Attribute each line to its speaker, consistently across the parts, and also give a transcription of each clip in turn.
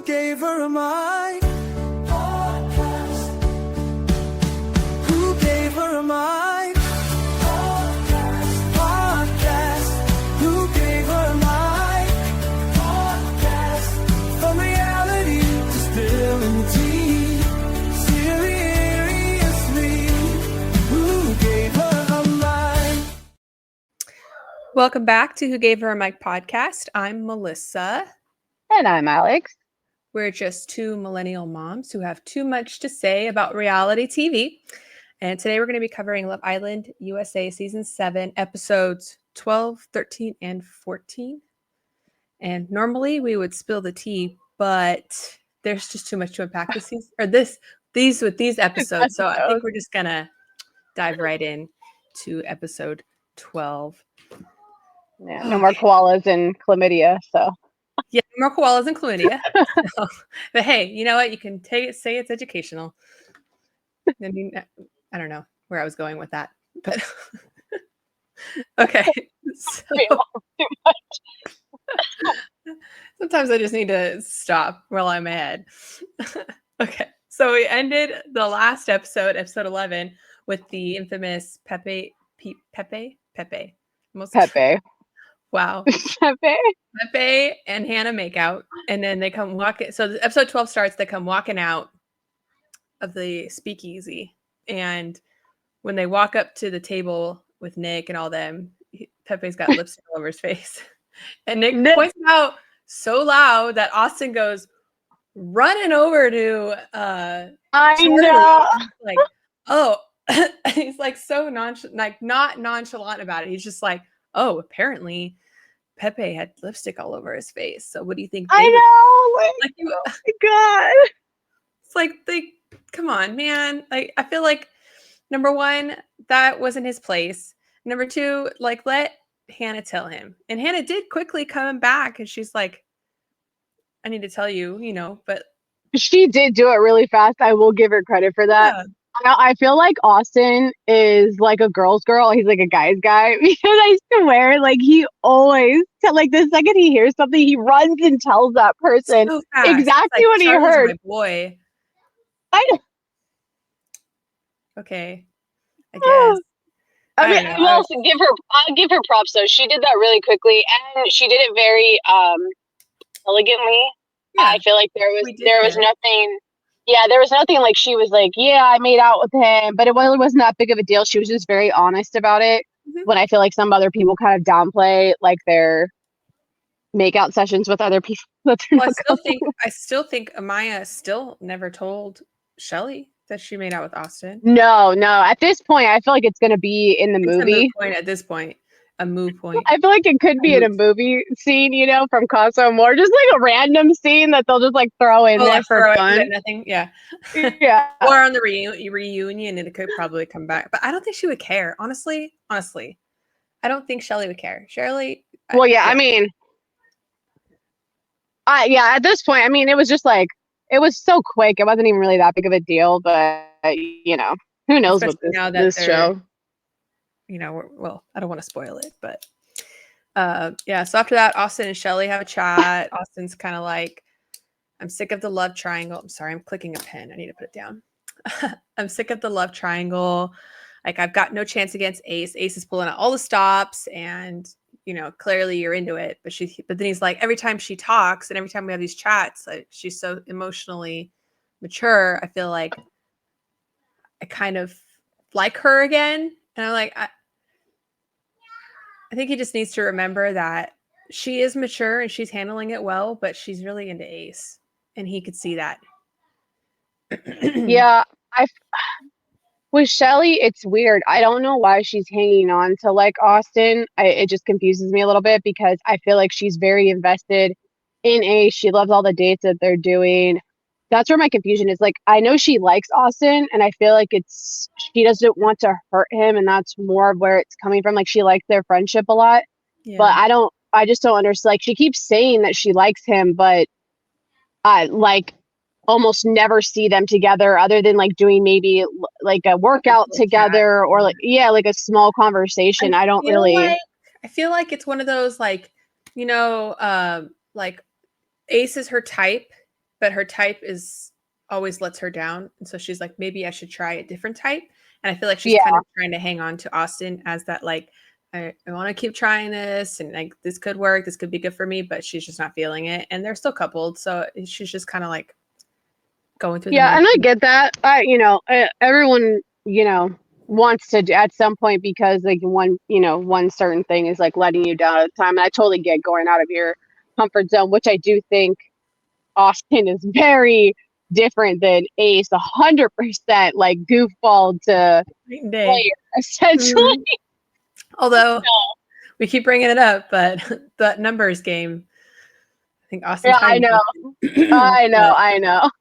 Speaker 1: gave her a mic? Podcast. Who gave her a mic? Podcast. Podcast. Who gave her a mic? Podcast. From reality to spilling the tea. Seriously, who gave her a mic?
Speaker 2: Welcome back to Who Gave Her a Mic podcast. I'm Melissa.
Speaker 3: And I'm Alex.
Speaker 2: We're just two millennial moms who have too much to say about reality TV. And today we're going to be covering Love Island USA Season 7, episodes 12, 13, and 14. And normally we would spill the tea, but there's just too much to unpack this season, or these episodes. So I think we're just going to dive right in to episode 12.
Speaker 3: Yeah, no more koalas and chlamydia, so.
Speaker 2: Yeah, more koalas and chlamydia. But hey, you know what? You can say it's educational. I mean, I don't know where I was going with that, but okay. So, sometimes I just need to stop while I'm ahead. Okay, so we ended the last episode 11, with the infamous Pepe. Wow. Pepe and Hannah make out, and then they come walking. So the episode 12 starts, they come walking out of the speakeasy. And when they walk up to the table with Nick and all them, Pepe's got lipstick all over his face. And Nick points out so loud that Austin goes running over to
Speaker 3: I
Speaker 2: Charlie.
Speaker 3: know.
Speaker 2: Like, oh, he's like so nonchalant, like not nonchalant about it. He's just like, oh, apparently Pepe had lipstick all over his face. So what do you think?
Speaker 3: I know. Like, oh my God.
Speaker 2: It's like, come on, man. Like, I feel like, number one, that wasn't his place. Number two, like, let Hannah tell him. And Hannah did quickly come back, and she's like, I need to tell you, but
Speaker 3: she did do it really fast. I will give her credit for that. Yeah. I feel like Austin is like a girl's girl. He's like a guy's guy, because I swear, like, he always, like, the second he hears something, he runs and tells that person
Speaker 2: so
Speaker 3: exactly
Speaker 2: like,
Speaker 3: what he heard.
Speaker 2: My boy.
Speaker 3: I know.
Speaker 2: Okay, I guess.
Speaker 3: I'll give her props though. She did that really quickly, and she did it very elegantly. Yeah, I feel like there was nothing. Yeah, there was nothing like she was like, yeah, I made out with him, but it wasn't that big of a deal. She was just very honest about it. Mm-hmm. When I feel like some other people kind of downplay like their makeout sessions with other people.
Speaker 2: Well, I still think Amaya still never told Shelly that she made out with Austin.
Speaker 3: No. At this point, I feel like it's going to be in the movie.
Speaker 2: A moot point at this point. A moot point.
Speaker 3: I feel like it could be in a movie scene, from Casa Amor, just like a random scene that they'll just like throw in there for fun.
Speaker 2: Nothing, yeah.
Speaker 3: Yeah.
Speaker 2: Or on the reunion, and it could probably come back. But I don't think she would care. Honestly, I don't think Shelly would care. Shirley.
Speaker 3: Well, yeah. I mean, at this point, I mean, it was just like, it was so quick. It wasn't even really that big of a deal, but who knows what this show.
Speaker 2: Well, I don't want to spoil it, but yeah. So after that, Austin and Shelly have a chat. Austin's kind of like, I'm sick of the love triangle. I'm sorry, I'm clicking a pen. I need to put it down. I'm sick of the love triangle. Like, I've got no chance against Ace. Ace is pulling out all the stops, and clearly you're into it. But then he's like, every time she talks and every time we have these chats, like, she's so emotionally mature. I feel like I kind of like her again. And I'm like, I think he just needs to remember that she is mature and she's handling it well, but she's really into Ace, and he could see that.
Speaker 3: Yeah, with Shelly, it's weird. I don't know why she's hanging on to like Austin. It just confuses me a little bit, because I feel like she's very invested in Ace. She loves all the dates that they're doing. That's where my confusion is. Like, I know she likes Austin, and I feel like she doesn't want to hurt him, and that's more of where it's coming from. Like, she likes their friendship a lot, but I just don't understand. Like, she keeps saying that she likes him, but I like almost never see them together, other than like doing maybe like a workout together, or like a small conversation. I
Speaker 2: feel like it's one of those, like, like Ace is her type, but her type is always lets her down. And so she's like, maybe I should try a different type. And I feel like she's
Speaker 3: Yeah.
Speaker 2: kind of trying to hang on to Austin as that, like, I want to keep trying this, and like this could work, this could be good for me, but she's just not feeling it. And they're still coupled, so she's just kind of like going through the
Speaker 3: Yeah, and I
Speaker 2: motions.
Speaker 3: get that. Everyone, wants to at some point, because like one certain thing is like letting you down at the time. And I totally get going out of your comfort zone, which I do think Austin is very different than Ace, 100% like goofball to
Speaker 2: Night and day.
Speaker 3: player, essentially.
Speaker 2: Mhm. Although we keep bringing it up, but that numbers game, I think Austin's
Speaker 3: Yeah, I know. I know.
Speaker 2: But,
Speaker 3: I know.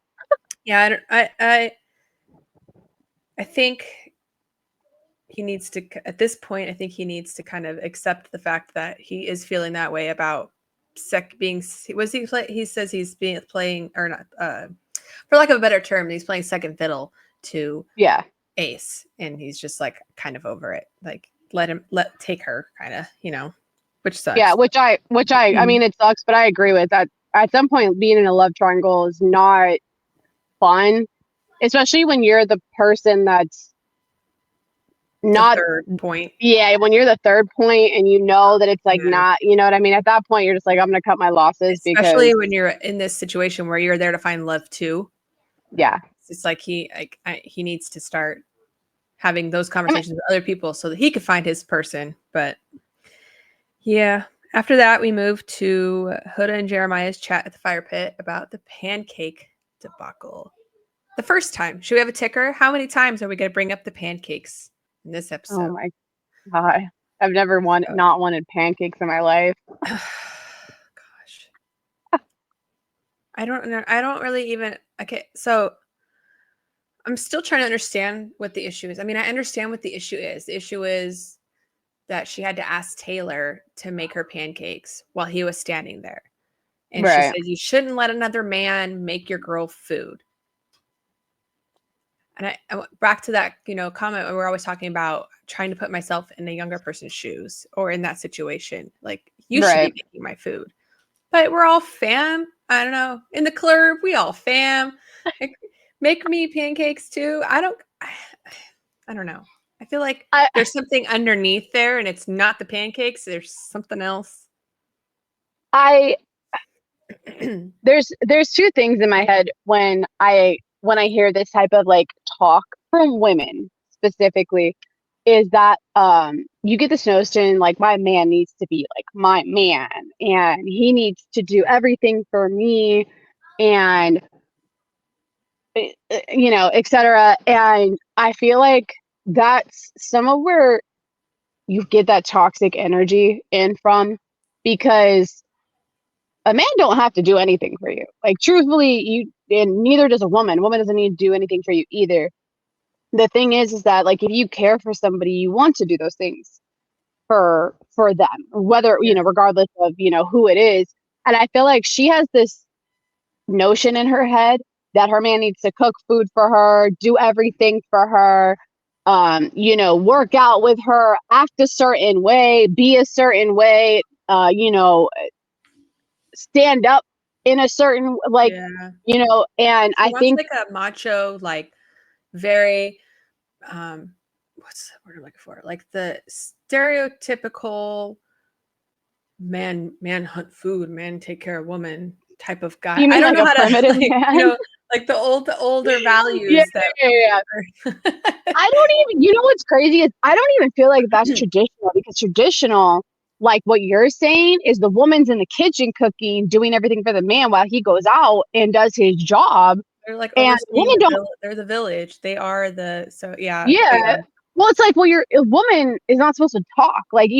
Speaker 2: yeah, I think he needs to, at this point, I think he needs to kind of accept the fact that he is feeling that way about being. He says he's playing, or not, for lack of a better term, he's playing second fiddle to
Speaker 3: Yeah.
Speaker 2: Ace, and he's just like kind of over it. Like take her, kind of, which sucks.
Speaker 3: Yeah, which I mean, it sucks, but I agree with that. At some point, being in a love triangle is not fun, especially when you're the person that's not
Speaker 2: the third point.
Speaker 3: Yeah, when you're the third point and you know that it's like
Speaker 2: Yeah.
Speaker 3: not, you know what I mean? At that point, you're just like, I'm gonna cut my losses,
Speaker 2: Especially
Speaker 3: because
Speaker 2: when you're in this situation where you're there to find love too.
Speaker 3: yeah,
Speaker 2: It's like he needs to start having those conversations with other people so that he could find his person. But yeah, after that, we moved to Huda and Jeremiah's chat at the fire pit about the pancake debacle. The first time. Should we have a ticker? How many times are we going to bring up the pancakes in this episode?
Speaker 3: oh my god, I've never not wanted pancakes in my life.
Speaker 2: Gosh. I don't know. I don't really even. Okay, so I'm still trying to understand what the issue is. I mean, I understand what the issue is. The issue is that she had to ask Taylor to make her pancakes while he was standing there. And she
Speaker 3: Right.
Speaker 2: says, you shouldn't let another man make your girl food. And I went back to that, comment where we're always talking about trying to put myself in a younger person's shoes or in that situation. Like, you should be making my food. But we're all fam. I don't know. In the club, we all fam. Like, make me pancakes too. I don't know. I feel like there's something underneath there, and it's not the pancakes. There's something else.
Speaker 3: There's two things in my head when I hear this type of like talk from women specifically, is that you get this notion like, my man needs to be like my man, and he needs to do everything for me, and etc. And I feel like that's some of where you get that toxic energy in from, because a man don't have to do anything for you. Like, truthfully, and neither does a woman. A woman doesn't need to do anything for you either. The thing is that like, if you care for somebody, you want to do those things for them, whether regardless of who it is. And I feel like she has this notion in her head that her man needs to cook food for her, do everything for her, work out with her, act a certain way, be a certain way, stand up in a certain and
Speaker 2: She
Speaker 3: I
Speaker 2: wants
Speaker 3: think
Speaker 2: like a macho, like very what's the word I'm looking for? Like the stereotypical man hunt food, man take care of woman type of guy.
Speaker 3: You mean
Speaker 2: I don't
Speaker 3: like
Speaker 2: know
Speaker 3: a
Speaker 2: how
Speaker 3: primitive
Speaker 2: to
Speaker 3: man?
Speaker 2: like the older values
Speaker 3: Yeah.
Speaker 2: I
Speaker 3: don't even, what's crazy is I don't even feel like that's traditional, because traditional, like what you're saying, is the woman's in the kitchen cooking, doing everything for the man while he goes out and does his job.
Speaker 2: They're like
Speaker 3: And
Speaker 2: overseeing
Speaker 3: women
Speaker 2: they're the village. They are
Speaker 3: Yeah. Well, it's like, a woman is not supposed to talk. Like,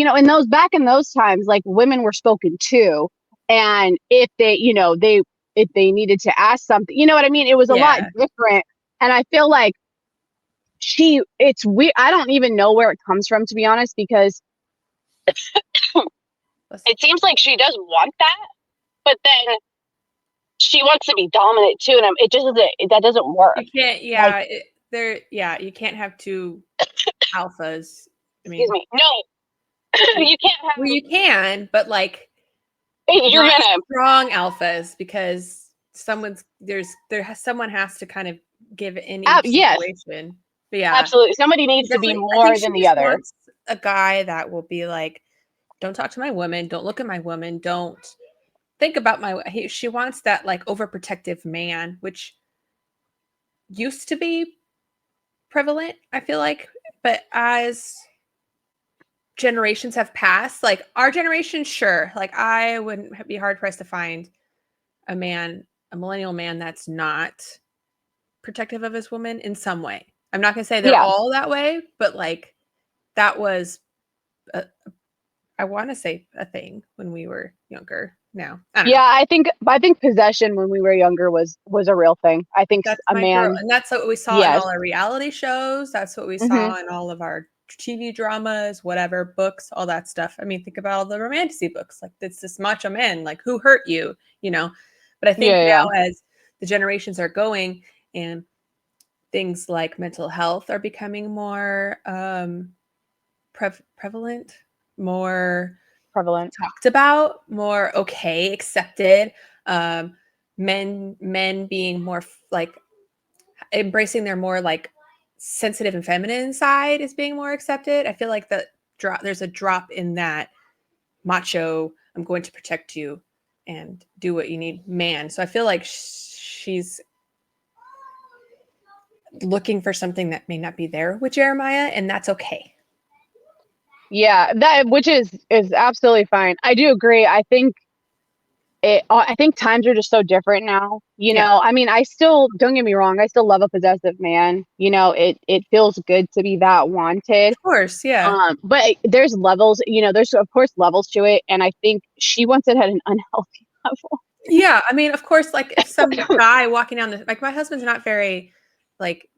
Speaker 3: back in those times, like, women were spoken to. And if they, if they needed to ask something, you know what I mean? It was a lot different. And I feel like it's weird. I don't even know where it comes from, to be honest, because it seems like she does want that, but then she wants to be dominant too. And it just that doesn't work.
Speaker 2: You can't, you can't have two alphas.
Speaker 3: Excuse me. No, you can't have.
Speaker 2: Well, you can, but like,
Speaker 3: you're
Speaker 2: not
Speaker 3: gonna
Speaker 2: strong alphas, because someone has to kind of give in each
Speaker 3: Yes,
Speaker 2: situation. But yeah,
Speaker 3: absolutely. Somebody needs to be
Speaker 2: definitely, I
Speaker 3: more
Speaker 2: think she
Speaker 3: than the
Speaker 2: just
Speaker 3: other.
Speaker 2: wants a guy that will be like, don't talk to my woman, don't look at my woman, don't think about she wants that like overprotective man, which used to be prevalent, I feel like, but as generations have passed, like our generation, sure, like I wouldn't be hard pressed to find a millennial man that's not protective of his woman in some way. I'm not gonna say they're
Speaker 3: Yeah.
Speaker 2: all that way, but like that was I want to say a thing when we were younger. Now, I don't know.
Speaker 3: Yeah, I think possession when we were younger was a real thing. I think
Speaker 2: That's
Speaker 3: a
Speaker 2: my girl,
Speaker 3: man,
Speaker 2: and that's what we saw in
Speaker 3: yes.
Speaker 2: all our reality shows. That's what we
Speaker 3: Hmm.
Speaker 2: saw in all of our TV dramas, whatever books, all that stuff. I mean, think about all the romantic books. Like it's this macho man, like who hurt you, you know? But I think
Speaker 3: Yeah,
Speaker 2: now as the generations are going and things like mental health are becoming more prevalent, more
Speaker 3: prevalent.
Speaker 2: talked about, more okay, accepted. Men being more like embracing their more like sensitive and feminine side is being more accepted. I feel like there's a drop in that macho, I'm going to protect you and do what you need man. So I feel like she's looking for something that may not be there with Jeremiah, and that's okay.
Speaker 3: Yeah, that which is absolutely fine. I do agree. I think times are just so different now. You
Speaker 2: Yeah,
Speaker 3: know, I mean, I still, don't get me wrong, I still love a possessive man. You know, it feels good to be that wanted.
Speaker 2: of course. Yeah.
Speaker 3: But there's levels, you know, there's of course levels to it, and I think she wants it at an unhealthy level.
Speaker 2: Yeah. I mean, of course, like if some guy walking down like my husband's not very, like,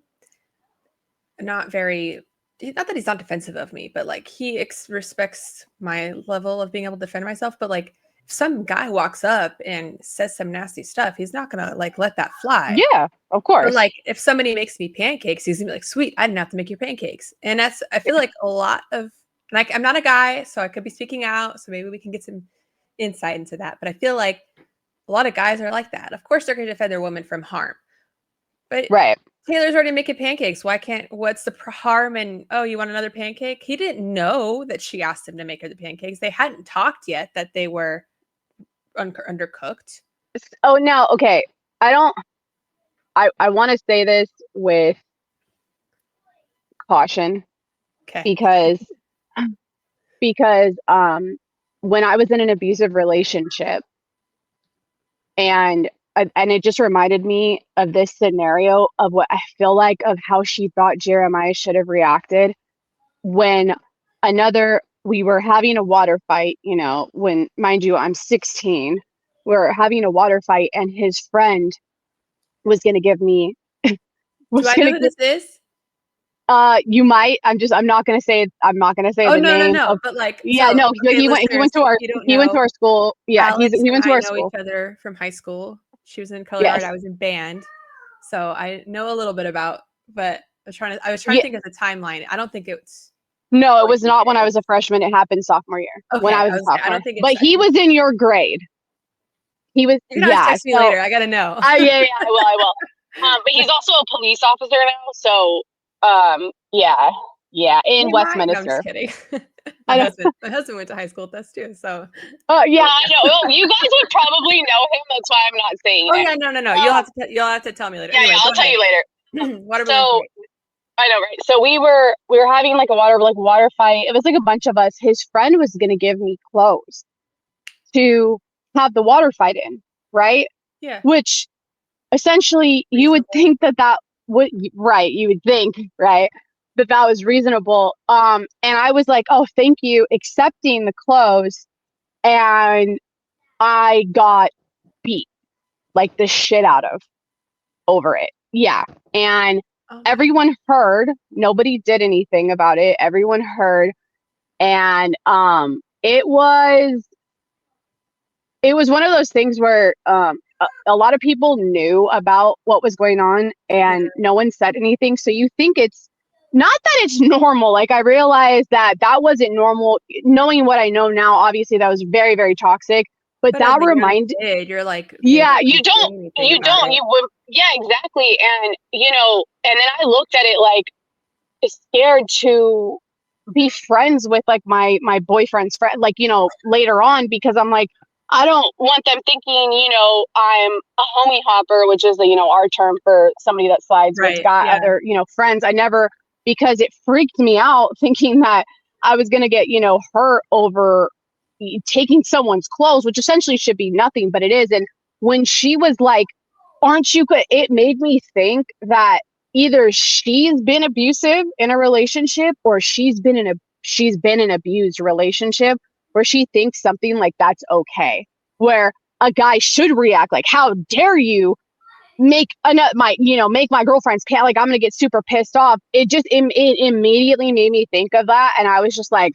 Speaker 2: not very, not that he's not defensive of me, but like he respects my level of being able to defend myself. But like if some guy walks up and says some nasty stuff, he's not gonna like let that fly.
Speaker 3: Yeah, of
Speaker 2: Or
Speaker 3: course.
Speaker 2: like if somebody makes me pancakes, he's gonna be like, "Sweet, I didn't have to make your pancakes." And that's I feel like a lot of like I'm not a guy, so I could be speaking out. So maybe we can get some insight into that. But I feel like a lot of guys are like that. Of course, they're going to defend their woman from harm. But
Speaker 3: Right.
Speaker 2: Taylor's already making pancakes. Why can't? What's the harm? And oh, you want another pancake? He didn't know that she asked him to make her the pancakes. They hadn't talked yet that they were undercooked.
Speaker 3: Oh, now, okay. I don't I want to say this with caution
Speaker 2: Okay.
Speaker 3: because because when I was in an abusive relationship, and and it just reminded me of this scenario of what I feel like of how she thought Jeremiah should have reacted when we were having a water fight, you know, when, mind you, I'm 16. We're having a water fight, and his friend was going to give me
Speaker 2: Do
Speaker 3: was
Speaker 2: I
Speaker 3: going
Speaker 2: know
Speaker 3: to
Speaker 2: who
Speaker 3: give
Speaker 2: this is?
Speaker 3: you might, I'm not going to say,
Speaker 2: Oh,
Speaker 3: the
Speaker 2: no, no,
Speaker 3: name
Speaker 2: no.
Speaker 3: of,
Speaker 2: But like,
Speaker 3: yeah,
Speaker 2: so
Speaker 3: no,
Speaker 2: okay,
Speaker 3: he
Speaker 2: listeners,
Speaker 3: went to our,
Speaker 2: if you don't
Speaker 3: he went to
Speaker 2: know,
Speaker 3: our school. Yeah,
Speaker 2: Alex
Speaker 3: he
Speaker 2: and
Speaker 3: went to
Speaker 2: I
Speaker 3: our
Speaker 2: know each
Speaker 3: school.
Speaker 2: other from high school. She was in color guard.
Speaker 3: Yes.
Speaker 2: I was in band, so I know a little bit about. But I was trying to
Speaker 3: Yeah.
Speaker 2: think of the timeline. I don't think it's
Speaker 3: No, it
Speaker 2: like
Speaker 3: was
Speaker 2: you
Speaker 3: not when I
Speaker 2: did.
Speaker 3: was a freshman. It happened sophomore year when
Speaker 2: Okay,
Speaker 3: I was a
Speaker 2: I
Speaker 3: sophomore.
Speaker 2: don't think
Speaker 3: But
Speaker 2: it's.
Speaker 3: he was in your grade. He was,
Speaker 2: You can always
Speaker 3: yeah.
Speaker 2: text me
Speaker 3: So,
Speaker 2: later. I gotta know.
Speaker 3: yeah, I will. But he's also a police officer now. So, yeah, yeah, in
Speaker 2: He might. No, I'm just
Speaker 3: Westminster.
Speaker 2: kidding.
Speaker 3: I know.
Speaker 2: My husband went to high school with us too. So.
Speaker 3: Yeah, I know. Well, you guys would probably know him. That's why I'm not saying
Speaker 2: Oh
Speaker 3: it.
Speaker 2: yeah, no, no, no.
Speaker 3: Um,
Speaker 2: You'll have to tell me later.
Speaker 3: yeah,
Speaker 2: Anyway,
Speaker 3: I'll
Speaker 2: go
Speaker 3: tell
Speaker 2: ahead.
Speaker 3: you later.
Speaker 2: Watermelon's
Speaker 3: So
Speaker 2: great.
Speaker 3: I know, right? So we were having like a water fight. It was like a bunch of us. His friend was gonna give me clothes to have the water fight in, right?
Speaker 2: Yeah,
Speaker 3: Which essentially you would
Speaker 2: reasonable.
Speaker 3: think that would, right, you would think, right, that was reasonable. And I was like, oh, thank you, accepting the clothes, and I got beat like the shit out of over it. Yeah. And
Speaker 2: Oh my.
Speaker 3: everyone heard, nobody did anything about it. Everyone heard. And it was one of those things where a lot of people knew about what was going on,
Speaker 2: Yeah.
Speaker 3: and no one said anything. So you think it's not that it's normal. Like, I realized that wasn't normal. Knowing what I know now, obviously that was very, very toxic. But
Speaker 2: But as
Speaker 3: that
Speaker 2: a young
Speaker 3: reminded,
Speaker 2: kid, you're like, okay,
Speaker 3: yeah,
Speaker 2: not
Speaker 3: you
Speaker 2: really
Speaker 3: don't,
Speaker 2: doing anything about it.
Speaker 3: you would, yeah, exactly. And, and then I looked at it like scared to be friends with like my boyfriend's friend, like, later on, because I'm like, I don't want them thinking, I'm a homie hopper, which is our term for somebody that slides with
Speaker 2: Right.
Speaker 3: got
Speaker 2: Yeah.
Speaker 3: other, friends. I never, because it freaked me out thinking that I was gonna get, hurt over taking someone's clothes, which essentially should be nothing, but it is. And when she was like, aren't you good? It made me think that either she's been abusive in a relationship or she's been in an abused relationship where she thinks something like that's okay. Where a guy should react like, how dare you make make my girlfriend's cat, like I'm gonna get super pissed off. It immediately made me think of that. And I was just like,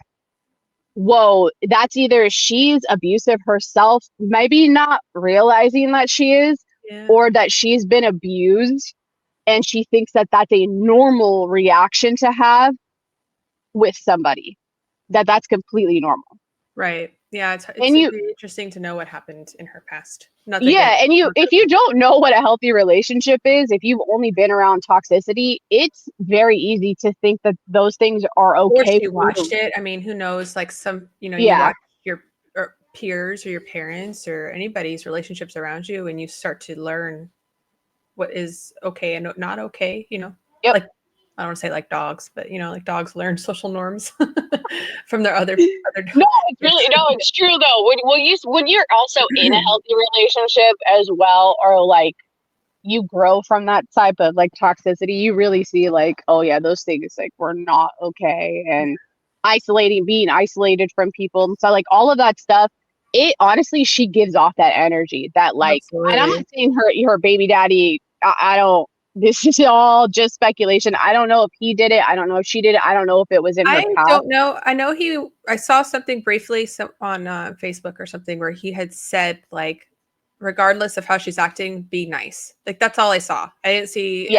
Speaker 3: whoa, that's either she's abusive herself, maybe not realizing that she is,
Speaker 2: Yeah.
Speaker 3: or that she's been abused and she thinks that that's a normal reaction to have with somebody, that that's completely normal.
Speaker 2: Right. Yeah.
Speaker 3: And
Speaker 2: It'd be interesting to know what happened in her past. Not to get,
Speaker 3: yeah, and if you don't know what a healthy relationship is, if you've only been around toxicity, it's very easy to think that those things are
Speaker 2: or
Speaker 3: okay
Speaker 2: she
Speaker 3: for you
Speaker 2: watched
Speaker 3: to,
Speaker 2: it. I mean, who knows? Like you
Speaker 3: yeah,
Speaker 2: watch your peers or your parents or anybody's relationships around you, and you start to learn what is okay and not okay.
Speaker 3: yep.
Speaker 2: Like I don't want to say like dogs, but like dogs learn social norms from their other
Speaker 3: No, it's really,
Speaker 2: dogs.
Speaker 3: no, it's true though. When you're also in a healthy relationship as well, or like you grow from that type of like toxicity, you really see like, oh yeah, those things like were not okay. And being isolated from people and so like all of that stuff, it honestly, she gives off that energy that like, and I'm
Speaker 2: Absolutely.
Speaker 3: not saying her baby daddy, I don't, this is all just speculation. I don't know if he did it. I don't know if she did it. I don't know if it was in her
Speaker 2: I
Speaker 3: past.
Speaker 2: don't know. I know I saw something briefly on Facebook or something where he had said like, regardless of how she's acting, be nice. Like that's all I saw. I
Speaker 3: Yeah.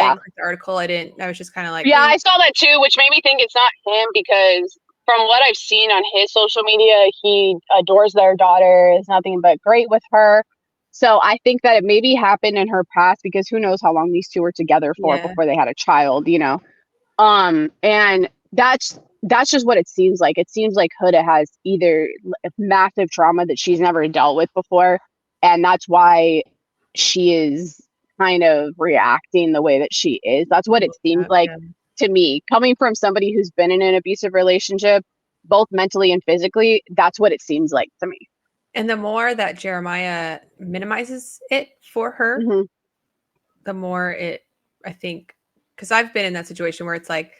Speaker 2: didn't click the article. I was just kind of like,
Speaker 3: Yeah, I saw that too, which made me think it's not him because from what I've seen on his social media, he adores their daughter, is nothing but great with her. So I think that it maybe happened in her past because who knows how long these two were together for
Speaker 2: yeah,
Speaker 3: before they had a child. And that's just what it seems like. It seems like Huda has either massive trauma that she's never dealt with before, and that's why she is kind of reacting the way that she is. That's what it seems like
Speaker 2: yeah.
Speaker 3: to me. Coming from somebody who's been in an abusive relationship, both mentally and physically, that's what it seems like to me.
Speaker 2: And the more that Jeremiah minimizes it for her,
Speaker 3: Mm-hmm.
Speaker 2: the more I think, because I've been in that situation where it's like,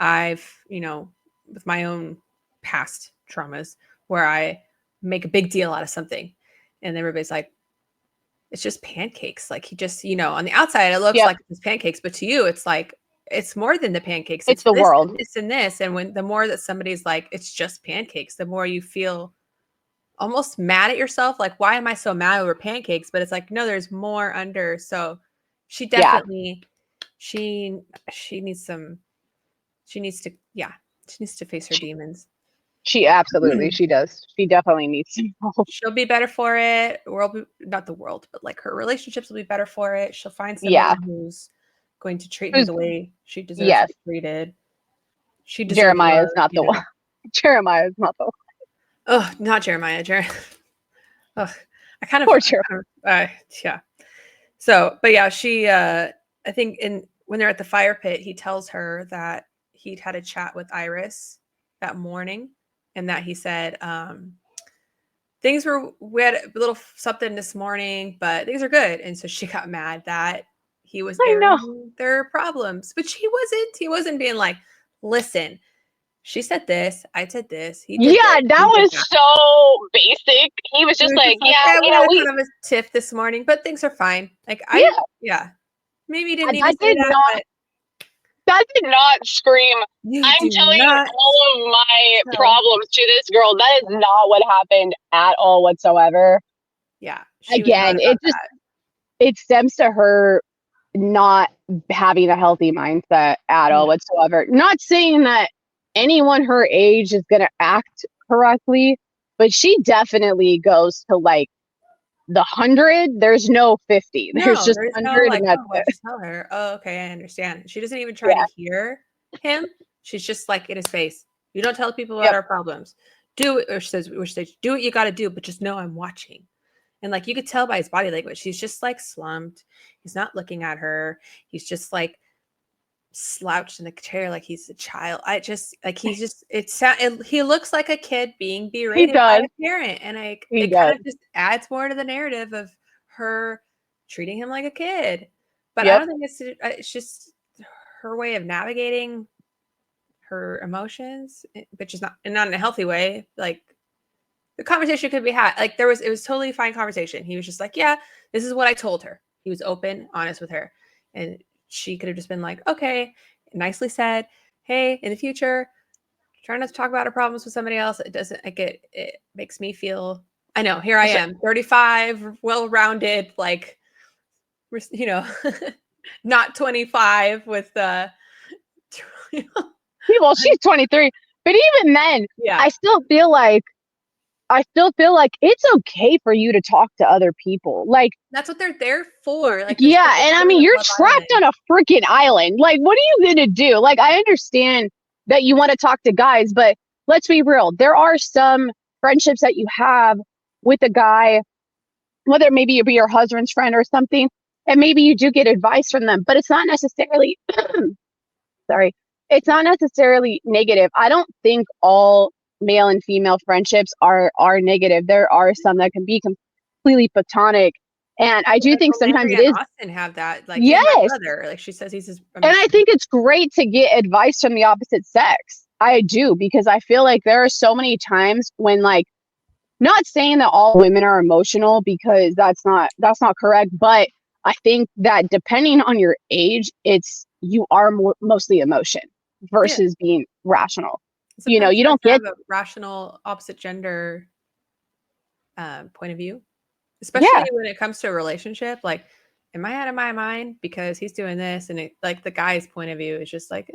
Speaker 2: I've, with my own past traumas where I make a big deal out of something and everybody's like, it's just pancakes. Like he just, on the outside, it looks
Speaker 3: Yep.
Speaker 2: like it's pancakes, but to you, it's like, it's more than the pancakes.
Speaker 3: It's the
Speaker 2: this
Speaker 3: world.
Speaker 2: and this and this. And when the more that somebody's like, it's just pancakes, the more you feel almost mad at yourself. Like, why am I so mad over pancakes? But it's like, no, there's more under. So she
Speaker 3: Yeah.
Speaker 2: definitely, she needs she needs to face her demons.
Speaker 3: She absolutely, she does. She definitely needs some help.
Speaker 2: She'll be better for it. Not the world, but like her relationships will be better for it. She'll find somebody
Speaker 3: Yeah.
Speaker 2: who's going to treat her the way she deserves to
Speaker 3: Yes.
Speaker 2: be treated. She deserves
Speaker 3: Jeremiah
Speaker 2: love,
Speaker 3: is not the one. Jeremiah is not the one.
Speaker 2: Oh, not Jeremiah. Oh, I kind of,
Speaker 3: Poor Jeremiah.
Speaker 2: yeah. So, but yeah, she, I think when they're at the fire pit, he tells her that he'd had a chat with Iris that morning and that he said, we had a little something this morning, but things are good. And so she got mad that he was
Speaker 3: I know.
Speaker 2: airing their problems, but he wasn't being like, listen, she said this, I said this, he did
Speaker 3: Yeah,
Speaker 2: this,
Speaker 3: that
Speaker 2: he did
Speaker 3: was
Speaker 2: that.
Speaker 3: so basic. He was
Speaker 2: He
Speaker 3: just
Speaker 2: was
Speaker 3: like,
Speaker 2: just like,
Speaker 3: yeah,
Speaker 2: yeah, we had a kind of a tiff this morning, but things are fine. Like
Speaker 3: yeah,
Speaker 2: maybe you didn't need to
Speaker 3: that
Speaker 2: say
Speaker 3: did
Speaker 2: that,
Speaker 3: not
Speaker 2: but
Speaker 3: that did not scream,
Speaker 2: you
Speaker 3: I'm
Speaker 2: do
Speaker 3: telling
Speaker 2: not
Speaker 3: all of my
Speaker 2: tell.
Speaker 3: problems to this girl. That is not what happened at all whatsoever.
Speaker 2: Yeah, she was not
Speaker 3: Again,
Speaker 2: about that.
Speaker 3: it stems to her not having a healthy mindset at all
Speaker 2: No.
Speaker 3: whatsoever. Not saying that anyone her age is going to act correctly, but she definitely goes to like the 100. There's no 50. There's
Speaker 2: No,
Speaker 3: just
Speaker 2: there's no
Speaker 3: 100,
Speaker 2: like,
Speaker 3: and that's
Speaker 2: oh, what'd
Speaker 3: it.
Speaker 2: you tell her? Oh, okay, I understand. She doesn't even try
Speaker 3: Yeah.
Speaker 2: to hear him. She's just like in his face. You don't tell people about
Speaker 3: Yep.
Speaker 2: our problems. Do it, or she says, do what you got to do, but just know I'm watching. And like you could tell by his body language, he's just like slumped. He's not looking at her. He's just like slouched in the chair like he's a child. I just like he's just he looks like a kid being
Speaker 3: He
Speaker 2: berated by
Speaker 3: does.
Speaker 2: a parent, and
Speaker 3: He
Speaker 2: it kind
Speaker 3: does.
Speaker 2: of just adds more to the narrative of her treating him like a kid. But I
Speaker 3: Yep.
Speaker 2: don't think it's just her way of navigating her emotions, but just not in a healthy way. Like the conversation could be had. Like it was totally fine conversation. He was just like, yeah, this is what I told her. He was open, honest with her. And she could have just been like, okay, nicely said, hey, in the future, try not to talk about her problems with somebody else. It doesn't like it makes me feel I know, here I am, 35, well-rounded, like you know, not 25 with
Speaker 3: Well, she's 23, but even then,
Speaker 2: yeah.
Speaker 3: I still feel like it's okay for you to talk to other people. Like,
Speaker 2: That's what they're there for. Like that's what
Speaker 3: yeah,
Speaker 2: the
Speaker 3: and I
Speaker 2: point
Speaker 3: mean,
Speaker 2: of
Speaker 3: you're
Speaker 2: Love
Speaker 3: trapped
Speaker 2: Island.
Speaker 3: on a freaking island. Like, what are you gonna do? Like, I understand that you want to talk to guys, but let's be real. There are some friendships that you have with a guy, whether maybe it be your husband's friend or something, and maybe you do get advice from them, but it's not necessarily sorry, it's not necessarily negative. I don't think all male and female friendships are negative. There are some that can be completely platonic, and I do
Speaker 2: Like
Speaker 3: think sometimes
Speaker 2: Landry
Speaker 3: it
Speaker 2: and
Speaker 3: is.
Speaker 2: Austin have that. Like, he's my
Speaker 3: Yes,
Speaker 2: brother. Like she says, he's his. I mean,
Speaker 3: and I think it's great to get advice from the opposite sex. I do, because I feel like there are so many times when, like, not saying that all women are emotional, because that's not correct, but I think that depending on your age, you are mostly emotion
Speaker 2: yeah.
Speaker 3: versus being rational.
Speaker 2: Sometimes
Speaker 3: You
Speaker 2: you have
Speaker 3: don't
Speaker 2: to
Speaker 3: get.
Speaker 2: have a rational opposite gender point of view, especially
Speaker 3: Yeah,
Speaker 2: when it comes to a relationship. Like, am I out of my mind because he's doing this? And it, like the guy's point of view is just like,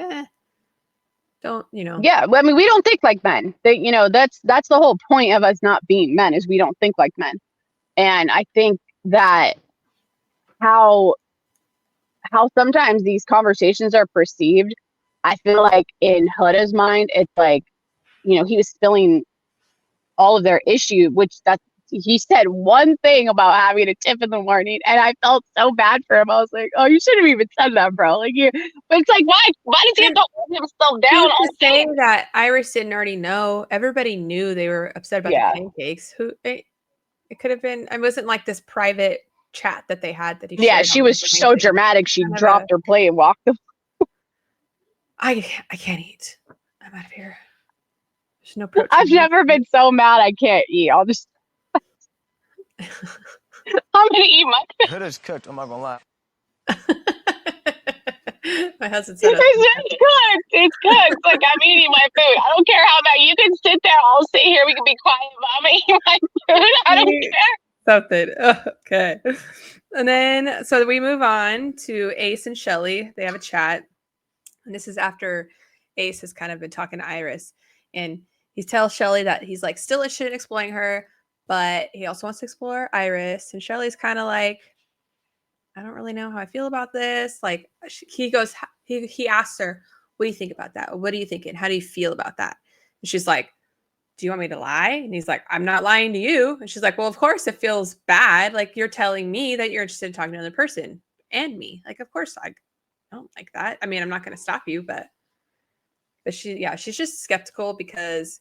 Speaker 2: don't
Speaker 3: yeah. Well, I mean, we don't think like men. That's the whole point of us not being men, is we don't think like men. And I think that how sometimes these conversations are perceived, I feel like in Huda's mind, it's like, he was spilling all of their issue, which he said one thing about having a tip in the morning, and I felt so bad for him. I was like, oh, you should have even said that, bro. Like, but it's like, why does he have to hold himself down
Speaker 2: Who's
Speaker 3: all
Speaker 2: to say
Speaker 3: day?
Speaker 2: that Iris didn't already know? Everybody knew they were upset about the
Speaker 3: Yeah.
Speaker 2: pancakes. It could have been. It wasn't like this private chat that they had that he
Speaker 3: Yeah,
Speaker 2: shared
Speaker 3: she
Speaker 2: all the
Speaker 3: was so
Speaker 2: information.
Speaker 3: dramatic. She
Speaker 2: Kind of
Speaker 3: dropped her plate and walked.
Speaker 2: I can't eat. I'm out of here. There's no protein.
Speaker 3: I've never been so mad I can't eat. I'm gonna eat my food.
Speaker 1: Huda's cooked, I'm not gonna lie.
Speaker 2: My husband said
Speaker 3: It's good. It's good. It's like, I'm eating my food. I don't care how bad. You can sit there. I'll sit here. We can be quiet. But I'm eating my food. I don't care.
Speaker 2: something. Okay. And then so we move on to Ace and Shelly. They have a chat. And this is after Ace has kind of been talking to Iris. And he tells Shelly that he's like still interested in exploring her, but he also wants to explore Iris. And Shelly's kind of like, I don't really know how I feel about this. Like he asks her, what do you think about that? What are you thinking? How do you feel about that? And she's like, do you want me to lie? And he's like, I'm not lying to you. And she's like, well, of course it feels bad. Like you're telling me that you're interested in talking to another person and me. Like, of course I don't like that. I mean, I'm not going to stop you, but she's just skeptical because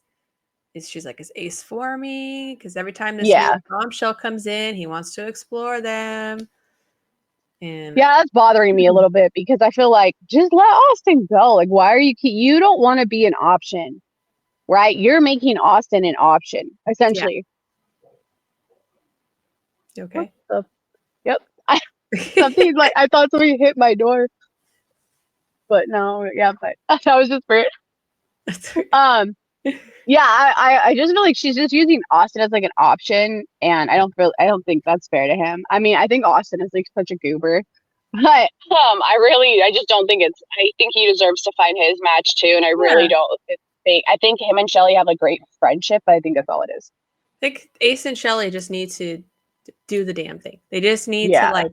Speaker 2: she's like, is Ace for me? Because every time this new
Speaker 3: Yeah.
Speaker 2: bombshell comes in, he wants to explore them. And
Speaker 3: Yeah, that's bothering me a little bit, because I feel like, just let Austin go. Like, why are you don't want to be an option, right? You're making Austin an option, essentially.
Speaker 2: You okay?
Speaker 3: Yep. Something like, I thought somebody hit my door, but no, yeah, but that was just weird. Yeah, I just feel like she's just using Austin as like an option, and I don't think that's fair to him. I mean, I think Austin is like such a goober, but I just don't think I think he deserves to find his match too, and I really don't think. I think him and Shelly have a great friendship, but I think that's all it is.
Speaker 2: I think Ace and Shelly just need to do the damn thing. They just need to
Speaker 3: Yeah.
Speaker 2: like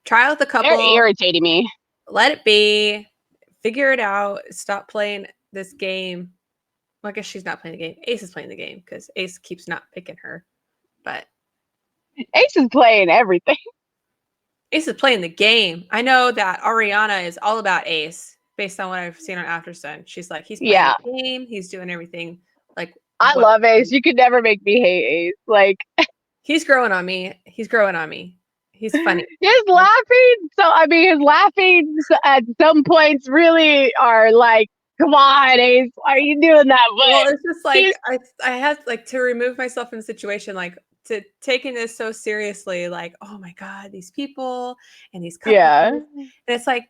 Speaker 2: try out the
Speaker 3: They're
Speaker 2: couple,
Speaker 3: irritating me.
Speaker 2: let it be, figure it out, stop playing this game. Well, I guess she's not playing the game. Ace is playing the game because Ace keeps not picking her. But
Speaker 3: Ace is playing everything.
Speaker 2: Ace is playing the game. I know that Ariana is all about Ace based on what I've seen on Aftersun. She's like, he's playing
Speaker 3: Yeah.
Speaker 2: the game. He's doing everything. Like,
Speaker 3: I love Ace. You could never make me hate Ace. Like,
Speaker 2: he's growing on me. He's growing on me. He's funny.
Speaker 3: his laughing. So, I mean, his laughing at some points really are like, come on, Ace. Why are you doing that? But
Speaker 2: Well, it's just like I have like to remove myself from the situation, like to taking this so seriously, like, oh my God, these people and these couples.
Speaker 3: yeah.
Speaker 2: And it's like,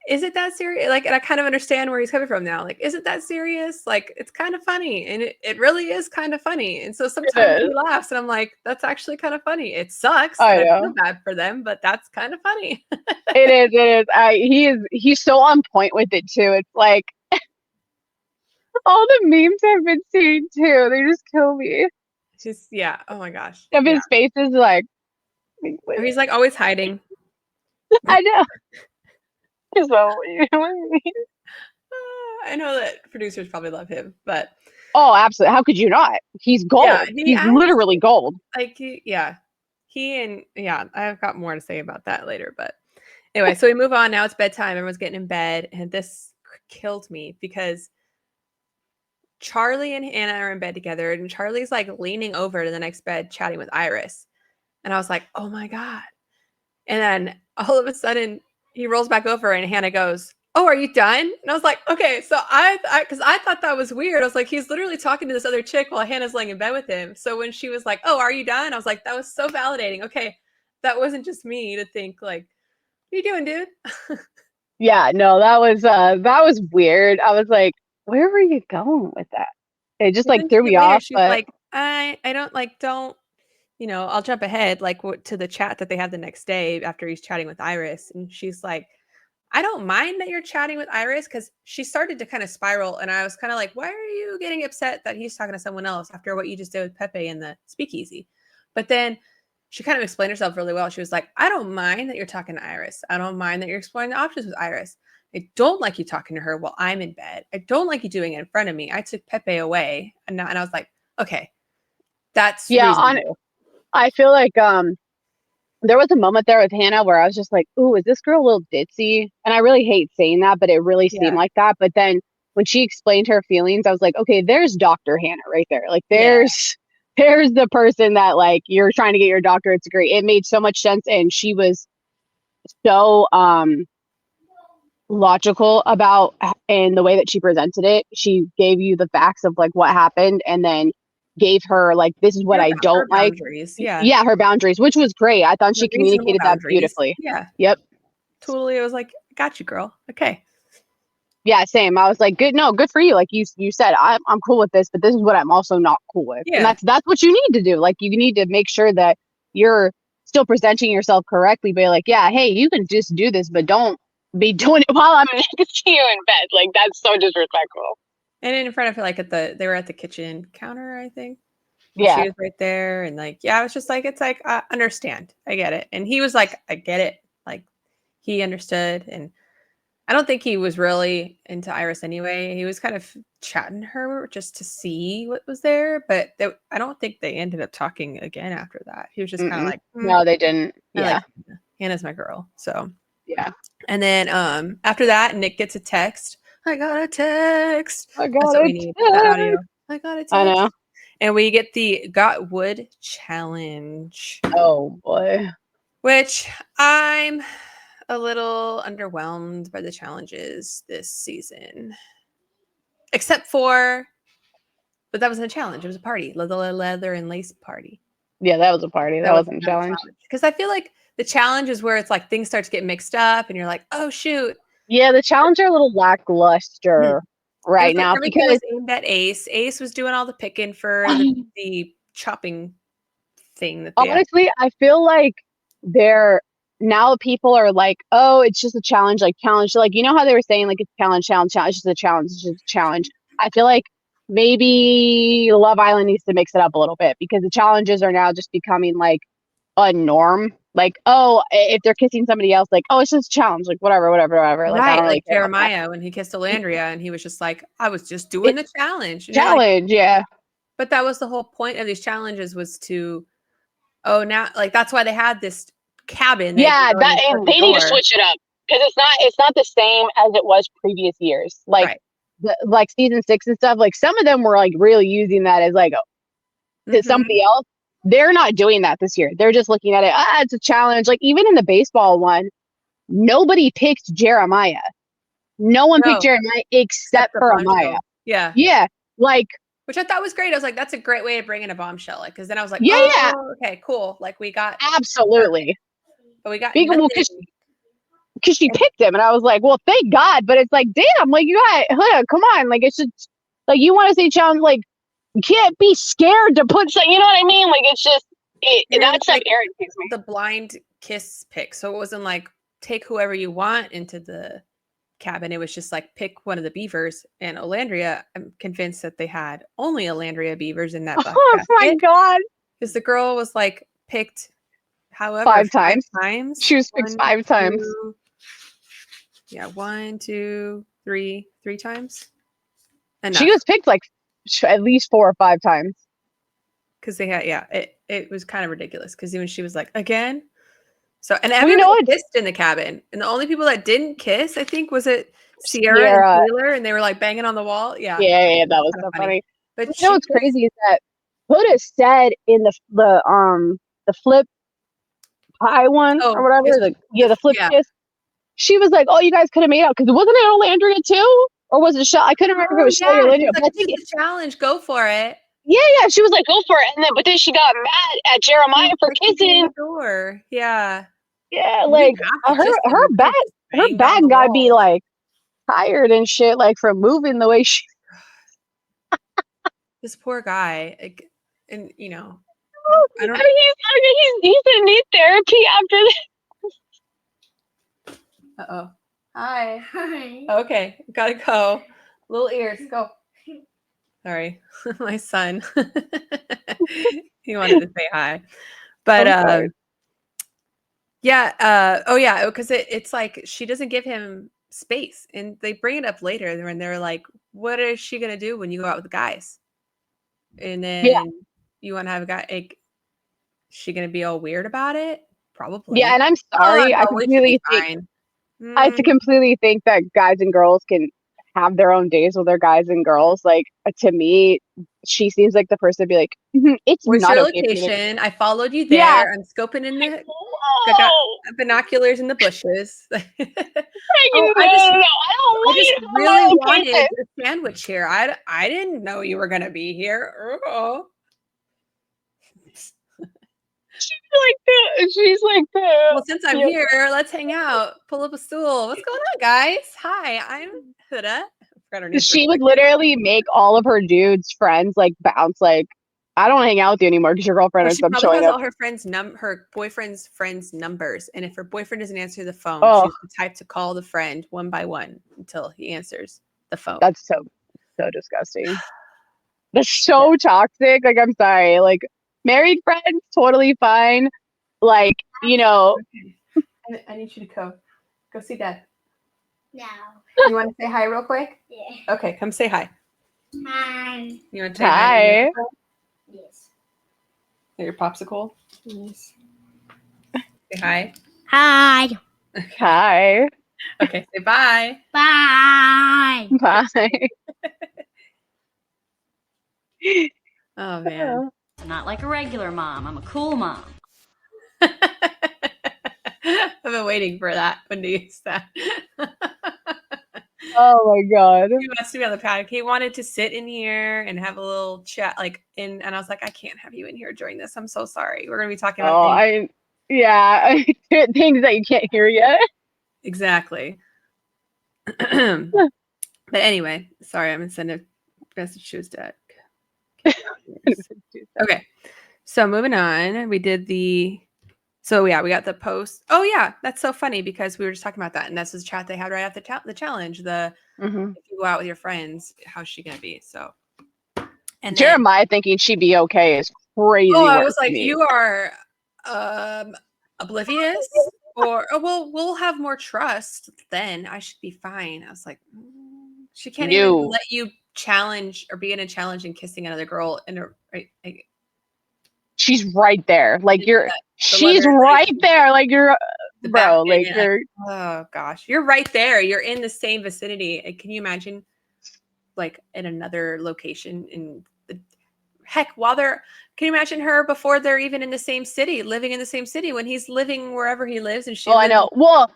Speaker 2: is it that serious? Like, and I kind of understand where he's coming from now. Like, is it that serious? Like, it's kind of funny. And it really is kind of funny. And so sometimes he laughs and I'm like, that's actually kind of funny. It sucks. I feel bad for them, but that's kind of funny.
Speaker 3: It is. He's so on point with it too. It's like all the memes I've been seeing too. They just kill me.
Speaker 2: Yeah. Oh my gosh.
Speaker 3: If his face is like,
Speaker 2: or he's like always hiding.
Speaker 3: I know. So, you know what I mean?
Speaker 2: I know that producers probably love him, but
Speaker 3: oh, absolutely. How could you not? He's gold.
Speaker 2: Yeah,
Speaker 3: he's literally gold.
Speaker 2: Like I've got more to say about that later, but anyway, so we move on. Now it's bedtime. Everyone's getting in bed, and this killed me because Charlie and Hannah are in bed together, and Charlie's like leaning over to the next bed chatting with Iris, and I was like, oh my God. And then all of a sudden he rolls back over and Hannah goes, oh, are you done? And I was like, okay. So because I thought that was weird. I was like, he's literally talking to this other chick while Hannah's laying in bed with him. So when she was like, oh, are you done? I was like, that was so validating. Okay. That wasn't just me to think like, what are you doing, dude?
Speaker 3: Yeah, no, that was weird. I was like, where were you going with that? It just like threw me off.
Speaker 2: She's
Speaker 3: but
Speaker 2: like, I don't, I'll jump ahead like to the chat that they had the next day after he's chatting with Iris. And she's like, I don't mind that you're chatting with Iris because she started to kind of spiral. And I was kind of like, why are you getting upset that he's talking to someone else after what you just did with Pepe in the speakeasy? But then she kind of explained herself really well. She was like, I don't mind that you're talking to Iris. I don't mind that you're exploring the options with Iris. I don't like you talking to her while I'm in bed. I don't like you doing it in front of me. I took Pepe away. And I was like, okay, that's reasonable.
Speaker 3: I feel like there was a moment there with Hannah where I was just like, ooh, is this girl a little ditzy? And I really hate saying that, but it really seemed like that. But then when she explained her feelings, I was like, okay, there's Dr. Hannah right there. Like there's the person that like you're trying to get your doctorate degree. It made so much sense. And she was so logical about in the way that she presented it. She gave you the facts of like what happened and then gave her like, this is what I don't like. Yeah, her boundaries, which was great. I thought she communicated that beautifully.
Speaker 2: Yeah.
Speaker 3: Yep.
Speaker 2: Totally. I was like, got you, girl. Okay.
Speaker 3: Yeah, same. I was like, good for you. Like you said, I'm cool with this, but this is what I'm also not cool with. Yeah. And that's what you need to do. Like you need to make sure that you're still presenting yourself correctly, but like, yeah, hey, you can just do this, but don't be doing it while I'm next to you in bed. Like that's so disrespectful.
Speaker 2: And in front of her, like they were at the kitchen counter, I think.
Speaker 3: Yeah.
Speaker 2: She was right there. And like, I was just like, it's like, I understand. I get it. And he was like, I get it. Like he understood. And I don't think he was really into Iris anyway. He was kind of chatting her just to see what was there. But I don't think they ended up talking again after that. He was just kind of like,
Speaker 3: no, they didn't. Yeah.
Speaker 2: Like, Hannah's my girl. So
Speaker 3: yeah.
Speaker 2: And then after that, Nick gets a text. I got a text.
Speaker 3: I got a text.
Speaker 2: That audio. I got a text.
Speaker 3: I know.
Speaker 2: And we get the Got Wood challenge.
Speaker 3: Oh boy.
Speaker 2: Which I'm a little underwhelmed by the challenges this season. Except for, but that wasn't a challenge. It was a party. The leather and lace party.
Speaker 3: Yeah, that was a party. That wasn't a challenge.
Speaker 2: Because I feel like the challenge is where it's like things start to get mixed up and you're like, oh shoot.
Speaker 3: Yeah, the challenge are a little lackluster right now
Speaker 2: everything was aimed at Ace. Ace was doing all the picking for the chopping thing that they
Speaker 3: honestly, I feel like now people are like, oh, it's just a challenge, like challenge. Like, you know how they were saying like it's challenge, it's just a challenge, it's just a challenge. I feel like maybe Love Island needs to mix it up a little bit because the challenges are now just becoming like a norm. Like, oh, if they're kissing somebody else, like, oh, it's just a challenge. Like, whatever. Like, I don't really
Speaker 2: like
Speaker 3: care about that.
Speaker 2: Jeremiah when he kissed Alandria, and he was just like, I was just doing the challenge. And
Speaker 3: Challenge, yeah.
Speaker 2: But that was the whole point of these challenges, was to, now, like, that's why they had this cabin.
Speaker 3: Yeah, and they need to switch it up, because it's not the same as it was previous years. Like, like season 6 and stuff. Like, some of them were like really using that as like to somebody else. They're not doing that this year. They're just looking at it. It's a challenge. Like, even in the baseball one, nobody picked Jeremiah. No one picked Jeremiah except for Amaya.
Speaker 2: Yeah.
Speaker 3: Yeah. Like,
Speaker 2: which I thought was great. I was like, that's a great way to bring in a bombshell. Like, because then I was like,
Speaker 3: yeah.
Speaker 2: Okay, cool. Like, we got
Speaker 3: absolutely.
Speaker 2: But we got
Speaker 3: because she picked him, and I was like, well, thank God. But it's like, damn, like, you got Huda, come on. Like, it's just like, you want to say challenge, like, you can't be scared to put some, you know what I mean? Like, it's just that's like irritates me.
Speaker 2: The blind kiss pick. So it wasn't like take whoever you want into the cabin. It was just like pick one of the beavers. And Olandria, I'm convinced that they had only Olandria beavers in that basket.
Speaker 3: Oh my God.
Speaker 2: Because the girl was like picked however
Speaker 3: 5 times.
Speaker 2: She
Speaker 3: was picked 5 times.
Speaker 2: Yeah, 1, 2, 3 times. Enough.
Speaker 3: She was picked like at least 4 or 5 times.
Speaker 2: Because they had, it was kind of ridiculous. Because even she was like, again. So, and everyone kissed in the cabin, and the only people that didn't kiss, I think, was it Sierra and Taylor, and they were like banging on the wall. Yeah,
Speaker 3: that was so funny.
Speaker 2: But
Speaker 3: you know what's crazy is that Huda said in the flip pie one or whatever, the flip kiss. She was like, "Oh, you guys could have made out, because wasn't it Olandria too, or was it Shell? I couldn't remember if it was Shell or Olandria."
Speaker 2: But I think it's a challenge. Go for it.
Speaker 3: Yeah. She was like, "Go for it," but then she got mad at Jeremiah for kissing
Speaker 2: the door. Yeah.
Speaker 3: Yeah, like her back gotta be like tired and shit, like from moving the way she.
Speaker 2: This poor guy, like, and you know,
Speaker 3: I don't. He's gonna need therapy after this.
Speaker 2: Hi. Okay, gotta go. Little ears, go. Sorry, my son. He wanted to say hi, but because it's like she doesn't give him space, and they bring it up later when they're like, what is she gonna do when you go out with the guys? And then you want to have a guy, like, she gonna be all weird about it? Probably.
Speaker 3: Yeah, and I'm sorry. I completely think that guys and girls can have their own days with their guys and girls. Like, to me, she seems like the person to be like, it's
Speaker 2: where's
Speaker 3: not
Speaker 2: your
Speaker 3: okay
Speaker 2: location? I followed you there. I'm scoping in the got binoculars in the bushes. I just really wanted a sandwich here. I didn't know you were gonna be here.
Speaker 3: She's like that.
Speaker 2: Well, since I'm here, let's hang out. Pull up a stool. What's going on, guys? Hi, I'm Huda.
Speaker 3: She would literally make all of her dudes friends like bounce, like, I don't hang out with you anymore because your girlfriend ends up showing up.
Speaker 2: All her friends her boyfriend's friends' numbers, and if her boyfriend doesn't answer the phone, she's the type to call the friend one by one until he answers the phone. That's
Speaker 3: so disgusting. That's so toxic. Like, I'm sorry. Like, married friends, totally fine. Like, you know.
Speaker 2: Okay. I need you to go see Dad.
Speaker 4: No.
Speaker 2: You want to say hi real quick?
Speaker 4: Yeah.
Speaker 2: Okay, come say hi.
Speaker 4: Hi.
Speaker 2: You want to say hi?
Speaker 4: Yes.
Speaker 2: Your popsicle? Yes. Say hi.
Speaker 4: Hi.
Speaker 3: Hi.
Speaker 2: Okay, say bye.
Speaker 4: Bye.
Speaker 3: Bye.
Speaker 2: Oh, man.
Speaker 5: I'm not like a regular mom. I'm a cool mom.
Speaker 2: I've been waiting for that when to use that.
Speaker 3: Oh my God.
Speaker 2: He wants to be on the paddock. He wanted to sit in here and have a little chat, and I was like, I can't have you in here during this. I'm so sorry. We're gonna be talking about
Speaker 3: things that you can't hear yet.
Speaker 2: Exactly. But anyway, sorry, I'm gonna send a message to his dad. Okay, so moving on, we got the post. Oh yeah, that's so funny because we were just talking about that, and that's the chat they had right after the challenge. If you go out with your friends, how's she gonna be? So, and
Speaker 3: Jeremiah thinking she'd be okay is crazy.
Speaker 2: Oh, I was like, you are Oblivious, or well, we'll have more trust. Then I should be fine. I was like, she can't even
Speaker 3: No.
Speaker 2: let you challenge or be in a challenge and kissing another girl in a.
Speaker 3: She's right there. Like she's
Speaker 2: letter,
Speaker 3: right there. Like you're,
Speaker 2: the
Speaker 3: bro.
Speaker 2: back
Speaker 3: Like
Speaker 2: end,
Speaker 3: you're.
Speaker 2: oh gosh, you're right there. You're in the same vicinity. And can you imagine, like, in another location in the heck while they're? Can you imagine her before they're even in the same city, living in the same city when he's living wherever he lives and she?
Speaker 3: Oh, I know. Well,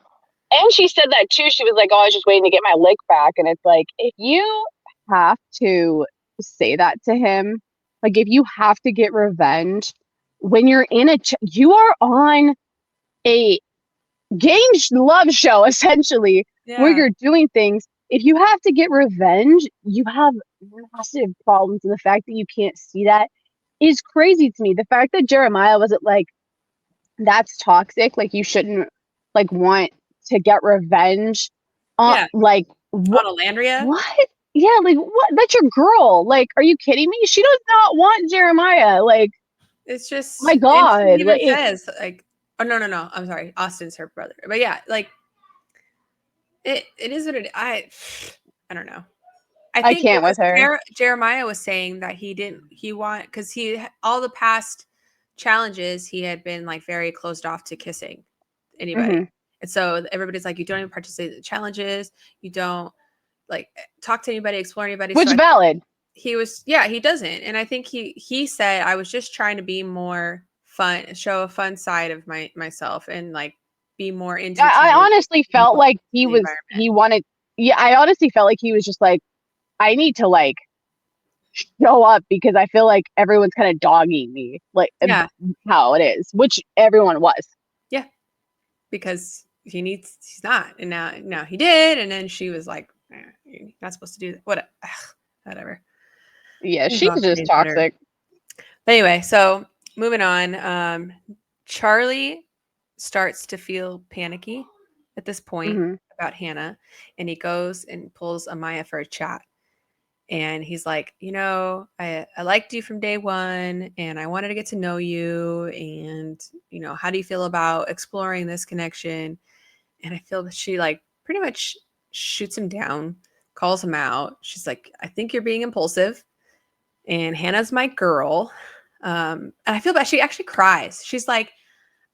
Speaker 3: and she said that too. She was like, "Oh, I was just waiting to get my lick back." And it's like, if you have to say that to him, like if you have to get revenge when you're in you are on a love show essentially where
Speaker 2: Yeah.
Speaker 3: you're doing things. If you have to get revenge, you have massive problems. And the fact that you can't see that is crazy to me. The fact that Jeremiah wasn't like, that's toxic. Like you shouldn't like want to get revenge on
Speaker 2: Yeah.
Speaker 3: like
Speaker 2: On Alandria.
Speaker 3: what? Yeah, like what? That's your girl. Like, are you kidding me? She does not want Jeremiah. Like,
Speaker 2: It's just,
Speaker 3: my
Speaker 2: and
Speaker 3: God.
Speaker 2: she even
Speaker 3: Like,
Speaker 2: says like, oh no, I'm sorry, Austin's her brother, but yeah, like it is what I don't know. I
Speaker 3: I
Speaker 2: think it
Speaker 3: can't
Speaker 2: was
Speaker 3: with her.
Speaker 2: Jeremiah was saying that because all the past challenges he had been like very closed off to kissing anybody,
Speaker 3: Mhm.
Speaker 2: and so everybody's like, you don't even participate in the challenges, you don't like talk to anybody, explore anybody.
Speaker 3: Which
Speaker 2: So
Speaker 3: valid.
Speaker 2: he doesn't, and I think he said, I was just trying to be more fun, show a fun side of myself, and like be more into the
Speaker 3: I
Speaker 2: challenge,
Speaker 3: honestly
Speaker 2: be
Speaker 3: felt
Speaker 2: more
Speaker 3: like
Speaker 2: in the environment.
Speaker 3: he wanted, yeah, I honestly felt like he was just like, I need to like show up because I feel like everyone's kind of dogging me, like
Speaker 2: Yeah,
Speaker 3: how it is, which everyone was.
Speaker 2: yeah, because he's not, and now he did, and then she was like, you're not supposed to do that, whatever.
Speaker 3: Yeah,
Speaker 2: Move
Speaker 3: she's
Speaker 2: on from
Speaker 3: just
Speaker 2: his better.
Speaker 3: toxic.
Speaker 2: But anyway, so moving on, Charlie starts to feel panicky at this point
Speaker 3: Mhm.
Speaker 2: about Hannah, and he goes and pulls Amaya for a chat. And he's like, I liked you from day one, and I wanted to get to know you. And, how do you feel about exploring this connection? And I feel that she like pretty much shoots him down, calls him out. She's like, I think you're being impulsive, and Hannah's my girl. And I feel bad. She actually cries. She's like,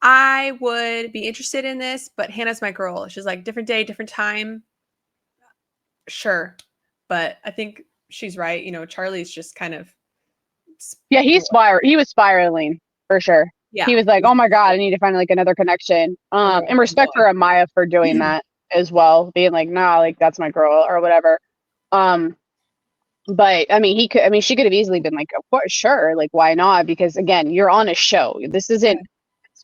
Speaker 2: I would be interested in this, but Hannah's my girl. She's like, different day, different time. Sure. But I think she's right. Charlie's just kind of,
Speaker 3: Yeah, he was spiraling for sure.
Speaker 2: yeah.
Speaker 3: He was like, "Oh my God, I need to find like another connection." And respect for Amaya for doing that as well, being like, "Nah, like that's my girl" or whatever. But I mean, she could have easily been like, "Of course, sure, like why not?" Because again, you're on a show. This isn't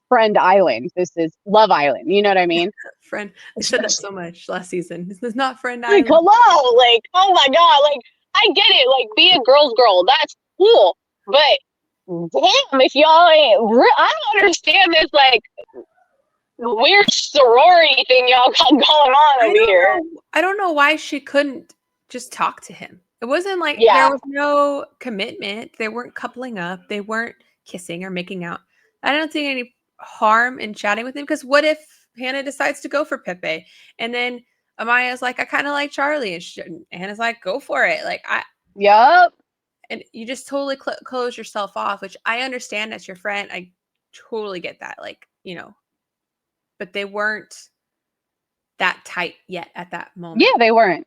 Speaker 3: Friend Island. This is Love Island. You know what I mean?
Speaker 2: Friend. I said that so much last season. This is not Friend
Speaker 3: Like,
Speaker 2: Island.
Speaker 3: hello, like, oh my God, like I get it. Like, be a girl's girl. That's cool. But damn, if y'all ain't, I don't understand this like weird sorority thing y'all got going on over here.
Speaker 2: I don't know why she couldn't just talk to him. It wasn't like
Speaker 3: Yeah.
Speaker 2: there was no commitment. They weren't coupling up. They weren't kissing or making out. I don't see any harm in chatting with him, because what if Hannah decides to go for Pepe, and then Amaya's like, I kind of like Charlie, and Hannah's like, go for it. Like
Speaker 3: Yup.
Speaker 2: and you just totally close yourself off, which I understand as your friend. I totally get that. Like, but they weren't that tight yet at that moment.
Speaker 3: Yeah, they weren't.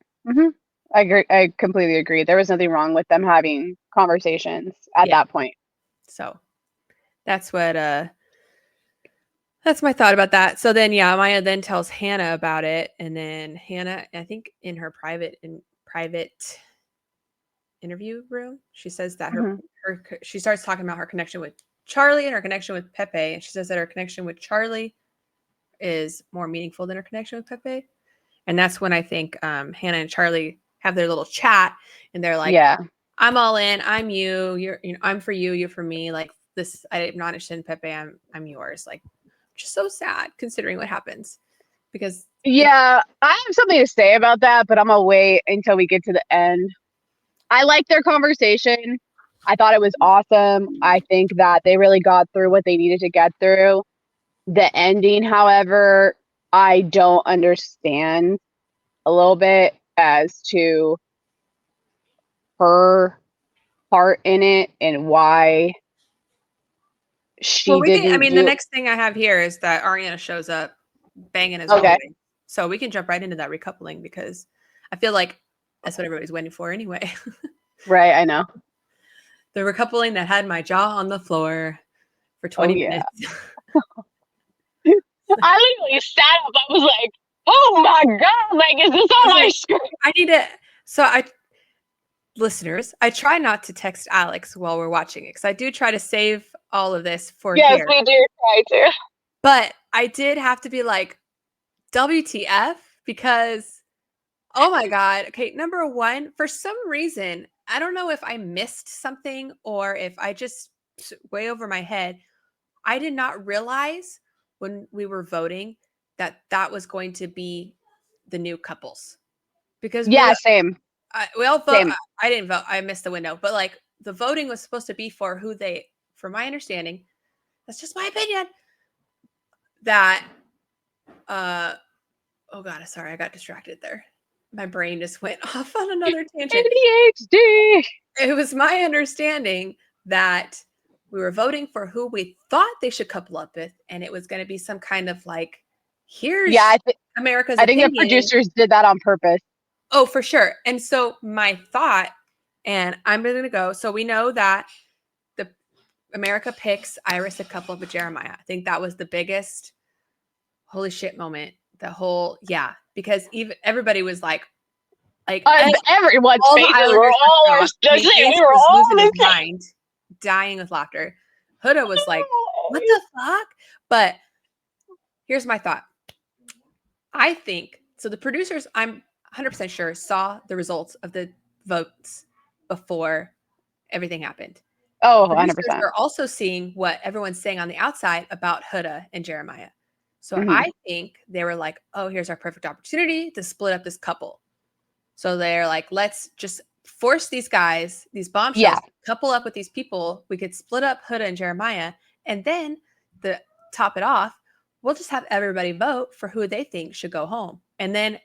Speaker 3: I agree. I completely agree. There was nothing wrong with them having conversations at that point.
Speaker 2: So that's what that's my thought about that. So then Maya then tells Hannah about it, and then Hannah, I think in her private interview room, she says that she starts talking about her connection with Charlie and her connection with Pepe, and she says that her connection with Charlie is more meaningful than her connection with Pepe. And that's when I think Hannah and Charlie have their little chat, and they're like,
Speaker 3: yeah,
Speaker 2: I'm all in, I'm you, you're, I'm for you, you're for me. Like this, I'm not interested in Pepe, I'm yours. Like, just so sad considering what happens, because
Speaker 3: I have something to say about that, but I'm gonna wait until we get to the end. I like their conversation. I thought it was awesome. I think that they really got through what they needed to get through. The ending, however, I don't understand a little bit as to her part in it and why she
Speaker 2: Well, I
Speaker 3: didn't
Speaker 2: mean, the
Speaker 3: do.
Speaker 2: next thing I have here is that Ariana shows up banging as
Speaker 3: Okay.
Speaker 2: always. So we can jump right into that recoupling because I feel like that's what everybody's waiting for anyway.
Speaker 3: Right, I know.
Speaker 2: The recoupling that had my jaw on the floor for 20
Speaker 3: yeah.
Speaker 2: minutes.
Speaker 3: I literally sat up. I was like, oh my God, like, is this on my screen?
Speaker 2: I need to. So listeners, I try not to text Alex while we're watching it because I do try to save all of this for
Speaker 3: Yes,
Speaker 2: here.
Speaker 3: we do try to.
Speaker 2: But I did have to be like, WTF? Because, oh my God. Okay, number one, for some reason, I don't know if I missed something or if I just way over my head. I did not realize when we were voting that that was going to be the new couples because
Speaker 3: Yeah, same.
Speaker 2: we all vote.
Speaker 3: Same.
Speaker 2: I didn't vote. I missed the window, but like the voting was supposed to be for who they, from my understanding, that's just my opinion. That, oh God, sorry, I got distracted there. My brain just went off on another tangent.
Speaker 3: ADHD.
Speaker 2: It was my understanding that we were voting for who we thought they should couple up with, and it was going to be some kind of like, here's America's
Speaker 3: I think
Speaker 2: opinion.
Speaker 3: the producers did that on purpose.
Speaker 2: Oh, for sure. And so my thought, and I'm going to go. So we know that the America picks Iris to couple up with Jeremiah. I think that was the biggest holy shit moment. The whole, yeah, because even everybody was like
Speaker 3: everyone's
Speaker 2: all the
Speaker 3: faces
Speaker 2: Islanders
Speaker 3: were all
Speaker 2: were
Speaker 3: just
Speaker 2: shocked.
Speaker 3: saying we
Speaker 2: Mace
Speaker 3: were
Speaker 2: was
Speaker 3: all
Speaker 2: losing his
Speaker 3: the same.
Speaker 2: mind, dying with laughter. Huda was like, what the fuck? But here's my thought. I think, so the producers, I'm 100% sure, saw the results of the votes before everything happened.
Speaker 3: Oh,
Speaker 2: Producers
Speaker 3: 100%.
Speaker 2: are also seeing what everyone's saying on the outside about Huda and Jeremiah. So
Speaker 3: Mhm.
Speaker 2: I think they were like, oh, here's our perfect opportunity to split up this couple. So they're like, let's just force these guys, these bombshells, couple up with these people. We could split up Huda and Jeremiah. And then to top it off, we'll just have everybody vote for who they think should go home. And then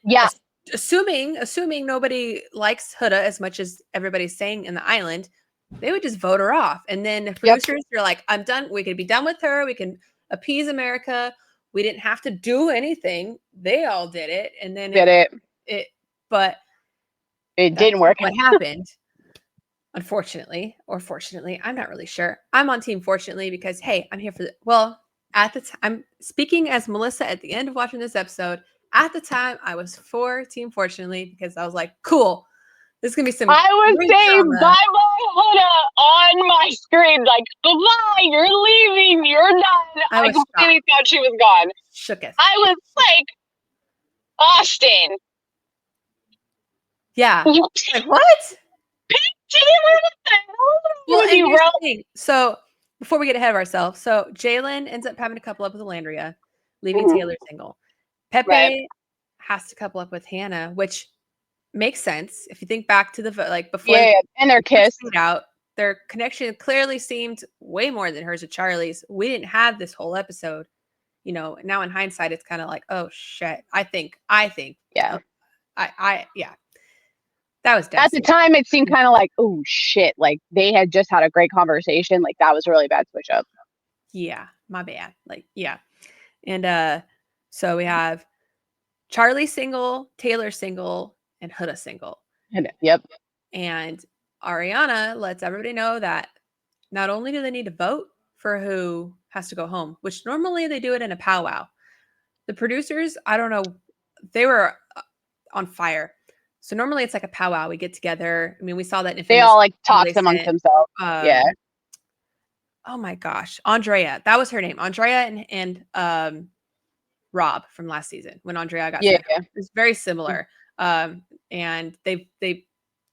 Speaker 2: assuming nobody likes Huda as much as everybody's saying in the island, they would just vote her off. And then the producers are like, I'm done. We could be done with her. We can appease America. We didn't have to do anything. They all did it. And then but
Speaker 3: it didn't work.
Speaker 2: What happened, unfortunately, or fortunately, I'm not really sure. I'm on team fortunately because, hey, I'm here for at the time, I'm speaking as Melissa at the end of watching this episode. At the time, I was for team fortunately because I was like, cool, this is going to be some
Speaker 3: I was saying
Speaker 2: drama.
Speaker 3: bye-bye Huda on my screen, like, goodbye, you're leaving, you're done. I completely thought she was gone.
Speaker 2: Shook it.
Speaker 3: I was like, Austin.
Speaker 2: Yeah. Like, what? Well, and here's the thing. So before we get ahead of ourselves, so Jalen ends up having to couple up with Alandria, leaving Taylor single. Pepe has to couple up with Hannah, which makes sense if you think back to the like before.
Speaker 3: And their kiss
Speaker 2: out. Their connection clearly seemed way more than hers with Charlie's. We didn't have this whole episode. You know, now in hindsight, it's kind of like, oh shit. I think.
Speaker 3: Yeah.
Speaker 2: That was
Speaker 3: at the time it seemed kind of like, oh shit, like they had just had a great conversation, like that was a really bad switch up.
Speaker 2: Yeah, my bad. Like, yeah. And so we have Charlie single, Taylor single, and Huda single.
Speaker 3: Yep.
Speaker 2: And Ariana lets everybody know that not only do they need to vote for who has to go home, which normally they do it in a powwow. The producers, I don't know, they were on fire. So normally it's like a powwow. We get together. I mean, we saw that in
Speaker 3: they all like talk amongst themselves.
Speaker 2: Oh my gosh, Andrea, that was her name. Andrea and Rob from last season when Andrea got sent home. It was very similar. And they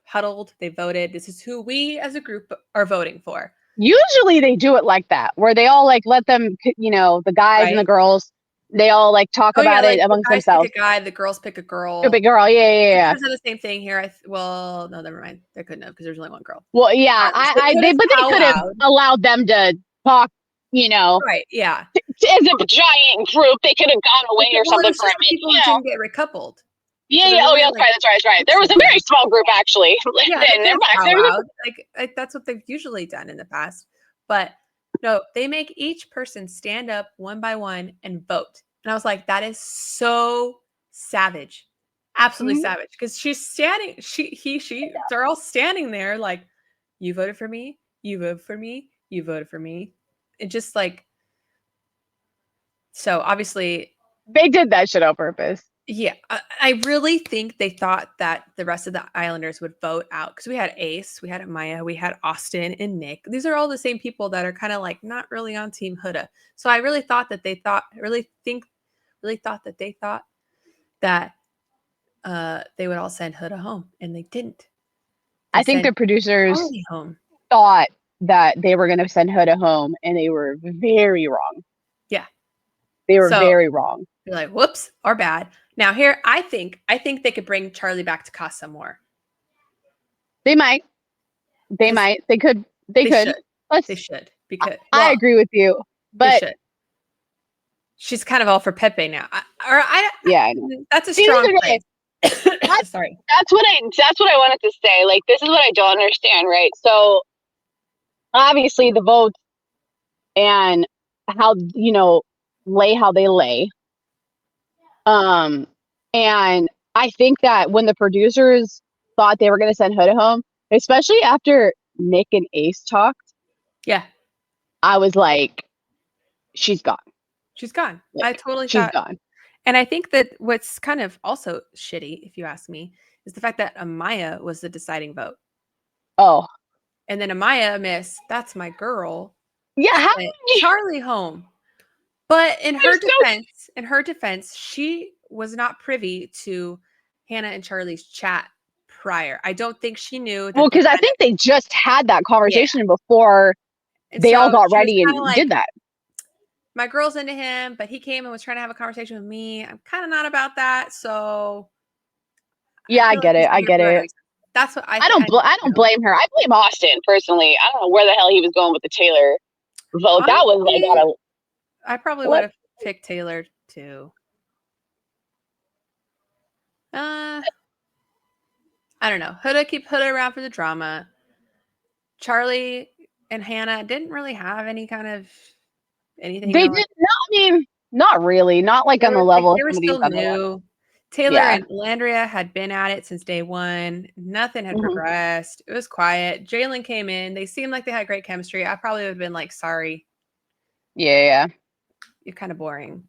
Speaker 2: huddled. They voted. This is who we as a group are voting for.
Speaker 3: Usually they do it like that, where they all like let them, you know, the guys and the girls They all like talk
Speaker 2: Oh yeah,
Speaker 3: about it
Speaker 2: like the
Speaker 3: amongst
Speaker 2: guys
Speaker 3: themselves.
Speaker 2: pick a guy, the girls pick a girl.
Speaker 3: A big girl. Yeah, yeah,
Speaker 2: It
Speaker 3: yeah.
Speaker 2: could have done the same thing here. Well, no, never mind. They couldn't have because there's only one girl.
Speaker 3: Well, yeah. They could have
Speaker 2: powwowed.
Speaker 3: allowed them to talk. You know,
Speaker 2: Right? Yeah.
Speaker 3: as a giant group, they could have gone away or
Speaker 2: Well, it
Speaker 3: something
Speaker 2: was
Speaker 3: for a
Speaker 2: just the
Speaker 3: minute.
Speaker 2: people who didn't get recoupled.
Speaker 3: Yeah,
Speaker 2: So
Speaker 3: yeah.
Speaker 2: there's
Speaker 3: Oh,
Speaker 2: only
Speaker 3: yeah.
Speaker 2: like
Speaker 3: That's right. There was a
Speaker 2: six of
Speaker 3: very
Speaker 2: them.
Speaker 3: small group actually.
Speaker 2: Yeah,
Speaker 3: Then,
Speaker 2: they
Speaker 3: never
Speaker 2: could have
Speaker 3: mind. There was
Speaker 2: powwowed. Like that's what they've usually done in the past. But no, they make each person stand up one by one and vote. And I was like, that is so savage. Absolutely
Speaker 3: Mhm.
Speaker 2: savage. Because she's standing, they're all standing there like, you voted for me, you voted for me, you voted for me. And just like, so obviously,
Speaker 3: They did that shit on purpose.
Speaker 2: yeah, I really think they thought that the rest of the Islanders would vote out because we had Ace, we had Amaya, we had Austin and Nick. These are all the same people that are kind of like not really on Team Huda. So I really thought that they thought, that they would all send Huda home, and they didn't. They
Speaker 3: I think the
Speaker 2: sent
Speaker 3: producers
Speaker 2: Charlie home.
Speaker 3: thought that they were going to send Huda home, and they were very wrong.
Speaker 2: Yeah,
Speaker 3: They were
Speaker 2: So-
Speaker 3: very wrong.
Speaker 2: you're like, whoops, our bad. Now here, I think they could bring Charlie back to Casa more.
Speaker 3: They might. They
Speaker 2: 'Cause
Speaker 3: might. They could. They could.
Speaker 2: should.
Speaker 3: Let's.
Speaker 2: They should because
Speaker 3: I agree with you,
Speaker 2: they
Speaker 3: but
Speaker 2: should. She's kind of all for Pepe now.
Speaker 3: yeah, I know.
Speaker 2: That's a
Speaker 3: See,
Speaker 2: strong
Speaker 3: this is
Speaker 2: phrase. Sorry.
Speaker 3: That's what I wanted to say. Like, this is what I don't understand, right? So obviously the votes and how lay how they lay. And I think that when the producers thought they were going to send Huda home, especially after Nick and Ace talked,
Speaker 2: Yeah,
Speaker 3: I was like, she's gone.
Speaker 2: she's gone.
Speaker 3: Like,
Speaker 2: I totally
Speaker 3: she's
Speaker 2: thought.
Speaker 3: gone.
Speaker 2: And I think that what's kind of also shitty, if you ask me, is the fact that Amaya was the deciding vote.
Speaker 3: Oh,
Speaker 2: And then Amaya that's my girl,
Speaker 3: yeah. How
Speaker 2: sent Charlie home. But in her defense, she was not privy to Hannah and Charlie's chat prior. I don't think she knew that.
Speaker 3: Well, because I think they just had that conversation before
Speaker 2: and
Speaker 3: they all
Speaker 2: so
Speaker 3: got
Speaker 2: she was
Speaker 3: ready
Speaker 2: kinda
Speaker 3: and
Speaker 2: like,
Speaker 3: did that.
Speaker 2: my girl's into him, but he came and was trying to have a conversation with me. I'm kind of not about that. So
Speaker 3: Yeah, I
Speaker 2: feel
Speaker 3: get
Speaker 2: like he's
Speaker 3: it. I
Speaker 2: here
Speaker 3: get
Speaker 2: for a
Speaker 3: it.
Speaker 2: reason. That's what I
Speaker 3: don't blame her. I blame Austin personally. I don't know where the hell he was going with the Taylor vote. That was like
Speaker 2: Honestly, I probably would have picked Taylor too. I don't know. Keep Huda around for the drama. Charlie and Hannah didn't really have any kind of anything.
Speaker 3: They
Speaker 2: to,
Speaker 3: did
Speaker 2: like,
Speaker 3: not. I mean, not really. Not like
Speaker 2: they
Speaker 3: on the
Speaker 2: were
Speaker 3: level of
Speaker 2: they were
Speaker 3: some of these
Speaker 2: still
Speaker 3: other ones.
Speaker 2: new. Taylor
Speaker 3: Yeah.
Speaker 2: and Landria had been at it since day one. Nothing had
Speaker 3: Mhm.
Speaker 2: progressed. It was quiet. Jalen came in. They seemed like they had great chemistry. I probably would have been like, sorry,
Speaker 3: Yeah.
Speaker 2: you're kind of boring.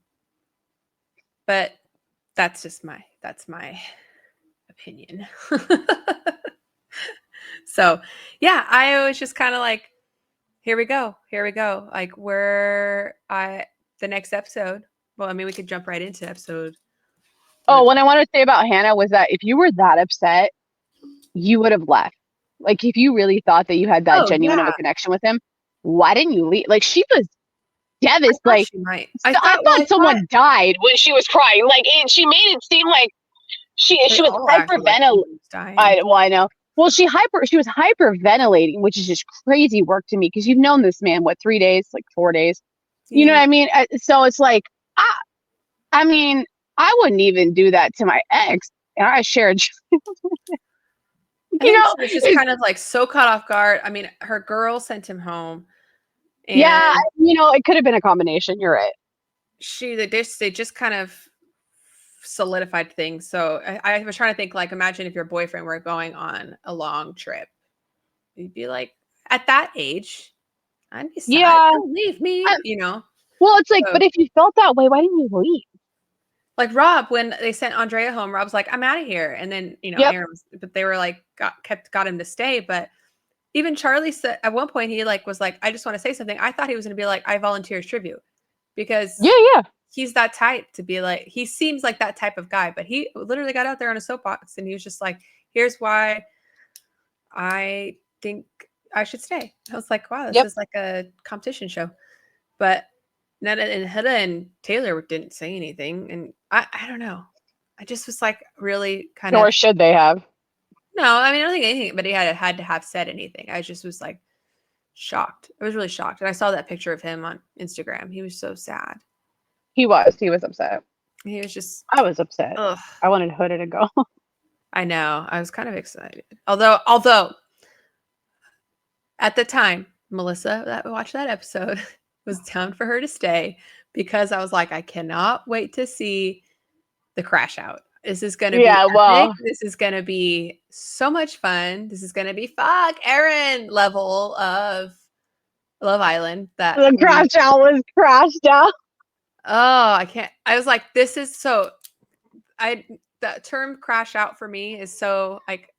Speaker 2: But that's my opinion. So yeah, I was just kind of like, here we go. Like the next episode. Well, I mean, we could jump right into episode.
Speaker 3: Oh, what I wanted to say about Hannah was that if you were that upset, you would have left. Like, if you really thought that you had that genuine of a connection with him, why didn't you leave? Like, she was devastated. Like,
Speaker 2: she might.
Speaker 3: I thought someone died when she was crying. Like, and she made it seem like she was hyperventilating. I know. Well, she was hyperventilating, which is just crazy work to me because you've known this man, what, 3 days, like 4 days?
Speaker 2: Yeah.
Speaker 3: You know what I mean? So it's like, I mean, I wouldn't even do that to my ex. And I shared,
Speaker 2: she was just kind of like so caught off guard. I mean, her girl sent him home. And
Speaker 3: yeah, it could have been a combination. You're right.
Speaker 2: They just kind of solidified things. So I was trying to think, like, imagine if your boyfriend were going on a long trip. You'd be like, at that age, I'd be sad.
Speaker 3: Yeah.
Speaker 2: Don't leave me,
Speaker 3: Well, it's like, but if you felt that way, why didn't you leave?
Speaker 2: Like Rob, when they sent Andrea home, Rob's like, I'm out of here. And then, Aaron but they were like, got him to stay. But even Charlie said at one point, he was like, I just want to say something. I thought he was going to be like, I volunteer as tribute because he's that type to be like, he seems like that type of guy, but he literally got out there on a soapbox and he was just like, here's why I think I should stay. I was like, wow, this is like a competition show. But and Huda and Taylor didn't say anything, and I don't know. I just was like really kind
Speaker 3: Nor
Speaker 2: of
Speaker 3: should they have.
Speaker 2: no. I mean, I don't think anything, but he had to have said anything. I just was like shocked. I was really shocked, and I saw that picture of him on Instagram. He was so sad.
Speaker 3: He was upset.
Speaker 2: He was just,
Speaker 3: I was upset.
Speaker 2: ugh.
Speaker 3: I wanted Huda to go.
Speaker 2: I know. I was kind of excited. Although at the time, Melissa that watched that episode was down for her to stay because I was like, I cannot wait to see the crash out. This is going to be
Speaker 3: Yeah,
Speaker 2: epic.
Speaker 3: well.
Speaker 2: This is going to be so much fun. This is going to be fuck Aaron level of Love Island. That
Speaker 3: The crash out was crashed out.
Speaker 2: oh, I can't. I was like, this is so. That term crash out for me is so like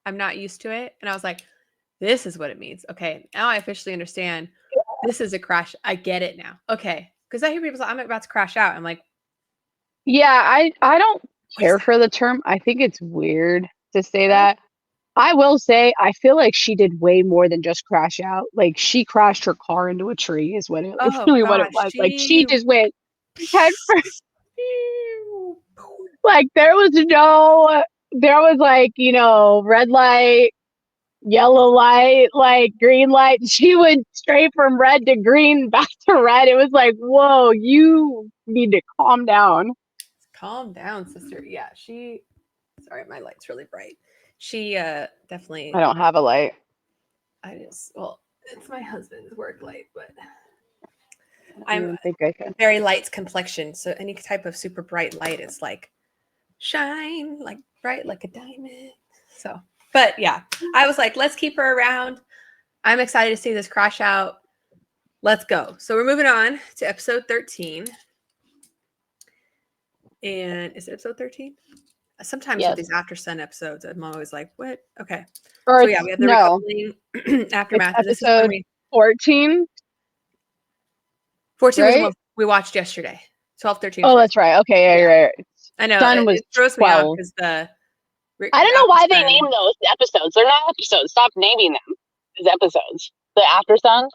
Speaker 2: I'm not used to it, and I was like, this is what it means. Okay, now I officially understand. This is a crash. I get it now. Okay, because I hear people say I'm about to crash out. I'm like,
Speaker 3: Yeah, I don't care
Speaker 2: that?
Speaker 3: for the term. I think it's weird to say that. I will say I feel like she did way more than just crash out. Like she crashed her car into a tree is what it
Speaker 2: Oh
Speaker 3: really what it
Speaker 2: gosh,
Speaker 3: was. Like she just went head first. Like there was like, red light, yellow light, like green light. She went straight from red to green back to red. It was like, whoa, you need to calm down.
Speaker 2: Calm down, sister. Yeah, sorry, my light's really bright. She definitely
Speaker 3: I don't have a light.
Speaker 2: it's my husband's work light, but
Speaker 3: I
Speaker 2: I'm
Speaker 3: don't think I can.
Speaker 2: very light complexion, so any type of super bright light is like shine like bright like a diamond. So, but yeah, I was like, let's keep her around. I'm excited to see this crash out. Let's go. So we're moving on to episode 13. And is it episode 13? Sometimes with these After Sun episodes, I'm always like, what? Okay.
Speaker 3: Or
Speaker 2: So yeah, we have the recoupling aftermath.
Speaker 3: It's
Speaker 2: This is when
Speaker 3: episode 14.
Speaker 2: 14 was the
Speaker 3: right?
Speaker 2: one we watched yesterday. 12, 13.
Speaker 3: Oh, that's right. Okay, yeah, you're right.
Speaker 2: I know.
Speaker 3: Sun was
Speaker 2: it throws me off
Speaker 3: 12.
Speaker 2: because
Speaker 3: I don't know why they named those episodes. They're not episodes. Stop naming them as episodes. The After Suns.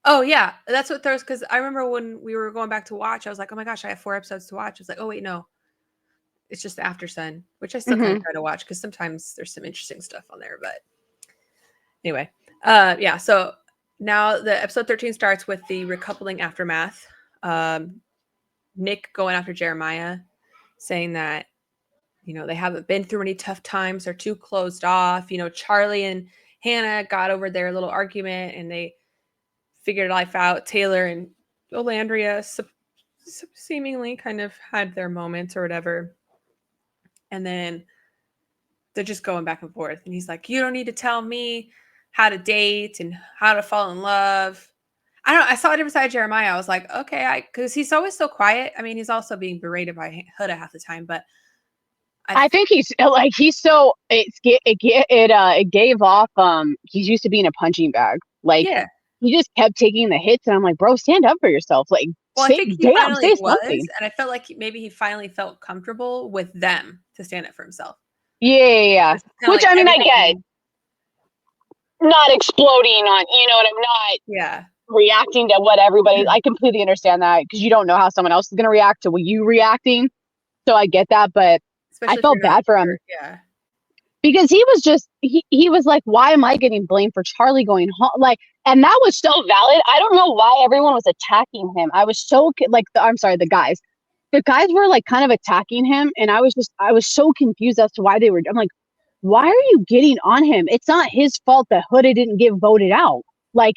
Speaker 2: Oh yeah, that's what throws. Because I remember when we were going back to watch, I was like, oh my gosh, I have 4 episodes to watch. I was like, oh wait, no, it's just the After Sun, which I still kind of try to watch because sometimes there's some interesting stuff on there. But anyway, yeah. So now the episode 13 starts with the recoupling aftermath. Nick going after Jeremiah, saying that they haven't been through any tough times. They're too closed off. Charlie and Hannah got over their little argument and they figured life out. Taylor and Olandria seemingly kind of had their moments or whatever. And then they're just going back and forth. And he's like, you don't need to tell me how to date and how to fall in love. I saw a different side of Jeremiah. I was like, okay, because he's always so quiet. I mean, he's also being berated by Huda half the time, but
Speaker 3: I think he's so it gave off he's used to being a punching bag. Like
Speaker 2: yeah.
Speaker 3: he just kept taking the hits and I'm like, bro, stand up for yourself. Like
Speaker 2: well,
Speaker 3: say,
Speaker 2: I think he
Speaker 3: damn,
Speaker 2: finally
Speaker 3: say
Speaker 2: was,
Speaker 3: something.
Speaker 2: and I felt like maybe he finally felt comfortable with them to stand up for himself.
Speaker 3: Yeah. Which
Speaker 2: like
Speaker 3: I mean I get. Not exploding on, I'm not reacting to what everybody, I completely understand that because you don't know how someone else is going to react to what you reacting. So I get that, but
Speaker 2: especially
Speaker 3: I felt bad for him.
Speaker 2: Yeah.
Speaker 3: Because he was just, he was like, why am I getting blamed for Charlie going home? Like, and that was so valid. I don't know why everyone was attacking him. I was so, I'm sorry, the guys were like kind of attacking him. And I was so confused as to why they were, I'm like, why are you getting on him? It's not his fault that Huda didn't get voted out. Like,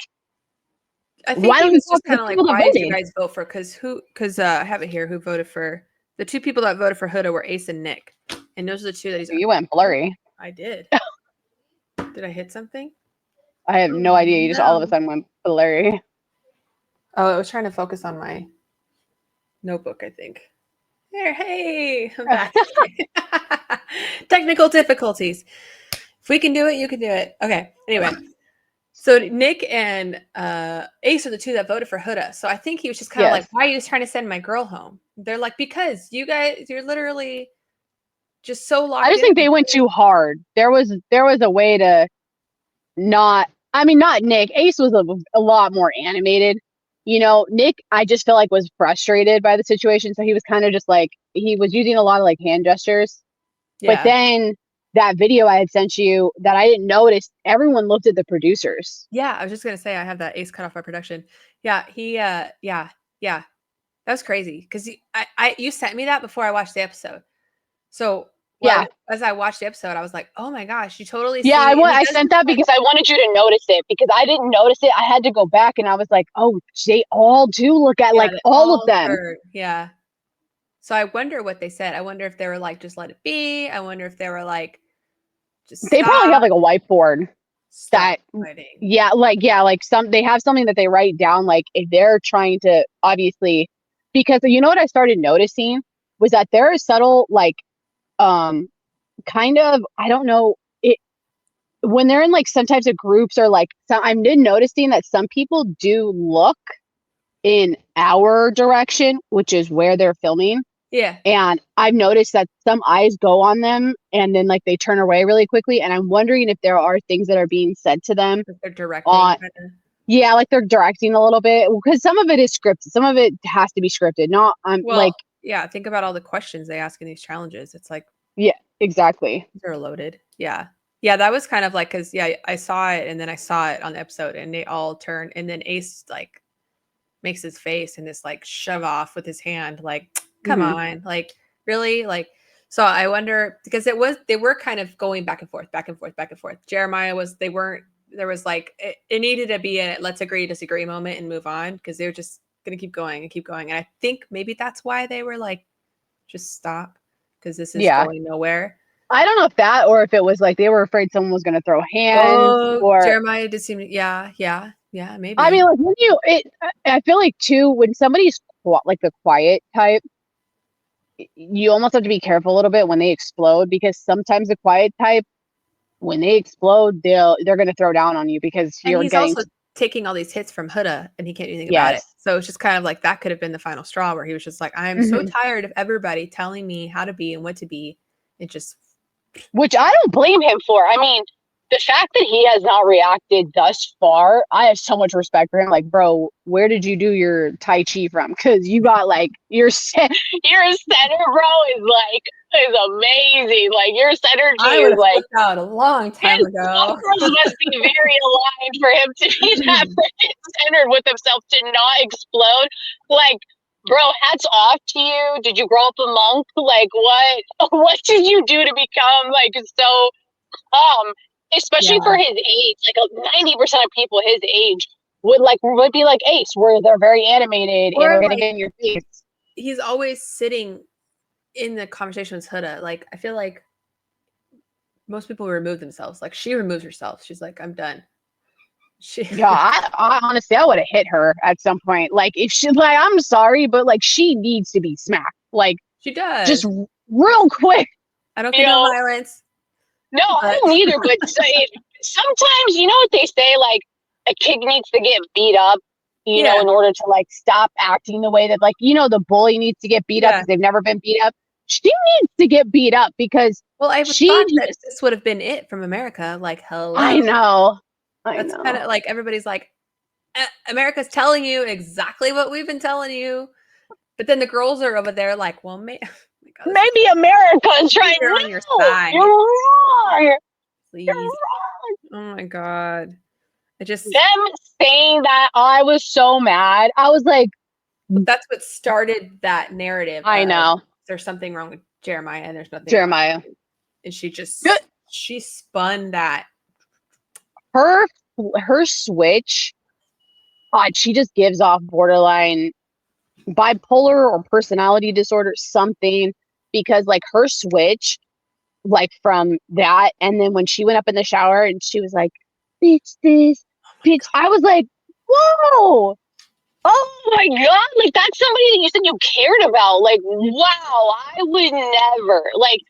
Speaker 2: I think he was just kind of like, why did you guys vote for? Because I have it here. Who voted for the 2 people that voted for Huda were Ace and Nick, and those are the 2 that he's.
Speaker 3: You went blurry.
Speaker 2: I did. Did I hit something?
Speaker 3: I have no idea. You just all of a sudden went blurry.
Speaker 2: Oh, I was trying to focus on my notebook. I think. There, hey, I'm back. Technical difficulties. If we can do it, you can do it. Okay. Anyway, so Nick and Ace are the 2 that voted for Huda. So I think he was just kind of like, why are you just trying to send my girl home? They're like, because you guys, you're literally just so locked in.
Speaker 3: I just think they went too hard. There was a way to not Nick. Ace was a lot more animated. Nick, I just feel like was frustrated by the situation. So he was kind of just like, he was using a lot of like hand gestures. But
Speaker 2: Yeah.
Speaker 3: then that video I had sent you that I didn't notice, everyone looked at the producers.
Speaker 2: Yeah, I was just gonna say I have that Ace cut off by production. Yeah, yeah. That was crazy because you sent me that before I watched the episode. So
Speaker 3: Yeah.
Speaker 2: as I watched the episode, I was like, oh my gosh, you totally
Speaker 3: Yeah,
Speaker 2: see. And he
Speaker 3: I
Speaker 2: does
Speaker 3: sent
Speaker 2: this,
Speaker 3: that because I wanted you to notice it because I didn't notice it. I had to go back and I was like, oh, they all do look at like
Speaker 2: they
Speaker 3: all of them.
Speaker 2: turn. Yeah. So I wonder what they said. I wonder if they were like, just let it be. I wonder if they were like, just
Speaker 3: They probably have
Speaker 2: stop,
Speaker 3: like a whiteboard.
Speaker 2: stop fighting.
Speaker 3: Yeah, like they have something that they write down, like if they're trying to obviously, because you know what I started noticing was that there are subtle like kind of, I don't know, it when they're in like some types of groups or like I'm noticing that some people do look in our direction, which is where they're filming.
Speaker 2: Yeah.
Speaker 3: And I've noticed that some eyes go on them and then like they turn away really quickly. And I'm wondering if there are things that are being said to them.
Speaker 2: They're directing.
Speaker 3: Yeah, like they're directing a little bit because some of it is scripted. Some of it has to be scripted. Not like,
Speaker 2: yeah, think about all the questions they ask in these challenges. It's like,
Speaker 3: yeah, exactly.
Speaker 2: they're loaded. Yeah. Yeah, that was kind of like, because I saw it and then I saw it on the episode and they all turn and then Ace like makes his face and this like shove off with his hand, like, come on, like, really? Like, so I wonder, because they were kind of going back and forth. Jeremiah there was like, it needed to be a let's agree, disagree moment and move on because they were just going to keep going and keep going. And I think maybe that's why they were like, just stop because this is going nowhere.
Speaker 3: I don't know if that or if it was like they were afraid someone was going to throw hands or
Speaker 2: Jeremiah did seem, yeah, maybe.
Speaker 3: I mean, like I feel like too, when somebody's like the quiet type, you almost have to be careful a little bit when they explode because sometimes the quiet type, when they explode, they're going to throw down on you because
Speaker 2: and
Speaker 3: you're
Speaker 2: he's
Speaker 3: getting
Speaker 2: also taking all these hits from Huda and he can't do anything about it. So it's just kind of like that could have been the final straw where he was just like, I'm so tired of everybody telling me how to be and what to be. It just,
Speaker 3: which I don't blame him for. I mean, the fact that he has not reacted thus far, I have so much respect for him. Like, bro, where did you do your Tai Chi from? Because you got like your center, bro, is amazing. Like your center
Speaker 2: I would have like out a long time ago.
Speaker 3: Must be very aligned for him to be that centered with himself to not explode. Like, bro, hats off to you. Did you grow up a monk? Like, what did you do to become like so calm? Especially for his age, like 90% of people his age would be like Ace, where they're very animated and are gonna get in your face.
Speaker 2: He's always sitting in the conversation with Huda. Like, I feel like most people remove themselves. Like, she removes herself. She's like, I'm done.
Speaker 3: I honestly, I would have hit her at some point. Like, if she, like, I'm sorry, but like, she needs to be smacked. Like,
Speaker 2: she does.
Speaker 3: Just real quick.
Speaker 2: I don't condone violence.
Speaker 3: No, I don't either. But sometimes, you know what they say? Like, a kid needs to get beat up, you know, in order to like stop acting the way that, like, you know, the bully needs to get beat up because they've never been beat up. She needs to get beat up because
Speaker 2: I thought that this would have been it from America. Like, hello.
Speaker 3: I know.
Speaker 2: That's kind of like everybody's like, America's telling you exactly what we've been telling you, but then the girls are over there like, well, maybe
Speaker 3: America's trying
Speaker 2: to on your side.
Speaker 3: You're wrong.
Speaker 2: Please. You're wrong. Oh my god. Them
Speaker 3: saying that, I was so mad. I was like,
Speaker 2: that's what started that narrative.
Speaker 3: I know.
Speaker 2: There's something wrong with Jeremiah and there's nothing
Speaker 3: Jeremiah.
Speaker 2: And she spun that.
Speaker 3: Her switch, God, she just gives off borderline bipolar or personality disorder, something, because like her switch, like from that, and then when she went up in the shower and she was like, bitch this, bitch, I was like, whoa, oh my god, like that's somebody that you said you cared about. Like, wow, I would never, like,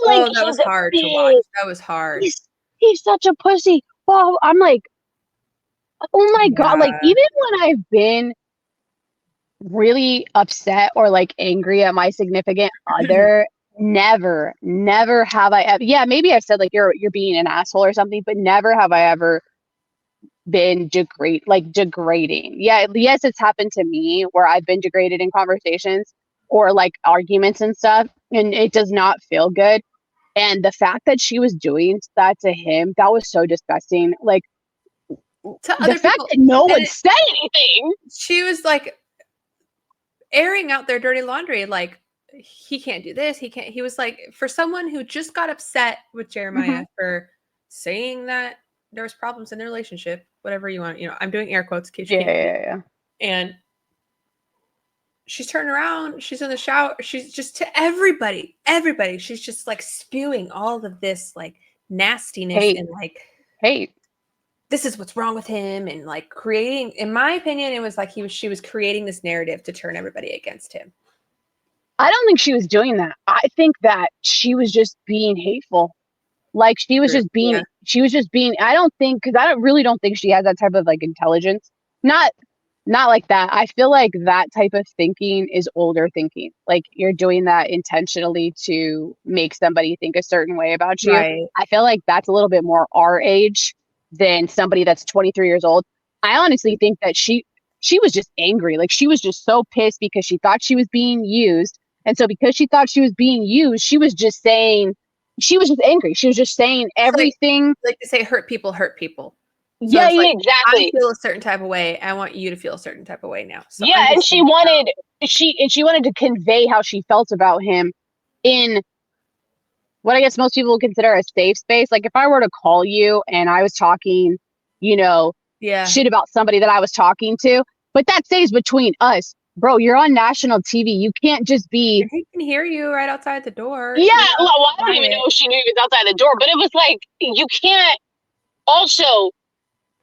Speaker 3: like,
Speaker 2: that was hard to watch. That was hard.
Speaker 3: He's such a pussy. Well, I'm like, oh my god, like, even when I've been really upset or like angry at my significant other, never have I ever, maybe I've said like you're being an asshole or something, but never have I ever been degrading. Yeah, yes, it's happened to me where I've been degraded in conversations or like arguments and stuff, and it does not feel good. And the fact that she was doing that to him, that was so disgusting. Like
Speaker 2: To
Speaker 3: the
Speaker 2: other
Speaker 3: fact
Speaker 2: people.
Speaker 3: that no
Speaker 2: And
Speaker 3: one said anything.
Speaker 2: she was like airing out their dirty laundry. Like, he can't do this. He was like, for someone who just got upset with Jeremiah for saying that there was problems in their relationship, whatever you want, I'm doing air quotes in case you can't see.
Speaker 3: Yeah.
Speaker 2: And she's turning around, she's in the shower, she's just to everybody, she's just like spewing all of this like nastiness
Speaker 3: Hate.
Speaker 2: and like
Speaker 3: Hate.
Speaker 2: this is what's wrong with him, and like creating, in my opinion, it was like she was creating this narrative to turn everybody against him.
Speaker 3: I don't think she was doing that. I think that she was just being hateful. Like she was just being, I don't think, because really don't think she has that type of like intelligence. Not like that. I feel like that type of thinking is older thinking. Like you're doing that intentionally to make somebody think a certain way about you.
Speaker 2: Right.
Speaker 3: I feel like that's a little bit more our age than somebody that's 23 years old. I honestly think that she was just angry. Like she was just so pissed because she thought she was being used. And so because she thought she was being used, she was just angry. She was just saying everything.
Speaker 2: Like to say, hurt people hurt people. So
Speaker 3: Yeah,
Speaker 2: it's like,
Speaker 3: exactly.
Speaker 2: I feel a certain type of way. I want you to feel a certain type of way now. So
Speaker 3: yeah, and she wanted to convey how she felt about him in what I guess most people would consider a safe space. Like if I were to call you and I was talking, shit about somebody that I was talking to, but that stays between us. Bro, you're on national TV. You can't just be.
Speaker 2: He can hear you right outside the door.
Speaker 3: Yeah, well, I don't even know if she knew he was outside the door, but it was like, you can't also,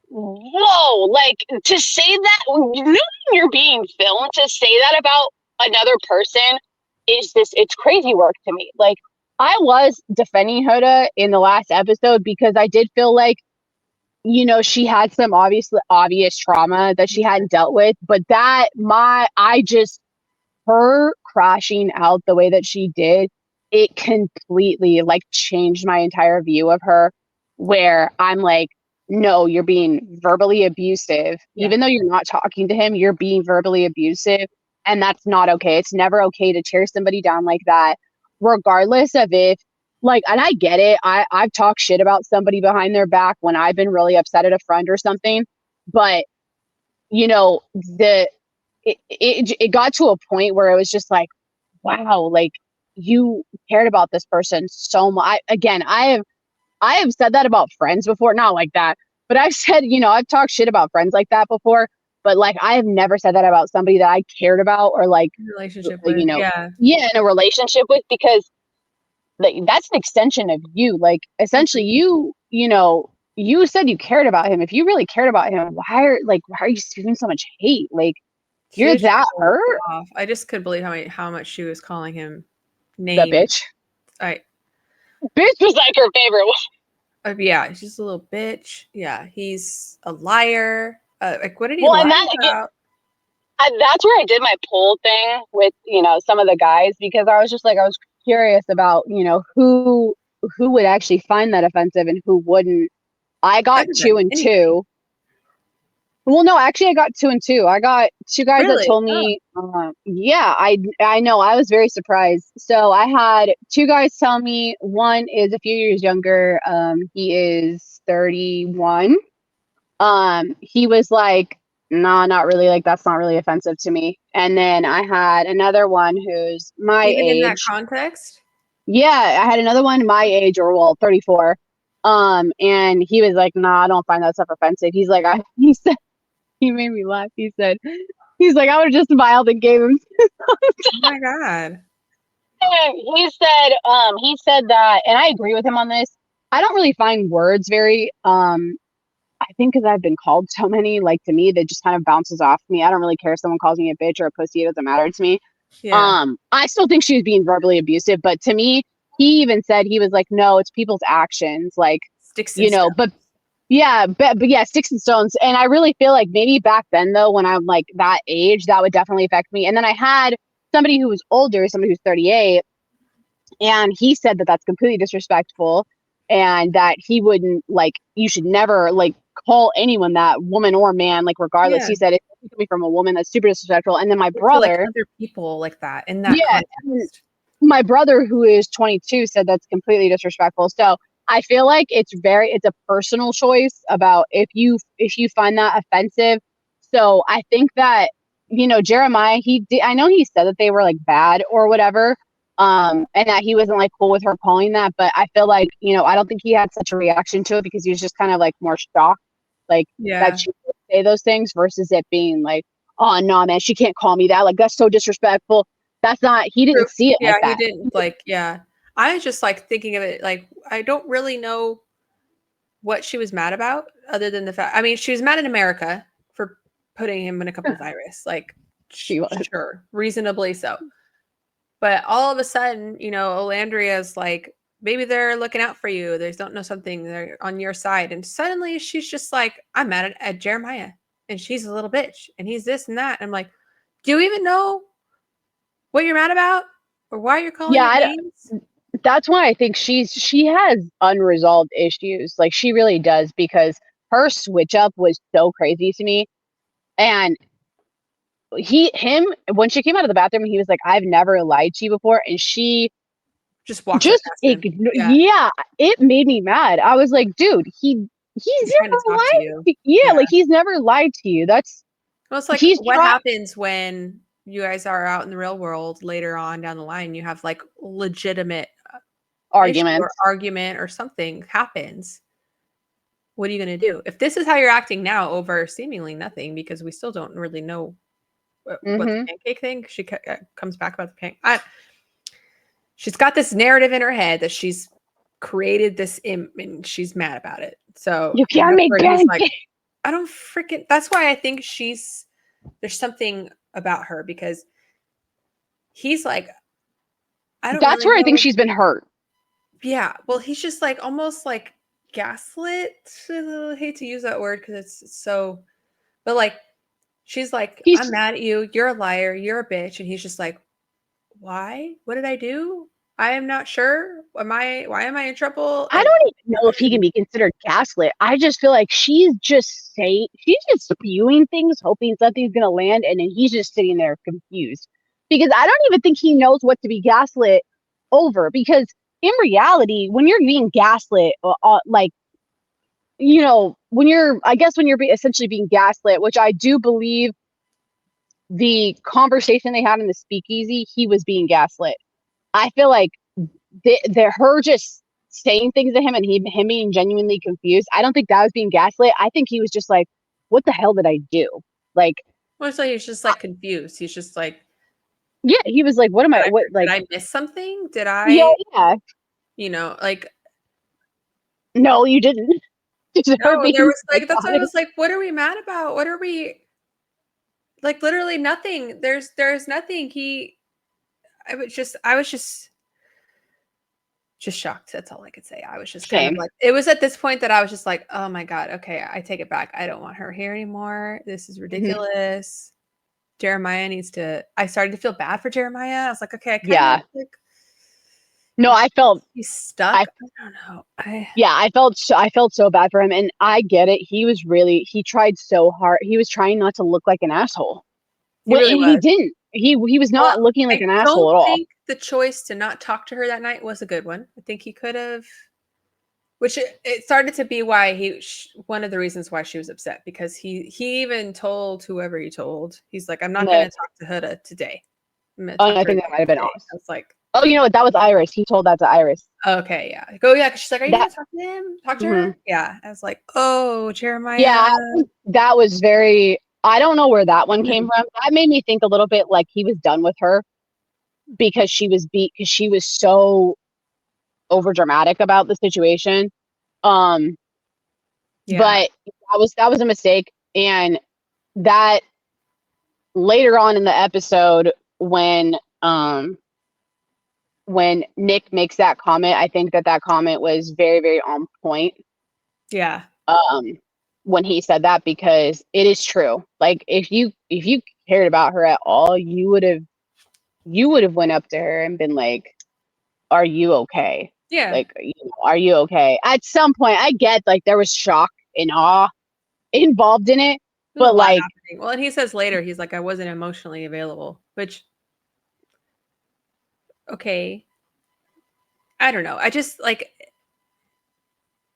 Speaker 3: whoa, like to say that, knowing you're being filmed, to say that about another person it's crazy work to me. Like, I was defending Huda in the last episode because I did feel like, she had some obvious trauma that she hadn't dealt with, but her crashing out the way that she did, it completely like changed my entire view of her, where I'm like, no, you're being verbally abusive.
Speaker 2: Yeah.
Speaker 3: Even though you're not talking to him, you're being verbally abusive. And that's not okay. It's never okay to tear somebody down like that, regardless of if, like, and I get it. I've talked shit about somebody behind their back when I've been really upset at a friend or something. But, it got to a point where it was just like, wow, like you cared about this person so much. I have said that about friends before, not like that, but I've said, I've talked shit about friends like that before, but like I have never said that about somebody that I cared about or like
Speaker 2: relationship with,
Speaker 3: in a relationship with, because like that's an extension of you. Like essentially you said you cared about him. If you really cared about him, why are you spewing so much hate? Like you're that hurt.
Speaker 2: I just couldn't believe how much she was calling him
Speaker 3: names. The bitch.
Speaker 2: Bitch
Speaker 3: was like her favorite one.
Speaker 2: Yeah, she's a little bitch. Yeah, he's a liar. Like, what did he lie about?
Speaker 3: That's where I did my poll thing with some of the guys, because I was just like, I was curious about who would actually find that offensive and who wouldn't. I got 2 and 2. Well, no, actually, I got 2 and 2. I got 2 guys that told me, yeah, I know. I was very surprised. So I had 2 guys tell me. One is a few years younger. He is 31. He was like, nah, not really. Like, that's not really offensive to me. And then I had another one who's my age.
Speaker 2: Even in that context?
Speaker 3: Yeah, I had another one my age, or 34. And he was like, nah, I don't find that stuff offensive. He's like, he made me laugh. He's like, I would have just smiled and gave him.
Speaker 2: Oh my God.
Speaker 3: He said that, and I agree with him on this. I don't really find words very, I think because I've been called so many, like to me, that just kind of bounces off me. I don't really care if someone calls me a bitch or a pussy. It doesn't matter to me.
Speaker 2: Yeah.
Speaker 3: I still think she was being verbally abusive, but to me, he even said, he was like, no, it's people's actions. Like,
Speaker 2: sticks and stones.
Speaker 3: But yeah, sticks and stones. And I really feel like maybe back then though, when I'm like that age, that would definitely affect me. And then I had somebody who was older, somebody who's 38, and he said that that's completely disrespectful, and that he wouldn't, like, you should never like call anyone that, woman or man, like regardless.
Speaker 2: Yeah.
Speaker 3: He said it's coming from a woman, that's super disrespectful. And then my
Speaker 2: To, like,
Speaker 3: brother,
Speaker 2: other people like that in that
Speaker 3: yeah,
Speaker 2: context.
Speaker 3: my brother who is 22 said that's completely disrespectful. So I feel like it's a personal choice about if you find that offensive. So I think that, you know, Jeremiah, I know he said that they were like bad or whatever, and that he wasn't like cool with her calling that, but I feel like, you know, I don't think he had such a reaction to it because he was just kind of like more shocked, like
Speaker 2: Yeah.
Speaker 3: that she would say those things versus it being like, oh no, man, she can't call me that, like that's so disrespectful. That's not, he
Speaker 2: True.
Speaker 3: didn't see it
Speaker 2: Yeah,
Speaker 3: like
Speaker 2: he
Speaker 3: that.
Speaker 2: didn't like, yeah. I was just like thinking of it like I don't really know what she was mad about other than the fact, I mean, she was mad at America for putting him in a couple virus. Like,
Speaker 3: She was.
Speaker 2: sure, reasonably so. But all of a sudden, you know, Olandria's like, maybe they're looking out for you. They don't know something. They're on your side. And suddenly she's just like, I'm mad at Jeremiah. And she's a little bitch. And he's this and that. And I'm like, do you even know what you're mad about? Or why you're calling
Speaker 3: Yeah,
Speaker 2: it names?
Speaker 3: that's why I think she has unresolved issues. Like she really does, because her switch up was so crazy to me. And when she came out of the bathroom, he was like, I've never lied to you before. And she
Speaker 2: Just walks right
Speaker 3: just
Speaker 2: past him. Yeah.
Speaker 3: yeah, it made me mad. I was like, dude, he's
Speaker 2: Trying
Speaker 3: never
Speaker 2: to talk to
Speaker 3: lied
Speaker 2: you.
Speaker 3: yeah, like he's never lied to you. That's
Speaker 2: Well, it's like,
Speaker 3: he's
Speaker 2: what
Speaker 3: tried
Speaker 2: happens when you guys are out in the real world later on down the line? You have like legitimate issue or
Speaker 3: arguments.
Speaker 2: argument or something happens. What are you going to do? If this is how you're acting now over seemingly nothing, because we still don't really know what the
Speaker 3: Mhm.
Speaker 2: pancake thing, she comes back about the pancake. She's got this narrative in her head that she's created this and she's mad about it. So
Speaker 3: You can't make
Speaker 2: he's like,
Speaker 3: pancakes.
Speaker 2: I don't freaking, that's why I think there's something about her, because he's like, I don't
Speaker 3: That's
Speaker 2: really
Speaker 3: where I think
Speaker 2: know.
Speaker 3: she's been hurt.
Speaker 2: Yeah. Well, he's just like almost like gaslit. I hate to use that word because it's so, but like, she's like,
Speaker 3: He's
Speaker 2: I'm mad at you. You're a liar. You're a bitch. And he's just like, why? What did I do? I am not sure. Why am I in trouble?
Speaker 3: I
Speaker 2: And
Speaker 3: don't even know if he can be considered gaslit. I just feel like she's just spewing things, hoping something's gonna land, and then he's just sitting there confused. Because I don't even think he knows what to be gaslit over. Because in reality, when you're being gaslit, like, you know, when you're essentially being gaslit, which I do believe the conversation they had in the speakeasy, he was being gaslit. I feel like they're her just saying things to him and him being genuinely confused. I don't think that was being gaslit. I think he was just like, what the hell did I do? Like,
Speaker 2: well, so he's just like confused. He's just like,
Speaker 3: yeah, he was like,
Speaker 2: did I miss something? Did
Speaker 3: yeah,
Speaker 2: I,
Speaker 3: yeah.
Speaker 2: like,
Speaker 3: No, you didn't. Just her
Speaker 2: no, there
Speaker 3: being
Speaker 2: was like, that's what I
Speaker 3: psychotic.
Speaker 2: was like, what are we mad about? What are we, like, literally nothing. There's nothing. I was just shocked. That's all I could say. I was just kind of
Speaker 3: Same.
Speaker 2: like, it was at this point that I was just like, oh my God, okay, I take it back. I don't want her here anymore. This is ridiculous. Jeremiah needs to, I started to feel bad for Jeremiah. I was like, okay, I kind
Speaker 3: Yeah.
Speaker 2: of like,
Speaker 3: No,
Speaker 2: he's stuck. I don't know.
Speaker 3: I felt so bad for him, and I get it. He tried so hard. He was trying not to look like an asshole.
Speaker 2: He really
Speaker 3: And he
Speaker 2: was.
Speaker 3: didn't. He was
Speaker 2: Well,
Speaker 3: not looking like
Speaker 2: I
Speaker 3: an asshole
Speaker 2: don't
Speaker 3: at all.
Speaker 2: think the choice to not talk to her that night was a good one. I think he could have, which it started to be why one of the reasons why she was upset, because he even told whoever he told, he's like, I'm not going to talk to Huda today.
Speaker 3: Oh, I think that might have been
Speaker 2: today.
Speaker 3: Oz.
Speaker 2: I was like,
Speaker 3: oh, you know what? That was Iris. He told that to Iris.
Speaker 2: okay, yeah, go, yeah. 'Cause she's like, are you going
Speaker 3: That
Speaker 2: to talk to him? Talk to her? Yeah. I was like, oh, Jeremiah.
Speaker 3: yeah, I think that was very. I don't know where that one came from. That made me think a little bit like he was done with her because she was so over dramatic about the situation.
Speaker 2: Yeah.
Speaker 3: But that was a mistake. And that later on in the episode when Nick makes that comment, I think that comment was very, very on point.
Speaker 2: Yeah.
Speaker 3: When he said that, because it is true. Like if you cared about her at all, you would have went up to her and been like, are you okay?
Speaker 2: Yeah.
Speaker 3: Like, are you okay? At some point, I get like there was shock and awe, involved in it.
Speaker 2: There's a
Speaker 3: But
Speaker 2: lot
Speaker 3: like,
Speaker 2: happening. Well, and he says later, he's like, I wasn't emotionally available, which, okay. I don't know. I just like,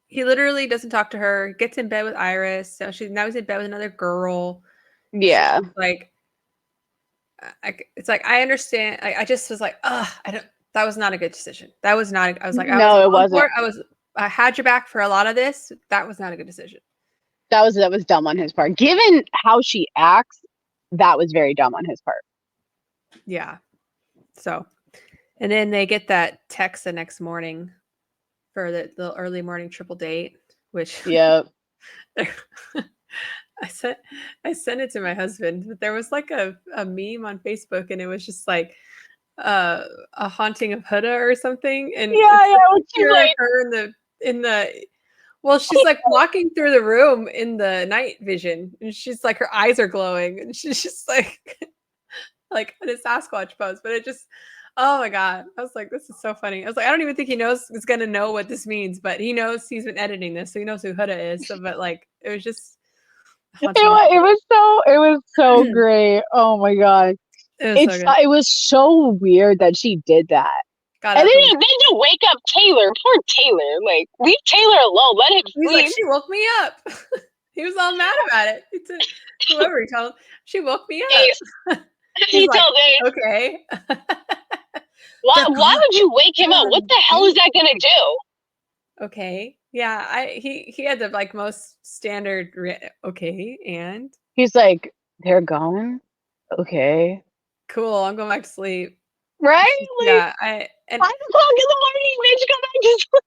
Speaker 2: he literally doesn't talk to her, gets in bed with Iris. So now he's in bed with another girl.
Speaker 3: yeah,
Speaker 2: Like, it's like, I understand. I just was like, that was not a good decision. That was not, I was like,
Speaker 3: no, it wasn't.
Speaker 2: I had your back for a lot of this. That was not a good decision.
Speaker 3: That was dumb on his part. Given how she acts, that was very dumb on his part.
Speaker 2: Yeah. So, and then they get that text the next morning for the early morning triple date, which
Speaker 3: Yep.
Speaker 2: I sent it to my husband, but there was like a meme on Facebook and it was just like a haunting of Huda or something. And
Speaker 3: Yeah,
Speaker 2: it's a picture of her in the well, she's like walking through the room in the night vision and she's like her eyes are glowing and she's just like in a Sasquatch pose, but it just, oh my God. I was like, this is so funny. I was like, I don't even think he knows is gonna know what this means, but he knows he's been editing this, so he knows who Huda is. So, but like it was just
Speaker 3: it was so great. Oh my God. It was so weird that she did that.
Speaker 2: God,
Speaker 3: and then to wake up Taylor. Poor Taylor. Like, leave Taylor alone. Let him
Speaker 2: he's
Speaker 3: sleep.
Speaker 2: like, she woke me up. He was all mad about it. He said, whoever he told, she woke me up. He's like, okay.
Speaker 3: Why would you wake him up? What the hell is that gonna do?
Speaker 2: Okay. Yeah, he had the like most standard okay, and
Speaker 3: he's like, they're gone? Okay.
Speaker 2: Cool, I'm going back to sleep.
Speaker 3: Right? Like,
Speaker 2: yeah,
Speaker 3: 5 o'clock in the morning, bitch, go back to sleep.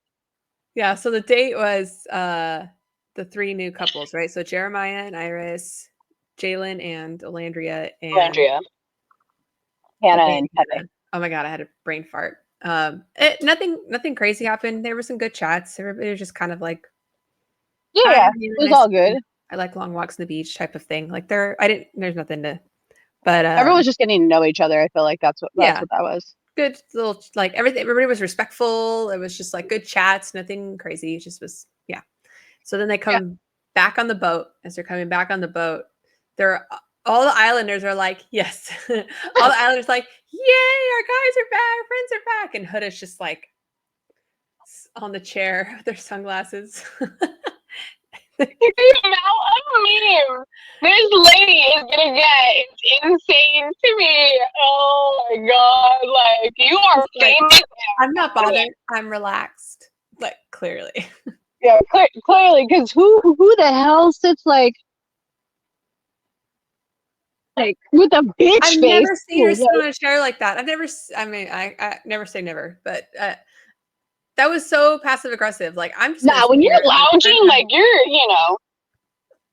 Speaker 2: Yeah, so the date was the 3 new couples, right? So Jeremiah and Iris, Jalen and Alandria, and
Speaker 3: Hannah and Kevin.
Speaker 2: Oh my God, I had a brain fart. Nothing crazy happened. There were some good chats. Everybody was just kind of like,
Speaker 3: yeah, it was all good.
Speaker 2: I like long walks on the beach type of thing. Like there's nothing to, but
Speaker 3: everyone was just getting to know each other. I feel like that's what that was.
Speaker 2: Good little, like everybody was respectful. It was just like good chats, nothing crazy. It just was, yeah. So then they come back on the boat. As they're coming back on the boat, all the islanders are like, yes. All the islanders like, yay, our guys are back, our friends are back. And Huda's just like on the chair with their sunglasses.
Speaker 3: This lady is gonna get insane to me. Oh my God. Like, you are famous.
Speaker 2: I'm not bothered. I'm relaxed. Like, clearly.
Speaker 3: Yeah, clearly, because who the hell sits like with a bitch
Speaker 2: I've
Speaker 3: face?
Speaker 2: never seen her sit on a chair like that. I never say never, but that was so passive aggressive. Like, I'm just
Speaker 3: when you're lounging, like you're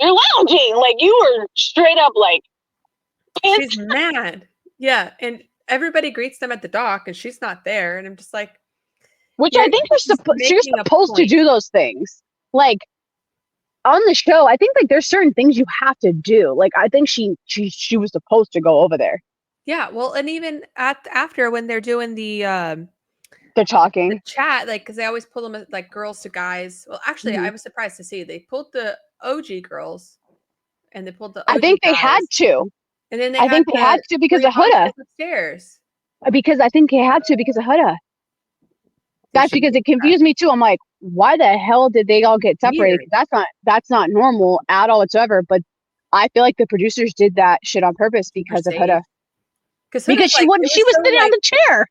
Speaker 3: lounging, like you were straight up like
Speaker 2: she's mad. Yeah, and everybody greets them at the dock, and she's not there, and I'm just like,
Speaker 3: which I think you're supposed to do those things. Like on the show, I think like there's certain things you have to do. Like I think she was supposed to go over there.
Speaker 2: Yeah, well, and even after when they're doing the
Speaker 3: talking,
Speaker 2: the chat, like because they always pull them like girls to guys. Well, actually, I was surprised to see they pulled the OG girls, and they pulled the OG
Speaker 3: I think they
Speaker 2: guys,
Speaker 3: had to,
Speaker 2: and then
Speaker 3: I think they had to because of Huda.
Speaker 2: Upstairs.
Speaker 3: Because I think they had to because of Huda. That's because it confused me too. I'm like, why the hell did they all get separated? That's not normal at all whatsoever. But I feel like the producers did that shit on purpose because of Huda. Because she was sitting on the chair.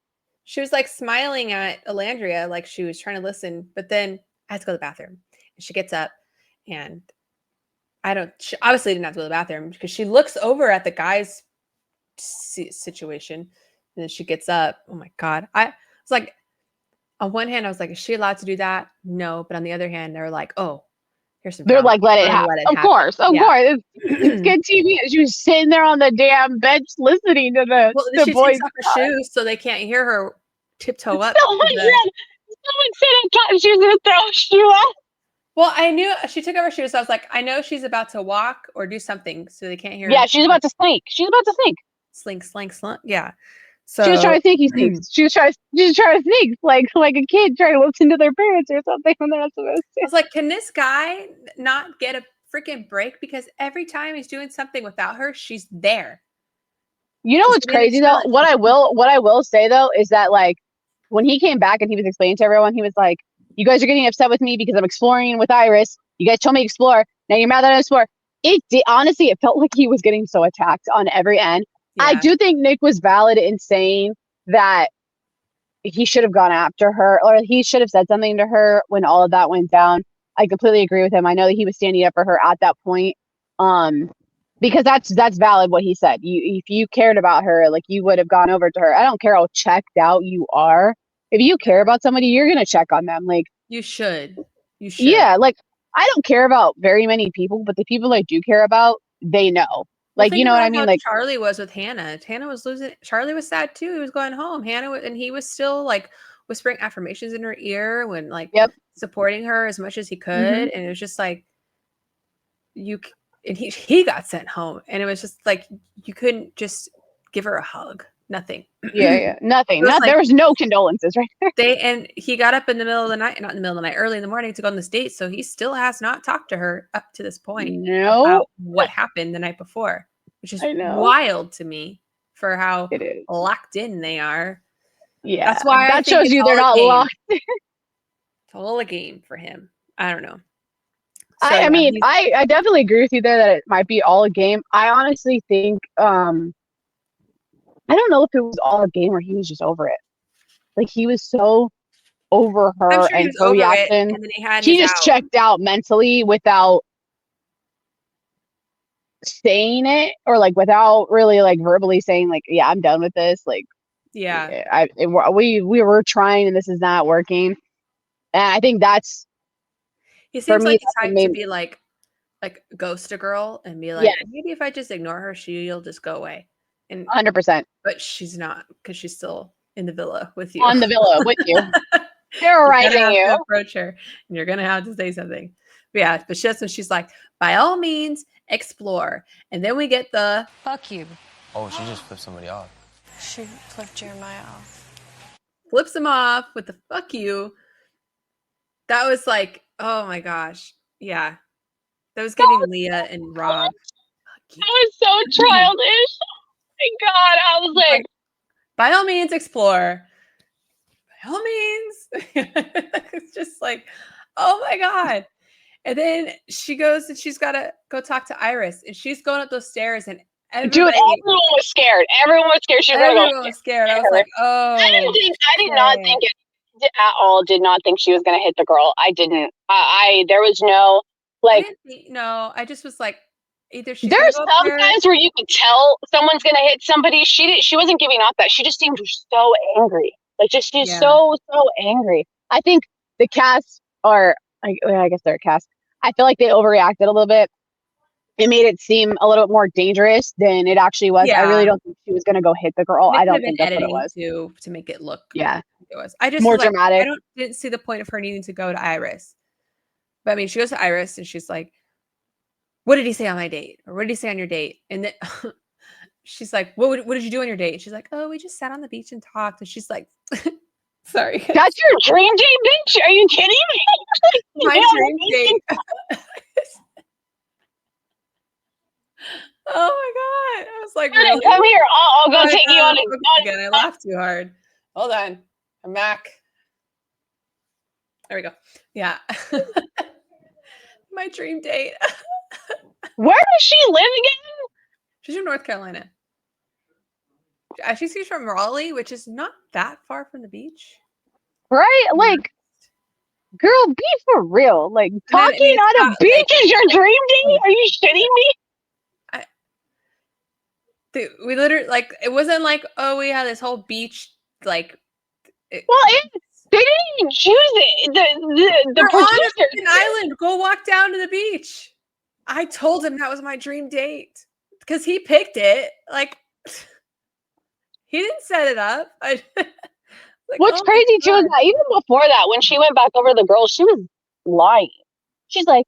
Speaker 2: She was like smiling at Alandria, like she was trying to listen, but then I had to go to the bathroom. And she gets up, and she obviously didn't have to go to the bathroom because she looks over at the guy's situation, and then she gets up. Oh my God. I was like, on one hand, I was like, is she allowed to do that? No. But on the other hand, they're like, oh, here's some.
Speaker 3: They're like, let it happen. Of course. It's good TV. She was sitting there on the damn bench listening to the
Speaker 2: she
Speaker 3: boys.
Speaker 2: Takes off her shoes so they can't hear her tiptoe up.
Speaker 3: Someone said she was going to throw a shoe out.
Speaker 2: Well, I knew she took off her shoes. So I was like, I know she's about to walk or do something so they can't hear her.
Speaker 3: Yeah, she's about to slink.
Speaker 2: Slink. Yeah. So
Speaker 3: she was trying to sneaky sneak. She was trying to sneak like a kid trying to listen to their parents or something when they're not supposed to.
Speaker 2: I was like, can this guy not get a freaking break because every time he's doing something without her, she's there.
Speaker 3: You know what's crazy though? What I will say though is that like when he came back and he was explaining to everyone, he was like, "You guys are getting upset with me because I'm exploring with Iris. You guys told me to explore. Now you're mad that I explore." Honestly, it felt like he was getting so attacked on every end.
Speaker 2: Yeah.
Speaker 3: I do think Nick was valid in saying that he should have gone after her, or he should have said something to her when all of that went down. I completely agree with him. I know that he was standing up for her at that point. Because that's valid what he said. If you cared about her, like you would have gone over to her. I don't care how checked out you are. If you care about somebody, you're gonna check on them. Like
Speaker 2: you should. You should.
Speaker 3: Yeah, like I don't care about very many people, but the people I do care about, they know. Like,
Speaker 2: Well,
Speaker 3: you know what I
Speaker 2: think
Speaker 3: mean?
Speaker 2: about
Speaker 3: Like,
Speaker 2: how Charlie was with Hannah. Hannah was losing. Charlie was sad too. He was going home. And he was still like whispering affirmations in her ear when like
Speaker 3: yep.
Speaker 2: supporting her as much as he could.
Speaker 3: Mhm.
Speaker 2: And it was just like and he got sent home, and it was just like you couldn't just give her a hug. Nothing.
Speaker 3: Yeah, nothing.
Speaker 2: Like,
Speaker 3: there was no condolences, right?
Speaker 2: And he got up in the middle of the night, not in the middle of the night, early in the morning to go on this date. So he still has not talked to her up to this point about what happened the night before, which is wild to me for how
Speaker 3: it is.
Speaker 2: locked in they are.
Speaker 3: Yeah,
Speaker 2: that's why
Speaker 3: that shows you they're not locked.
Speaker 2: It's all a game for him. I don't know.
Speaker 3: So, I mean, I definitely agree with you there that it might be all a game. I honestly think I don't know if it was all a game or he was just over it. Like he was so over her and her reaction. He just checked out mentally without saying it, or like without really like verbally saying like, yeah, I'm done with this. Like,
Speaker 2: yeah,
Speaker 3: we were trying and this is not working. And I think that's,
Speaker 2: he seems like the type to be like ghost a girl and be like, maybe if I just ignore her, she'll just go away. And
Speaker 3: 100%.
Speaker 2: But she's not, because she's still in the villa with you.
Speaker 3: On the villa with you. Terrorizing you.
Speaker 2: To approach her, and you're gonna have to say something. But yeah, but she's like, by all means, explore. And then we get the
Speaker 6: fuck you.
Speaker 7: Oh, she just flipped somebody off.
Speaker 6: She flipped Jeremiah off.
Speaker 2: Flips him off with the fuck you. That was like, oh my gosh. Yeah. That was giving Leah and Rob.
Speaker 3: That was so childish. Oh my God. I was like,
Speaker 2: by all means, explore. By all means. It's just like, oh my God. And then she goes and she's got to go talk to Iris. And she's going up those stairs and
Speaker 3: everyone was scared. Everyone was scared.
Speaker 2: Everyone was scared. I was like, oh.
Speaker 3: I did not think it at all. Did not think she was going to hit the girl. I didn't. There was no, like.
Speaker 2: I just was like, either she's
Speaker 3: there's some times where you could tell someone's going to hit somebody. She wasn't giving off that. She just seemed so angry. Like, just she's so angry. I think the cast, or I guess they're a cast, I feel like they overreacted a little bit. It made it seem a little bit more dangerous than it actually was. I really don't think she was going to go hit the girl. I don't think that's what it was.
Speaker 2: To make it look
Speaker 3: it
Speaker 2: was. I just
Speaker 3: more dramatic.
Speaker 2: Didn't see the point of her needing to go to Iris. But I mean, she goes to Iris and she's like, what did he say on my date? Or what did he say on your date? And then she's like, what did you do on your date? And she's like, oh, we just sat on the beach and talked. And she's like, sorry.
Speaker 3: That's your dream date, bitch? Are you kidding me?
Speaker 2: My dream date. Oh my God. I was like, really?
Speaker 3: Come here. I'll go take you on
Speaker 2: again. I laughed too hard. Hold on. I'm back. There we go. Yeah. My dream date.
Speaker 3: Where does she live again?
Speaker 2: She's from North Carolina. She's from Raleigh, which is not that far from the beach.
Speaker 3: Right? Like, girl, be for real. Like, talking on a beach is your dream date? Are you shitting me?
Speaker 2: We literally, like, it wasn't like, oh, we had this whole beach, like.
Speaker 3: They didn't even choose it. The
Speaker 2: producers on an island. Go walk down to the beach. I told him that was my dream date because he picked it. Like, he didn't set it up. Like,
Speaker 3: what's crazy too is that even before that, when she went back over to the girls, she was lying. She's like,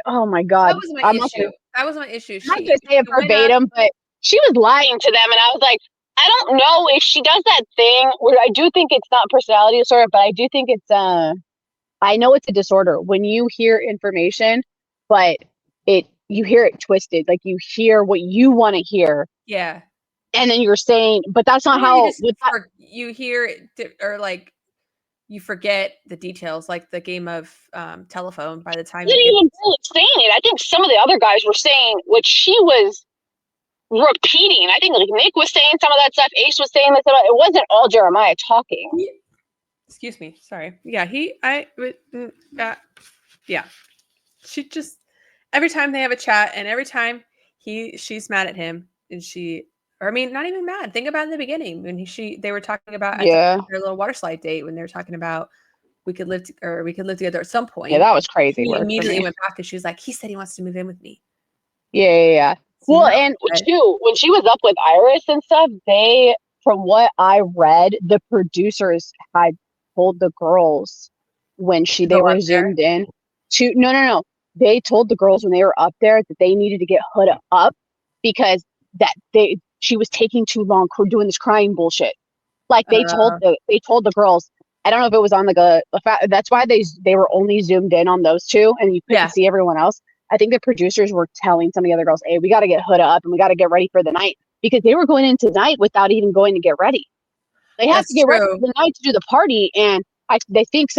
Speaker 3: oh my God.
Speaker 2: That was my issue. That was my issue.
Speaker 3: I'm not going to say it verbatim, but she was lying to them. And I was like, I don't know if she does that thing where I do think it's not personality disorder, but I do think it's, I know it's a disorder. When you hear information but you hear it twisted. Like you hear what you want to hear,
Speaker 2: Yeah.
Speaker 3: and then you're saying, but that's not
Speaker 2: Or
Speaker 3: how.
Speaker 2: you hear it, or like you forget the details, like the game of telephone. By the time
Speaker 3: Didn't
Speaker 2: you get,
Speaker 3: even really saying it. I think some of the other guys were saying what she was repeating. I think like Nick was saying some of that stuff. Ace was saying that stuff. It wasn't all Jeremiah talking.
Speaker 2: excuse me, sorry. Yeah, yeah. She just every time they have a chat, and every time she's mad at him, and or I mean, not even mad. Think about in the beginning when they were talking about at their little water slide date, when they were talking about we could live together at some point.
Speaker 3: Yeah, that was crazy.
Speaker 2: She immediately went back and she was like, he said he wants to move in with me.
Speaker 3: Yeah. Well, and when she was up with Iris and stuff, from what I read, the producers had told the girls when they were zoomed in to no. They told the girls when they were up there that they needed to get Huda up because she was taking too long doing this crying bullshit. Like they told the girls. I don't know if it was on that's why they were only zoomed in on those two and you couldn't see everyone else. I think the producers were telling some of the other girls, hey, we got to get Huda up and we got to get ready for the night because they were going in tonight without even going to get ready. They have to get ready for the night to do the party. And they think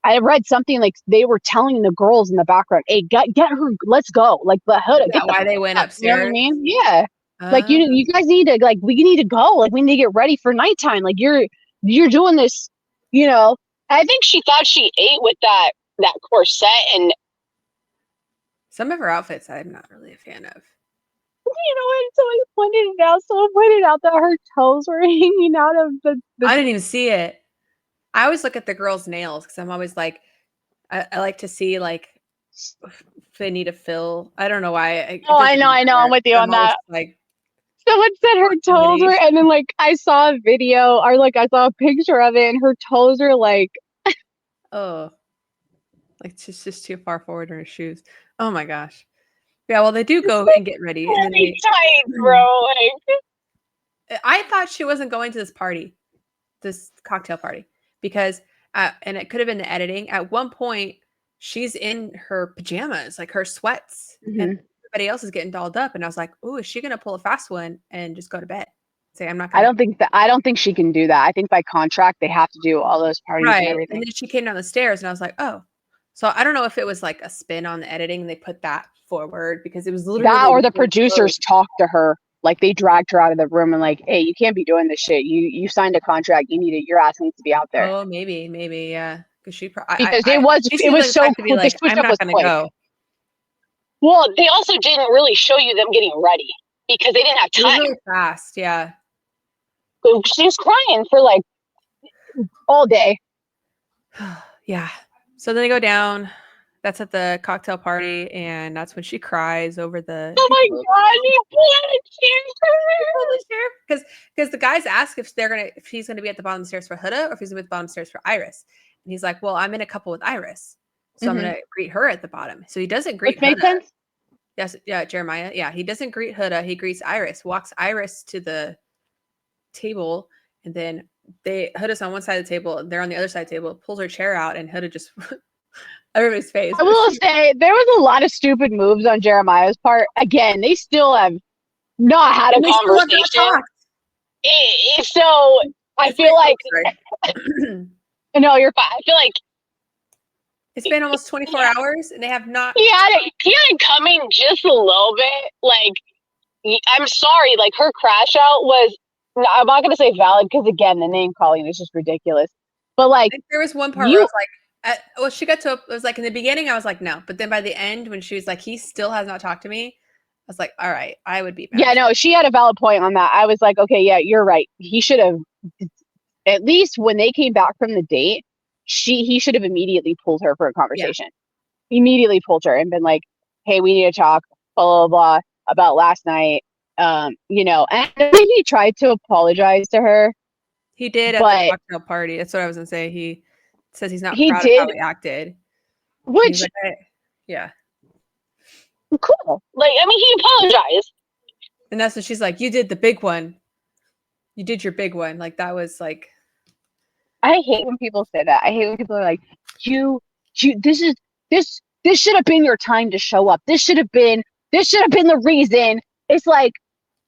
Speaker 3: I read something like they were telling the girls in the background, hey, get her, let's go. Like the Huda.
Speaker 2: Is that why they went upstairs? You know what I mean?
Speaker 3: Yeah. Like you guys need to we need to go. Like we need to get ready for nighttime. Like you're doing this, you know. I think she thought she ate with that corset and
Speaker 2: some of her outfits I'm not really a fan of.
Speaker 3: You know what? Someone pointed out that her toes were hanging out of the
Speaker 2: I didn't even see it. I always look at the girls' nails because I'm always like, I like to see like if they need to fill. I don't know why.
Speaker 3: I know. I'm with you on that.
Speaker 2: Like,
Speaker 3: someone said her toes were, and then like I saw a video or like I saw a picture of it, and her toes are like,
Speaker 2: oh, like it's just too far forward in her shoes. Oh my gosh. Yeah, well, they do go and get ready. And then
Speaker 3: tight, bro.
Speaker 2: I thought she wasn't going to this cocktail party, because, and it could have been the editing. At one point, she's in her pajamas, like her sweats, and everybody else is getting dolled up. And I was like, "Oh, is she going to pull a fast one and just go to bed?" Say, "I'm not." I
Speaker 3: don't think she can do that. I think by contract they have to do all those parties and everything.
Speaker 2: And then she came down the stairs, and I was like, "Oh." So I don't know if it was like a spin on the editing. They put that forward because it was literally
Speaker 3: that, or the producers talked to her, like they dragged her out of the room and like, hey, you can't be doing this shit. You signed a contract. Your ass needs to be out there.
Speaker 2: Oh, maybe, yeah, because
Speaker 3: it was so quick.
Speaker 2: Like, I'm not going to go.
Speaker 3: Well, they also didn't really show you them getting ready because they didn't have time.
Speaker 2: It was really fast, yeah.
Speaker 3: She was crying for like all day.
Speaker 2: Yeah. So then they go down. That's at the cocktail party, and that's when she cries over the.
Speaker 3: Oh my god! You pulled
Speaker 2: the chair because the guys ask if he's gonna be at the bottom of the stairs for Huda or if he's gonna be at the bottom of the stairs for Iris, and he's like, "Well, I'm in a couple with Iris, so I'm gonna greet her at the bottom." So he doesn't greet.
Speaker 3: Which makes sense.
Speaker 2: Yes, yeah, Jeremiah. Yeah, he doesn't greet Huda. He greets Iris. Walks Iris to the table, and then Huda's on one side of the table, they're on the other side of the table. Pulls her chair out, and Huda just. Everybody's face.
Speaker 3: I will say there was a lot of stupid moves on Jeremiah's part. Again, they still have not had a conversation. So I feel like no, you're fine. I feel like
Speaker 2: it's been almost 24 hours and they have not.
Speaker 3: He had it coming just a little bit. Like, I'm sorry, like her crash out was. I'm not gonna say valid because again, the name calling is just ridiculous. But like,
Speaker 2: there was one part where I was like. She got to, it was like in the beginning, I was like, no. But then by the end, when she was like, he still has not talked to me, I was like, all right, I would be mad.
Speaker 3: Yeah, no, she had a valid point on that. I was like, okay, yeah, you're right. He should have, at least when they came back from the date, he should have immediately pulled her for a conversation. Yeah. Immediately pulled her and been like, hey, we need to talk, blah, blah, blah, about last night. You know, and he tried to apologize to her.
Speaker 2: He did at the cocktail party. That's what I was going to say. He says he's not proud of how he acted.
Speaker 3: Which,
Speaker 2: like, yeah.
Speaker 3: Cool. Like, I mean, he apologized.
Speaker 2: And that's when she's like, you did the big one. You did your big one. Like, that was like.
Speaker 3: I hate when people say that. I hate when people are like, this this should have been your time to show up. This should have been the reason. It's like,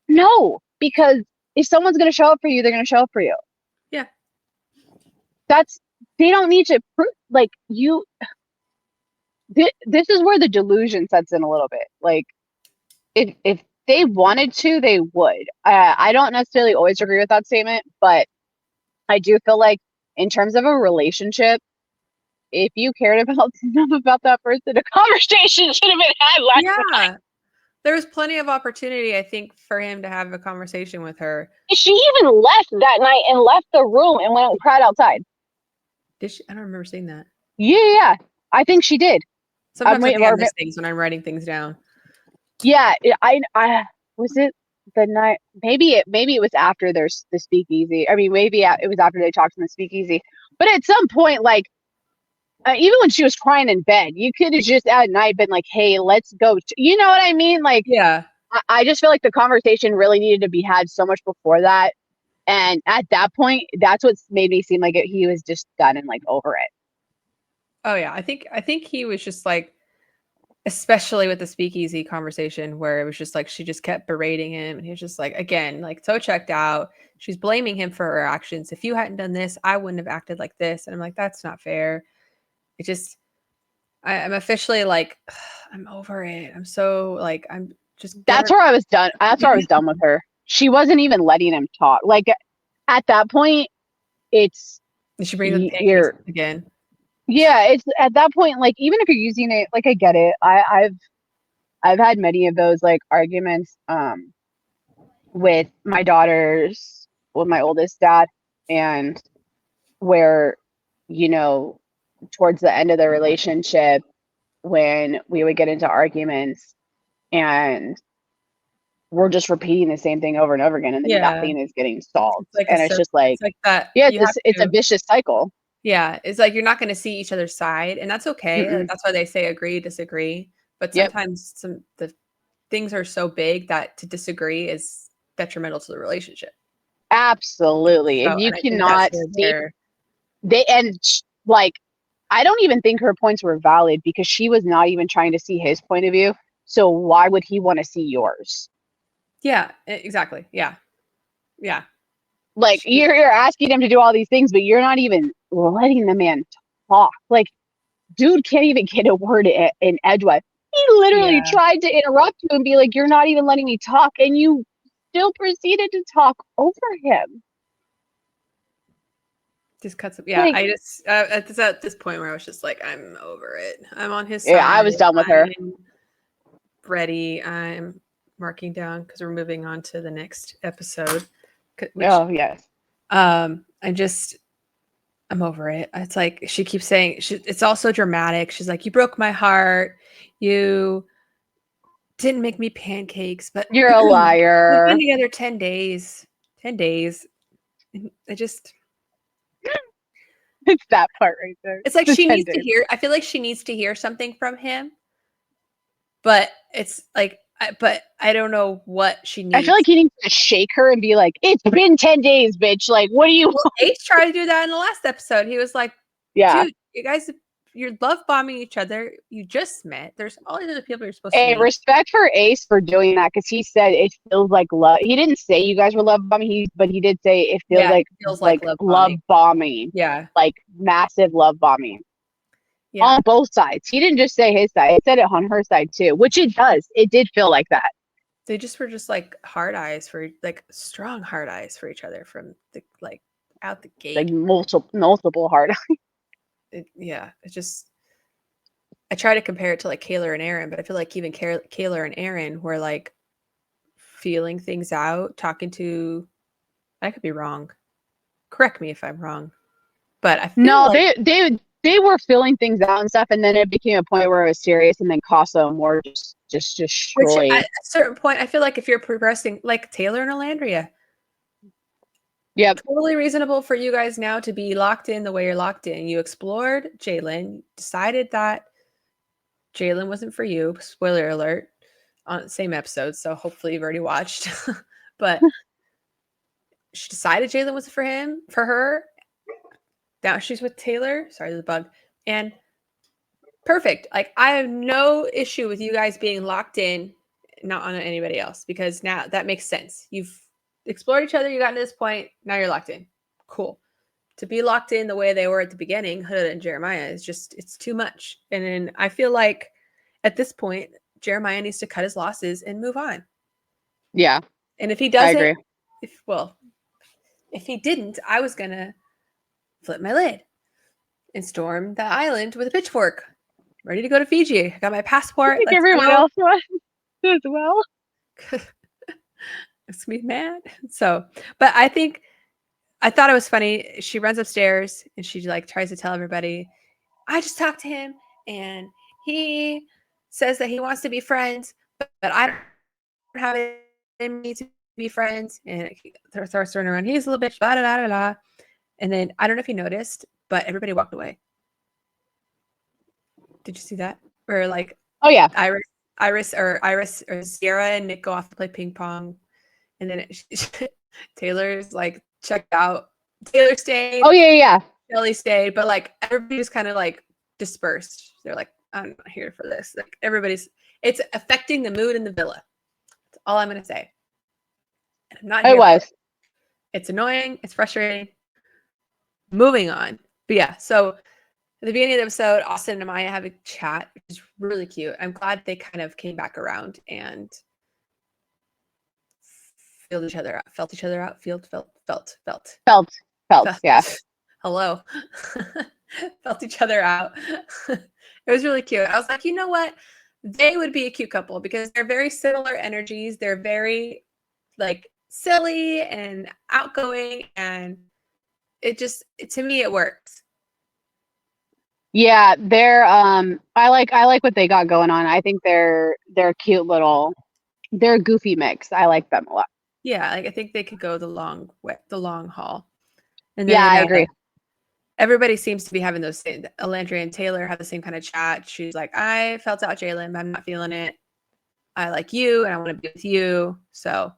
Speaker 3: no, because if someone's going to show up for you, they're going to show up for you.
Speaker 2: Yeah.
Speaker 3: They don't need to prove, like, you. This is where the delusion sets in a little bit. Like, if they wanted to, they would. I don't necessarily always agree with that statement, but I do feel like in terms of a relationship, if you cared enough about that person, a conversation should have been had last night.
Speaker 2: Yeah. There was plenty of opportunity, I think, for him to have a conversation with her.
Speaker 3: She even left that night and left the room and went and cried outside.
Speaker 2: Did she? I don't remember seeing that.
Speaker 3: Yeah. I think she did.
Speaker 2: Sometimes I think I miss things when I'm writing things down.
Speaker 3: Yeah, I was it the night. Maybe it was after there's the speakeasy. I mean, maybe it was after they talked in the speakeasy. But at some point, like, even when she was crying in bed, you could have just at night been like, "Hey, let's go." You know what I mean? Like,
Speaker 2: yeah.
Speaker 3: I just feel like the conversation really needed to be had so much before that. And at that point, that's what's made me seem like he was just done and like over it.
Speaker 2: Oh yeah, I think he was just like, especially with the speakeasy conversation where it was just like she just kept berating him and he was just like, again, like so checked out. She's blaming him for her actions. If you hadn't done this, I wouldn't have acted like this. And I'm like, that's not fair. It just, I'm officially like, I'm over it. I'm so like, I'm just.
Speaker 3: That's where I was done. That's where I was done with her. She wasn't even letting him talk. Like at that point, it's.
Speaker 2: And she brings up pancakes again.
Speaker 3: Yeah, it's at that point, like, even if you're using it, like, I get it. I've had many of those like arguments with my daughters, with my oldest dad, and where, you know, towards the end of the relationship, when we would get into arguments and we're just repeating the same thing over and over again, and then nothing is getting solved.
Speaker 2: Like
Speaker 3: and it's just like,
Speaker 2: that.
Speaker 3: Yeah, it's a vicious cycle.
Speaker 2: Yeah, it's like you're not going to see each other's side, and that's okay. Like, that's why they say agree, disagree. But sometimes the things are so big that to disagree is detrimental to the relationship.
Speaker 3: Absolutely.
Speaker 2: So,
Speaker 3: If you cannot see, like, I don't even think her points were valid because she was not even trying to see his point of view. So why would he want to see yours?
Speaker 2: Yeah, exactly. Yeah. Yeah.
Speaker 3: Like, you're asking him to do all these things, but you're not even letting the man talk. Like, dude can't even get a word in edgewise. He literally tried to interrupt you and be like, you're not even letting me talk. And you still proceeded to talk over him.
Speaker 2: Just cuts up. Yeah, like, I just at this point where I was just like, I'm over it. I'm on his side.
Speaker 3: Yeah, I was done with her.
Speaker 2: Ready. I'm marking down because we're moving on to the next episode.
Speaker 3: Oh yes.
Speaker 2: I'm over it. It's like she keeps saying it's also dramatic. She's like, you broke my heart. You didn't make me pancakes, but
Speaker 3: you're a liar.
Speaker 2: We've been together 10 days. 10 days. I just
Speaker 3: it's that part right there.
Speaker 2: It's like she needs to hear. I feel like she needs to hear something from him. But it's like, but I don't know what she needs.
Speaker 3: I feel like he needs to shake her and be like, it's been 10 days, bitch. Like, what do you want?
Speaker 2: Ace tried to do that in the last episode. He was like, dude, you guys, you're love bombing each other. You just met. There's all these other people you're supposed to meet.
Speaker 3: Respect for Ace for doing that because he said it feels like love. He didn't say you guys were love bombing, but he did say it feels like love bombing.
Speaker 2: Yeah.
Speaker 3: Like massive love bombing.
Speaker 2: Yeah.
Speaker 3: On both sides. He didn't just say his side. He said it on her side too, which it does. It did feel like that.
Speaker 2: They just were just like hard eyes for like strong hard eyes for each other from the like out the gate.
Speaker 3: Like multiple hard eyes.
Speaker 2: It's just I try to compare it to like Kayla and Aaron, but I feel like even Kayla and Aaron were like feeling things out, talking to. I could be wrong. Correct me if I'm wrong, but I feel like
Speaker 3: they were filling things out and stuff, and then it became a point where it was serious, and then Casa and Moore just destroyed.
Speaker 2: Which at a certain point, I feel like if you're progressing, like Taylor and Alandria, totally reasonable for you guys now to be locked in the way you're locked in. You explored Jalen, decided that Jalen wasn't for you. Spoiler alert on the same episode, so hopefully you've already watched. But she decided Jalen wasn't for her. Now she's with Taylor. Sorry, there's a bug. And perfect. Like I have no issue with you guys being locked in, not on anybody else, because now that makes sense. You've explored each other, you got to this point, now you're locked in. Cool. To be locked in the way they were at the beginning, Huda and Jeremiah, is just, it's too much. And then I feel like at this point, Jeremiah needs to cut his losses and move on.
Speaker 3: Yeah,
Speaker 2: And if he
Speaker 3: I
Speaker 2: doesn't,
Speaker 3: agree.
Speaker 2: if he didn't, I was gonna flip my lid and storm the island with a pitchfork, ready to go to Fiji. I got my
Speaker 3: I
Speaker 2: passport.
Speaker 3: think
Speaker 2: Let's
Speaker 3: everyone
Speaker 2: go.
Speaker 3: else was as well.
Speaker 2: It's me mad. So, but I thought it was funny. She runs upstairs and she like tries to tell everybody, I just talked to him and he says that he wants to be friends, but I don't have it in me to be friends. And he starts turning around. He's a little bitch, blah, blah, blah, blah. And then I don't know if you noticed, but everybody walked away. Did you see that? Or like
Speaker 3: Oh yeah.
Speaker 2: Iris or Sierra and Nick go off to play ping pong. And then Taylor's like checked out. Taylor stayed.
Speaker 3: Oh yeah.
Speaker 2: Shelly stayed, but like everybody just kind of like dispersed. They're like, I'm not here for this. Like it's affecting the mood in the villa. That's all I'm gonna say. And I'm not here.
Speaker 3: It was.
Speaker 2: It's annoying. It's frustrating. Moving on. But yeah, so at the beginning of the episode, Austin and Maya have a chat, which is really cute. I'm glad they kind of came back around and felt each other out.
Speaker 3: Felt. Yeah.
Speaker 2: Hello. Felt each other out. It was really cute. I was like, you know what? They would be a cute couple because they're very similar energies. They're very like silly and outgoing, and to me it works.
Speaker 3: Yeah, they're I like what they got going on. I think they're a cute little, they're a goofy mix. I like them a lot.
Speaker 2: Yeah, like I think they could go the long haul. And
Speaker 3: Yeah,
Speaker 2: then
Speaker 3: I agree.
Speaker 2: everybody seems to be having those same. Alandria and Taylor have the same kind of chat. She's like, I felt out Jalen, but I'm not feeling it. I like you and I want to be with you. So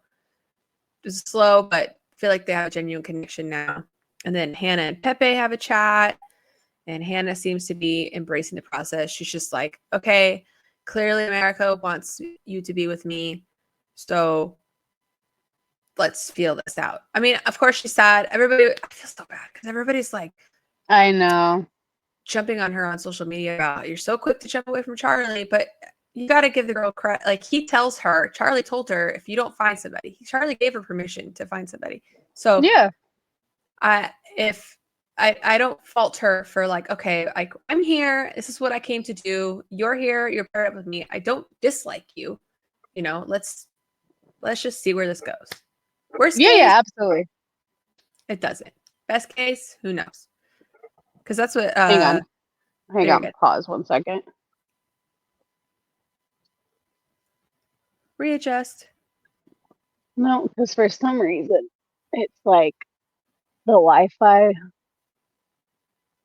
Speaker 2: it's slow, but I feel like they have a genuine connection now. And then Hannah and Pepe have a chat. And Hannah seems to be embracing the process. She's just like, okay, clearly America wants you to be with me. So let's feel this out. I mean, of course she's sad. I feel so bad because everybody's like,
Speaker 3: I know.
Speaker 2: jumping on her on social media about, you're so quick to jump away from Charlie, but you got to give the girl credit. Like Charlie told her, if you don't find somebody, Charlie gave her permission to find somebody. So
Speaker 3: Yeah.
Speaker 2: I don't fault her for like, okay, I'm here. This is what I came to do. You're here. You're paired up with me. I don't dislike you. You know, let's just see where this goes. Worst case,
Speaker 3: Yeah, absolutely.
Speaker 2: it doesn't. Best case, who knows? Because that's what.
Speaker 3: Hang on.
Speaker 2: there you go.
Speaker 3: Pause 1 second.
Speaker 2: Readjust.
Speaker 3: No, because for some reason it's like the Wi-Fi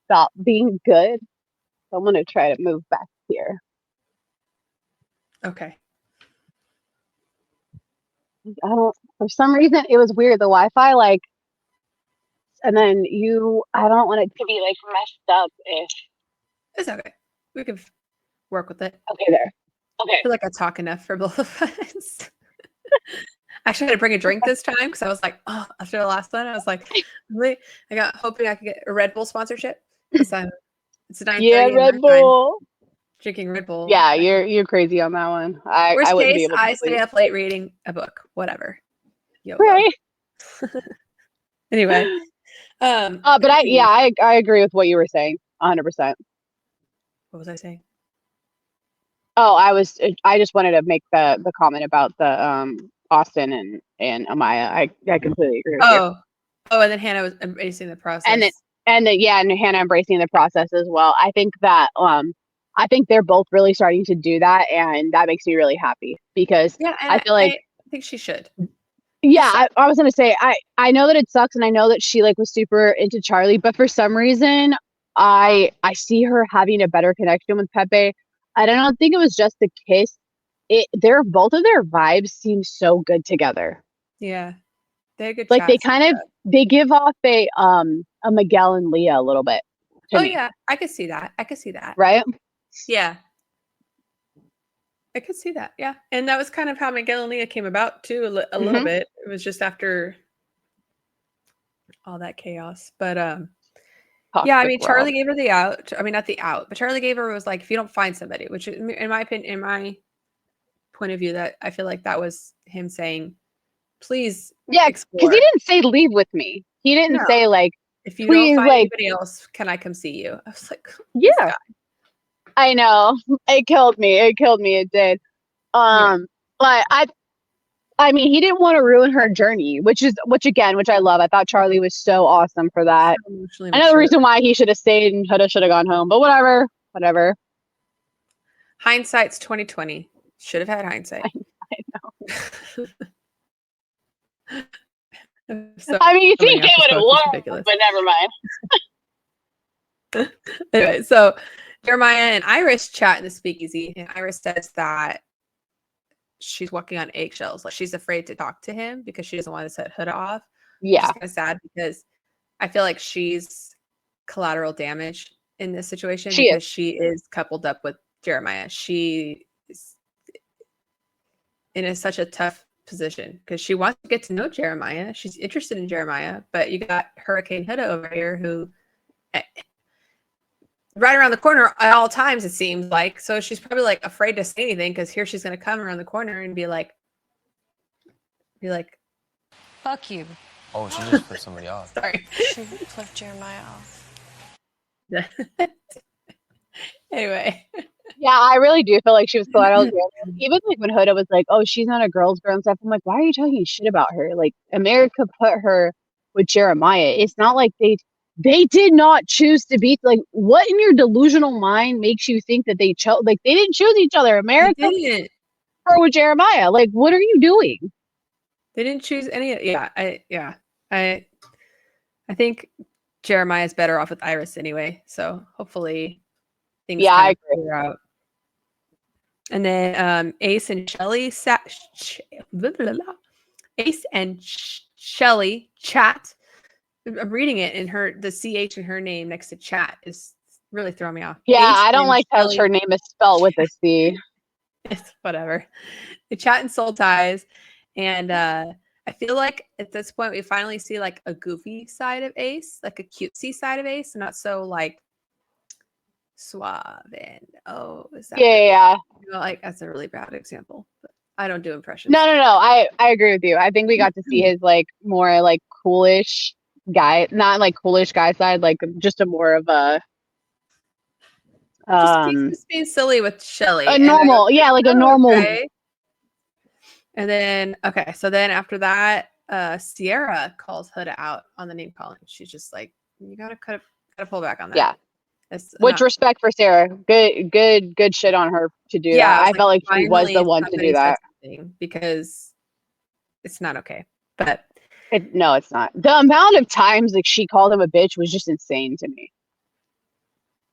Speaker 3: stopped being good. So I'm gonna try to move back here.
Speaker 2: Okay.
Speaker 3: I don't. For some reason, it was weird. The Wi-Fi, like, and then I don't want it to be like messed up.
Speaker 2: It's okay. We can work with it.
Speaker 3: Okay, there. Okay.
Speaker 2: I feel like I talk enough for both of us. Actually, I had to bring a drink this time because I was like, oh, after the last one, I was like, really? I got hoping I could get a Red Bull sponsorship. It's 9:30.
Speaker 3: Yeah, Red Bull.
Speaker 2: Drinking Red Bull.
Speaker 3: Yeah, you're crazy on that one.
Speaker 2: Worst
Speaker 3: I wouldn't
Speaker 2: case,
Speaker 3: be able to
Speaker 2: I
Speaker 3: sleep.
Speaker 2: stay up late reading a book. Whatever. YOLO.
Speaker 3: Right.
Speaker 2: Anyway.
Speaker 3: But I agree with what you were saying, 100%.
Speaker 2: What was I saying?
Speaker 3: Oh, I just wanted to make the comment about the Austin and Amaya. I completely agree with you.
Speaker 2: Oh, and then Hannah was embracing the process.
Speaker 3: And Hannah embracing the process as well. I think that I think they're both really starting to do that, and that makes me really happy because I feel like
Speaker 2: I think she should.
Speaker 3: Yeah, I was gonna say I know that it sucks, and I know that she like was super into Charlie, but for some reason I see her having a better connection with Pepe. I don't think it was just the kiss. Both of their vibes seem so good together.
Speaker 2: Yeah, they had good.
Speaker 3: Like they
Speaker 2: chats
Speaker 3: kind of they give off a Miguel and Leah a little bit.
Speaker 2: Oh
Speaker 3: me.
Speaker 2: yeah, I could see that.
Speaker 3: Right?
Speaker 2: Yeah. I could see that. Yeah. And that was kind of how Miguel and Leah came about too, a little bit. It was just after all that chaos. But yeah, I mean,
Speaker 3: Toxic
Speaker 2: Charlie
Speaker 3: world.
Speaker 2: gave her the out. I mean, not the out, but Charlie gave her was like, if you don't find somebody, which in my opinion, in my point of view, that I feel like that was him saying, please
Speaker 3: Yeah, because
Speaker 2: explore.
Speaker 3: he didn't say leave with me. He didn't
Speaker 2: No.
Speaker 3: say like,
Speaker 2: If you don't
Speaker 3: please,
Speaker 2: find
Speaker 3: like,
Speaker 2: anybody else, can I come see you? I was like, this
Speaker 3: yeah.
Speaker 2: guy.
Speaker 3: I know. It killed me. It killed me. It did.
Speaker 2: Yeah.
Speaker 3: But I mean, he didn't want to ruin her journey, which I love. I thought Charlie was so awesome for that.
Speaker 2: So emotionally
Speaker 3: Another
Speaker 2: mature.
Speaker 3: reason why he should have stayed and Huda should have gone home, but whatever.
Speaker 2: Hindsight's 2020. Should have had hindsight.
Speaker 3: I
Speaker 2: So
Speaker 3: I mean, you think
Speaker 2: coming
Speaker 3: they
Speaker 2: off
Speaker 3: would have
Speaker 2: this post is
Speaker 3: won,
Speaker 2: ridiculous.
Speaker 3: but never mind.
Speaker 2: Anyway, so Jeremiah and Iris chat in the speakeasy, and Iris says that she's walking on eggshells. Like she's afraid to talk to him because she doesn't want to set Huda off. Which
Speaker 3: Yeah,
Speaker 2: is kind of sad because I feel like she's collateral damage in this situation
Speaker 3: She is.
Speaker 2: because she is coupled up with Jeremiah. She is in such a tough position because she wants to get to know Jeremiah. She's interested in Jeremiah, but you got Hurricane Huda over here who right around the corner at all times, it seems like. So she's probably like afraid to say anything because here she's going to come around the corner and be like,
Speaker 5: Fuck you.
Speaker 7: Oh, she just flipped somebody off.
Speaker 2: sorry.
Speaker 6: She flipped Jeremiah off.
Speaker 2: Anyway.
Speaker 3: yeah, I really do feel like she was collateral damage. Even like when Huda was like, "Oh, she's not a girl's girl" and stuff. I'm like, why are you talking shit about her? Like, America put her with Jeremiah. It's not like they did not choose to be like. What in your delusional mind makes you think that they chose? Like, they didn't choose each other. America
Speaker 2: They didn't.
Speaker 3: put her with Jeremiah. Like, what are you doing?
Speaker 2: They didn't choose any. I think Jeremiah is better off with Iris anyway. So hopefully things
Speaker 3: Yeah, I
Speaker 2: kind of
Speaker 3: agree.
Speaker 2: figure out. And then Ace and Shelly Shelly chat. I'm reading it and the CH in her name next to chat is really throwing me off.
Speaker 3: Yeah,
Speaker 2: Ace
Speaker 3: I don't
Speaker 2: and
Speaker 3: like how
Speaker 2: Shelley-
Speaker 3: her name is spelled with a C.
Speaker 2: It's whatever. They chat in soul ties. And I feel like at this point we finally see like a goofy side of Ace, like a cutesy side of Ace, and not so like suave and is that
Speaker 3: Yeah.
Speaker 2: you know, like that's a really bad example. But I don't do impressions.
Speaker 3: No. I agree with you. I think we got to see his like more like coolish guy, not like coolish guy side, like just a more of a
Speaker 2: just being silly with Shelly.
Speaker 3: a normal, like a normal.
Speaker 2: Okay. And then so then after that, Sierra calls Huda out on the name calling. She's just like, you gotta pull back on that.
Speaker 3: Yeah.
Speaker 2: It's
Speaker 3: Which
Speaker 2: not-
Speaker 3: respect for Sarah. Good shit on her to do that. I felt like she was the
Speaker 2: finally
Speaker 3: one to do
Speaker 2: somebody said
Speaker 3: that.
Speaker 2: something because it's not okay. But
Speaker 3: No, it's not. The amount of times like she called him a bitch was just insane to me.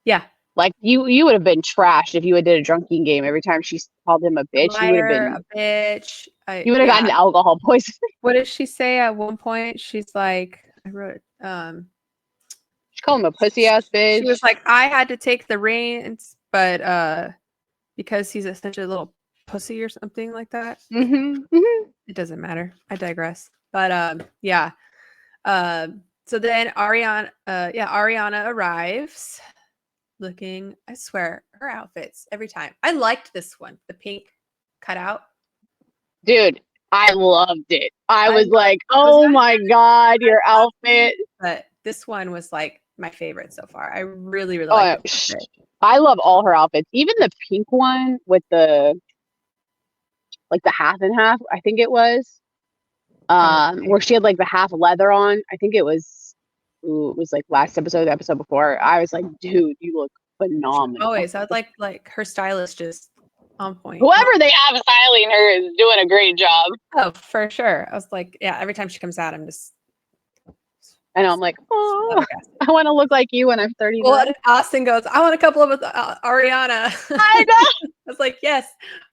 Speaker 2: yeah,
Speaker 3: Like you would have been trashed if you had did a drinking game every time she called him a bitch. You would have
Speaker 2: liar,
Speaker 3: been
Speaker 2: a bitch.
Speaker 3: you would have gotten alcohol poisoning.
Speaker 2: What did she say at one point? She's like, I wrote
Speaker 3: She called him a pussy ass bitch.
Speaker 2: she was like, I had to take the reins, but because he's essentially a little pussy or something like that. It doesn't matter. I digress. But yeah. So then Ariana arrives looking, I swear, her outfits every time. I liked this one, the pink cutout.
Speaker 3: Dude, I loved it. I
Speaker 2: I
Speaker 3: was
Speaker 2: loved
Speaker 3: like,
Speaker 2: it. Was
Speaker 3: oh
Speaker 2: that
Speaker 3: my
Speaker 2: good?
Speaker 3: God, your outfit.
Speaker 2: But this one was like my favorite so far. I really, really
Speaker 3: Oh,
Speaker 2: like this outfit.
Speaker 3: I love all her outfits. Even the pink one with the like the half and half, I think it was. Where she had like the half leather on. I think it was like last episode, the episode before. I was like, dude, you look phenomenal.
Speaker 2: Always. I would like her style is just on point.
Speaker 3: Whoever they have styling her is doing a great job.
Speaker 2: Oh, for sure. I was like, yeah, every time she comes out, I'm just
Speaker 3: I know. I'm like, oh, I want to look like you when I'm 39.
Speaker 2: Well, Austin goes, I want a couple of Ariana.
Speaker 3: I know.
Speaker 2: I was like, yes,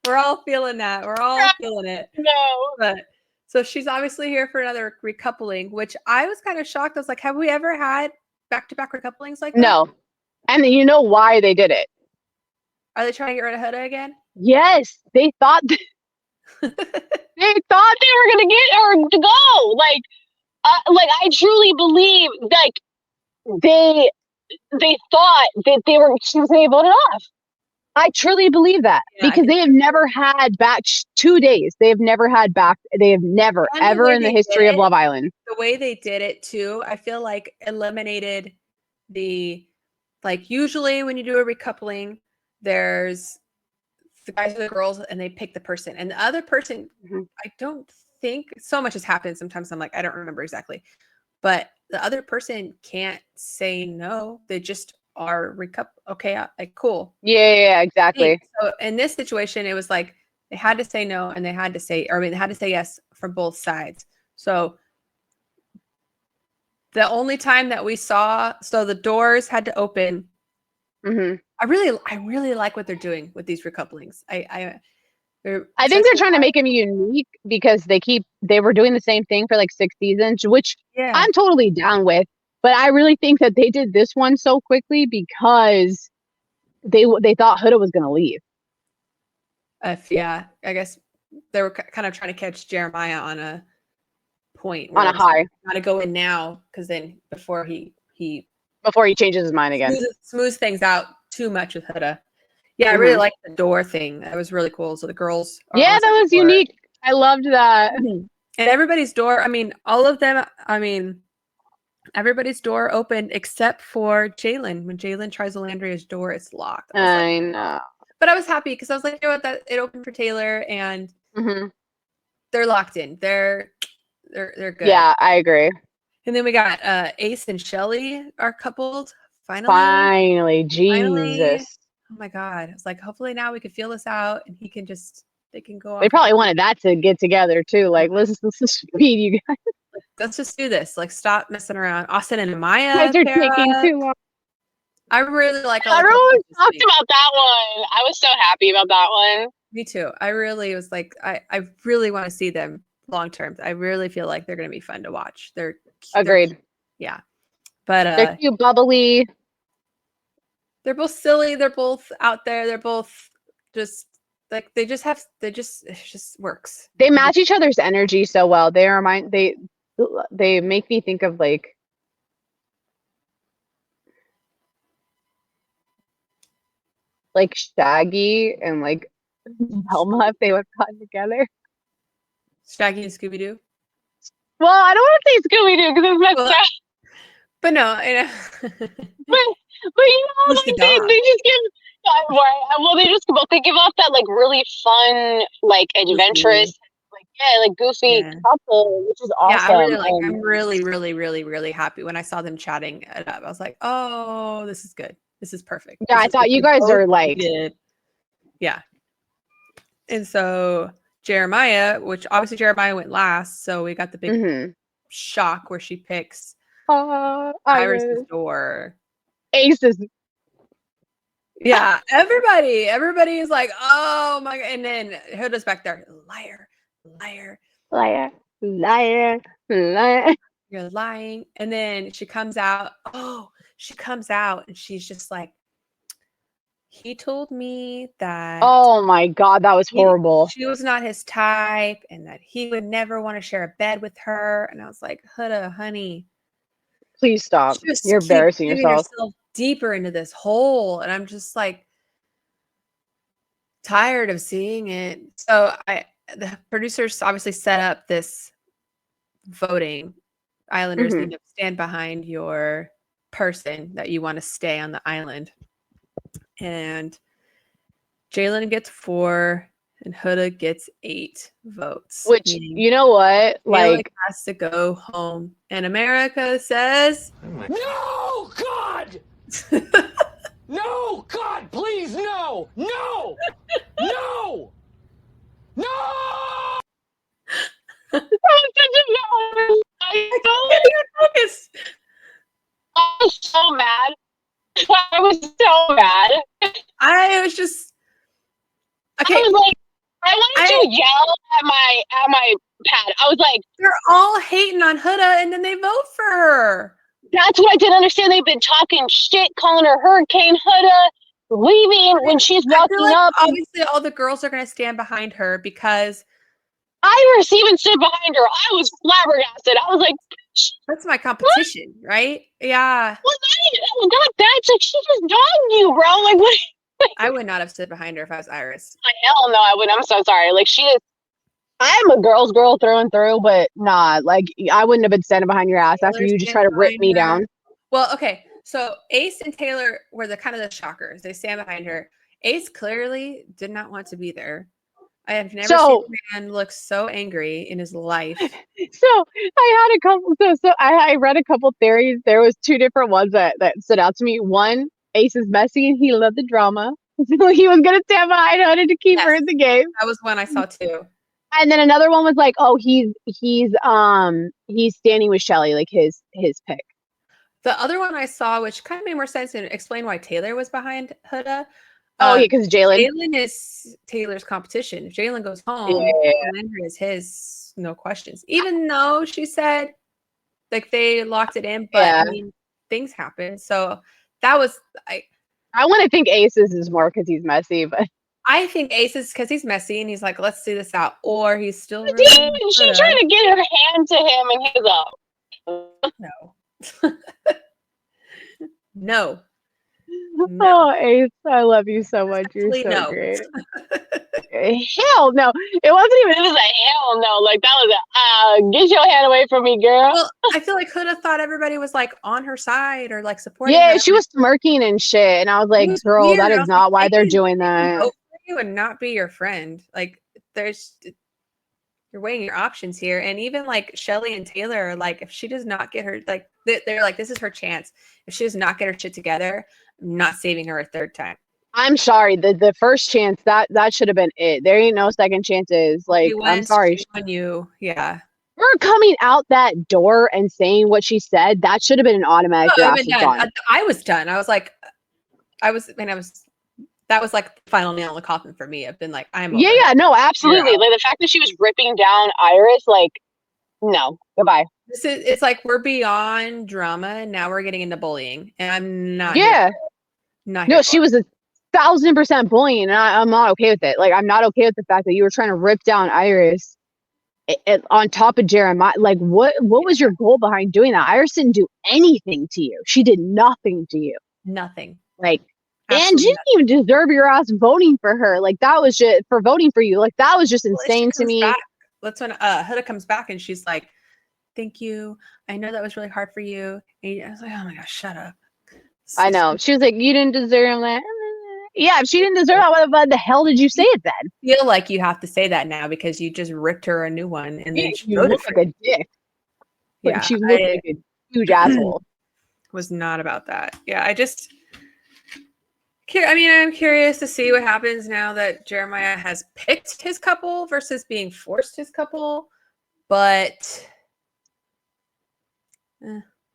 Speaker 2: we're all feeling that. We're all feeling it.
Speaker 3: No.
Speaker 2: But so she's obviously here for another recoupling, which I was kind of shocked. I was like, have we ever had back-to-back recouplings like that?
Speaker 3: No. And you know why they did it?
Speaker 2: Are they trying to get rid of Huda again?
Speaker 3: Yes, they thought they thought they were gonna get her to go. Like I truly believe like they thought that she was gonna get voted off. I truly believe that
Speaker 2: Yeah,
Speaker 3: because they have never had back 2 days. They have never had back. They have never
Speaker 2: And the
Speaker 3: ever
Speaker 2: way
Speaker 3: in the
Speaker 2: they
Speaker 3: history
Speaker 2: did
Speaker 3: of
Speaker 2: it-
Speaker 3: Love Island.
Speaker 2: The way they did it too, I feel like eliminated the like usually when you do a recoupling, there's the guys or the girls and they pick the person. And the other person,
Speaker 3: Mhm.
Speaker 2: I don't think so much has happened. Sometimes I'm like, I don't remember exactly. But the other person can't say no. They just are okay, like cool.
Speaker 3: Yeah, exactly.
Speaker 2: So in this situation, it was like they had to say no and they had to say, or I mean, they had to say yes from both sides. So the only time that we saw, so the doors had to open.
Speaker 3: Hmm.
Speaker 2: I really like what they're doing with these recouplings.
Speaker 3: I think they're trying to make him unique because they were doing the same thing for like 6 seasons, which
Speaker 2: yeah.
Speaker 3: I'm totally down with. But I really think that they did this one so quickly because they thought Huda was gonna leave.
Speaker 2: Yeah, I guess they were kind of trying to catch Jeremiah on a point
Speaker 3: On a high
Speaker 2: got to go in now because then before he
Speaker 3: changes his mind again.
Speaker 2: smooths things out too much with Huda. Yeah, I really liked the door thing. That was really cool. So the girls,
Speaker 3: Yeah, that was unique. I loved that.
Speaker 2: And everybody's door. I mean, all of them. I mean, everybody's door opened except for Jalen. When Jalen tries Alandria's door, it's locked.
Speaker 3: I know.
Speaker 2: But I was happy because I was like, you know what, that it opened for Taylor and they're locked in. They're good.
Speaker 3: Yeah, I agree.
Speaker 2: And then we got Ace and Shelly are coupled.
Speaker 3: Finally, Jesus.
Speaker 2: Oh my God. I was like, hopefully now we can feel this out and they can go off.
Speaker 3: They probably wanted that to get together too. Like, let's speed you guys.
Speaker 2: Let's just do this. Like, stop messing around. Austin and Amaya.
Speaker 3: Guys are taking too long.
Speaker 2: I really like
Speaker 3: Everyone talked about that one. I was so happy about that one.
Speaker 2: Me too. I really was like, I really want to see them long term. I really feel like they're going to be fun to watch.
Speaker 3: Agreed.
Speaker 2: Yeah. But
Speaker 3: they're cute, bubbly.
Speaker 2: They're both silly. They're both out there. They're both just like it just works.
Speaker 3: They match each other's energy so well. They make me think of like Shaggy and like Velma if they would have gotten together.
Speaker 2: Shaggy and Scooby Doo.
Speaker 3: Well, I don't want to say Scooby Doo because it's messed up.
Speaker 2: But no, you know.
Speaker 3: but you know, like, they just give. Well, they give off that like really fun, like adventurous, like goofy couple, which is awesome.
Speaker 2: Yeah, I'm really happy when I saw them chatting it up. I was like, oh, this is good. This is perfect.
Speaker 3: Yeah, I thought you guys are like,
Speaker 2: yeah. And so Jeremiah, which obviously Jeremiah went last, so we got the big shock where she picks Iris's door.
Speaker 3: Aces.
Speaker 2: Yeah, everybody is like, oh my God. And then Huda's back there, liar. You're lying. And then she comes out. And she's just like, he told me that.
Speaker 3: Oh my God, that was horrible.
Speaker 2: She was not his type and that he would never want to share a bed with her. And I was like, Huda, honey.
Speaker 3: Please stop. You're embarrassing yourself.
Speaker 2: Deeper into this hole. And I'm just like tired of seeing it. So the producers obviously set up this voting. Islanders need to stand behind your person that you want to stay on the island. And Jalen gets 4 and Huda gets 8 votes.
Speaker 3: Which, you know what? Like,
Speaker 2: has to go home. And America says,
Speaker 1: No, God! No, God, please, no! No! No! No!
Speaker 3: that was such a no.
Speaker 2: I can't even focus.
Speaker 3: I was so mad. I was so mad.
Speaker 2: I was just okay.
Speaker 3: I was like, I wanted to yell at my pad. I was like,
Speaker 2: they're all hating on Huda, and then they vote for her.
Speaker 3: That's what I didn't understand. They've been talking shit, calling her Hurricane Huda, leaving when she's
Speaker 2: I feel
Speaker 3: walking
Speaker 2: like
Speaker 3: up.
Speaker 2: obviously all the girls are going to stand behind her because
Speaker 3: Iris even stood behind her. I was flabbergasted. I was like,
Speaker 2: that's my competition, right? Yeah.
Speaker 3: "What? Not that. It's like she just dogged you, bro. Like what?"
Speaker 2: I would not have stood behind her if I was Iris.
Speaker 3: Like, hell no, I wouldn't. I'm so sorry. Like she is. I'm a girl's girl through and through, but nah, like I wouldn't have been standing behind your ass after
Speaker 2: Taylor
Speaker 3: you just
Speaker 2: stands
Speaker 3: try to rip
Speaker 2: behind
Speaker 3: me
Speaker 2: her.
Speaker 3: down.
Speaker 2: Well, okay. So Ace and Taylor were the kind of the shockers. They stand behind her. Ace clearly did not want to be there. I have never seen a man look so angry in his life.
Speaker 3: So I had a couple. So I read a couple theories. There was two different ones that stood out to me. One, Ace is messy and he loved the drama, so he was gonna stand behind her to keep her in the game.
Speaker 2: That was one I saw too.
Speaker 3: And then another one was like, oh, he's standing with Shelly, like his pick.
Speaker 2: The other one I saw, which kind of made more sense and explained why Taylor was behind Huda.
Speaker 3: Oh, yeah, because Jalen.
Speaker 2: Jalen is Taylor's competition. If Jalen goes home, Landry is his, no questions. Even though she said like they locked it in, but I mean things happen. So that was I
Speaker 3: want to think Ace's is more because he's messy, but
Speaker 2: I think Ace is because he's messy and he's like, let's see this out, or he's still.
Speaker 3: She tried to get her hand to him, and he's up.
Speaker 2: No. No.
Speaker 3: Oh, Ace, I love you so much. You're so great. Hell no. It wasn't even, it was a hell no. Like that was a get your hand away from me, girl.
Speaker 2: Well, I feel like Huda thought everybody was like on her side or like supporting
Speaker 3: Yeah,
Speaker 2: her.
Speaker 3: she was smirking and shit. And I was like, girl,
Speaker 2: weird.
Speaker 3: that is not why they're doing
Speaker 2: They
Speaker 3: that.
Speaker 2: vote for you and not be your friend. Like you're weighing your options here. And even like Shelly and Taylor are like, if she does not get her, like they're like, this is her chance. If she does not get her shit together, I'm not saving her a third time.
Speaker 3: I'm sorry. The first chance, that should have been it. There ain't no second chances. Like, I'm sorry.
Speaker 2: On you, yeah.
Speaker 3: Her coming out that door and saying what she said, that should have been an automatic.
Speaker 2: I was done. I was like, that was like the final nail in the coffin for me. I've been like, I'm over it.
Speaker 3: No, absolutely. Like the fact that she was ripping down Iris, like, no, goodbye.
Speaker 2: It's like we're beyond drama and now we're getting into bullying, and I'm not.
Speaker 3: No, she was 1,000% bullying, and I'm not okay with it. Like, I'm not okay with the fact that you were trying to rip down Iris on top of Jeremiah. Like, what was your goal behind doing that? Iris didn't do anything to you. She did nothing to you.
Speaker 2: Nothing.
Speaker 3: Like, and she didn't even deserve your ass voting for her. Like, that was just for voting for you. Like, that was just insane to me.
Speaker 2: That's when Huda comes back and she's like, "Thank you. I know that was really hard for you." And I was like, "Oh my gosh, shut up."
Speaker 3: I know. She was like, "You didn't deserve that." Yeah, if she didn't deserve that, why the hell did you say it then?
Speaker 2: I feel like you have to say that now because you just ripped her a new one and then she
Speaker 3: look like a dick. Like, she looked like a huge asshole.
Speaker 2: Was not about that. Yeah, I'm curious to see what happens now that Jeremiah has picked his couple versus being forced his couple. But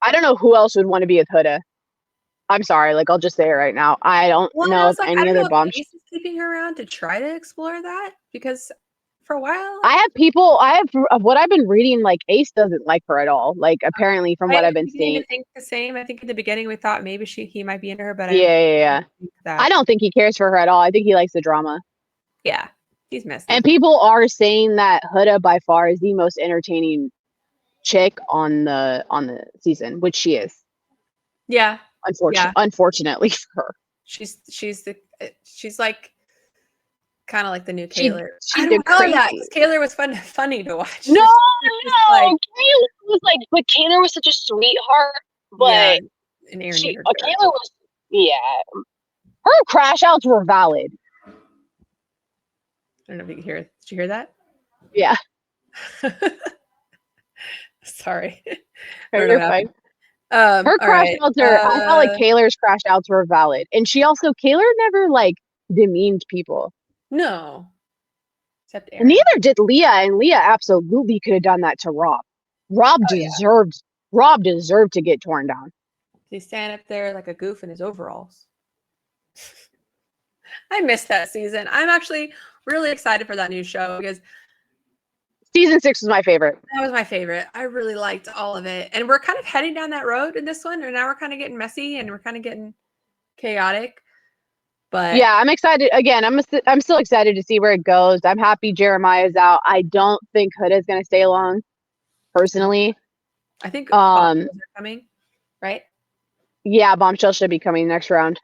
Speaker 3: I don't know who else would want to be with Huda. I'm sorry, like I'll just say it right now. I don't know if any other bombs.
Speaker 2: Ace is keeping her around to try to explore that because for a while
Speaker 3: what I've been reading, like Ace doesn't like her at all. Like apparently from what I've been seeing.
Speaker 2: I think the same. I think in the beginning we thought maybe he might be into her, but
Speaker 3: I don't think he cares for her at all. I think he likes the drama.
Speaker 2: Yeah, he's messy.
Speaker 3: And people are saying that Huda by far is the most entertaining chick on the season, which she is.
Speaker 2: Yeah.
Speaker 3: Unfortunately for her.
Speaker 2: She's like kind of like the new Taylor. Taylor was funny to watch.
Speaker 3: No, Taylor was like, but Taylor was such a sweetheart. But Taylor was, her crash outs were valid.
Speaker 2: I don't know if you can hear. Did you hear that?
Speaker 3: Yeah.
Speaker 2: Sorry.
Speaker 3: You're fine. Her crash outs are. I felt like Taylor's crash outs were valid, and Taylor never like demeaned people.
Speaker 2: No, except Aaron.
Speaker 3: Neither did Leah, and Leah absolutely could have done that to Rob. Rob deserved to get torn down.
Speaker 2: He's standing up there like a goof in his overalls. I missed that season. I'm actually really excited for that new show because
Speaker 3: season 6 was my favorite.
Speaker 2: That was my favorite. I really liked all of it. And we're kind of heading down that road in this one. And now we're kind of getting messy and we're kind of getting chaotic. But
Speaker 3: Yeah, I'm excited. Again, I'm still excited to see where it goes. I'm happy Jeremiah's out. I don't think Huda's going to stay long, personally.
Speaker 2: I think bombshells are coming, right?
Speaker 3: Yeah, Bombshell should be coming next round.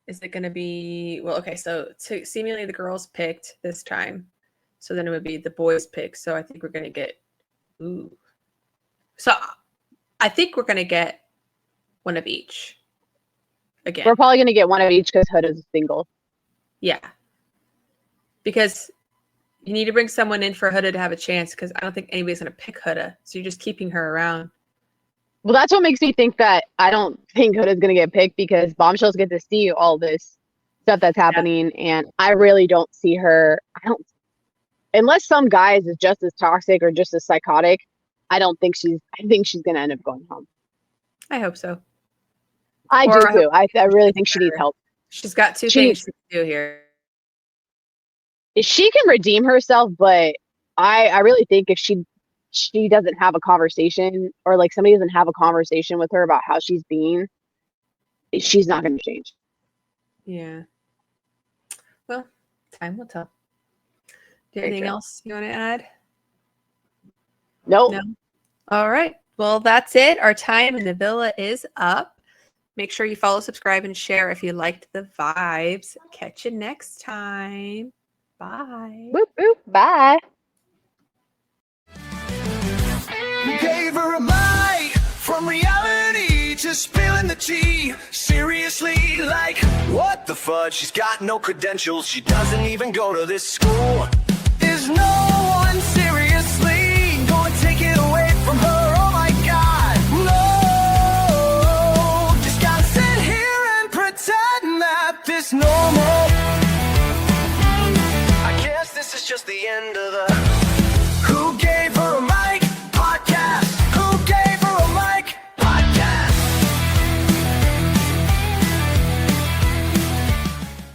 Speaker 2: Is it going to be well? Okay, so seemingly the girls picked this time, so then it would be the boys pick. So I think we're going to get. Ooh. So I think we're going to get one of each. Again,
Speaker 3: We're probably going to get one of each because Huda's a single.
Speaker 2: yeah, because you need to bring someone in for Huda to have a chance. Because I don't think anybody's going to pick Huda, so you're just keeping her around.
Speaker 3: Well, that's what makes me think that I don't think Huda's going to get picked because Bombshells get to see all this stuff that's happening, and I really don't see her. Unless some guys is just as toxic or just as psychotic, I think she's going to end up going home.
Speaker 2: I hope so.
Speaker 3: I
Speaker 2: Or
Speaker 3: do
Speaker 2: I hope
Speaker 3: too. I really think she needs help.
Speaker 2: She's got two things she can do here.
Speaker 3: She can redeem herself, but I really think if she doesn't have a conversation, or like somebody doesn't have a conversation with her about how she's being, she's not going to change.
Speaker 2: Yeah. Well, time will tell. Do you have anything else you want to add?
Speaker 3: Nope.
Speaker 2: No. All right. Well, that's it. Our time in the villa is up. Make sure you follow, subscribe, and share if you liked the vibes. Catch you next time. Bye.
Speaker 3: Boop, boop. Bye.
Speaker 1: Gave her a bite from reality to spilling the tea. Seriously, like, what the fudge? She's got no credentials. She doesn't even go to this school. Is no one seriously gonna take it away from her? Oh my God, no. Just gotta sit here and pretend that this normal. I guess this is just the end of the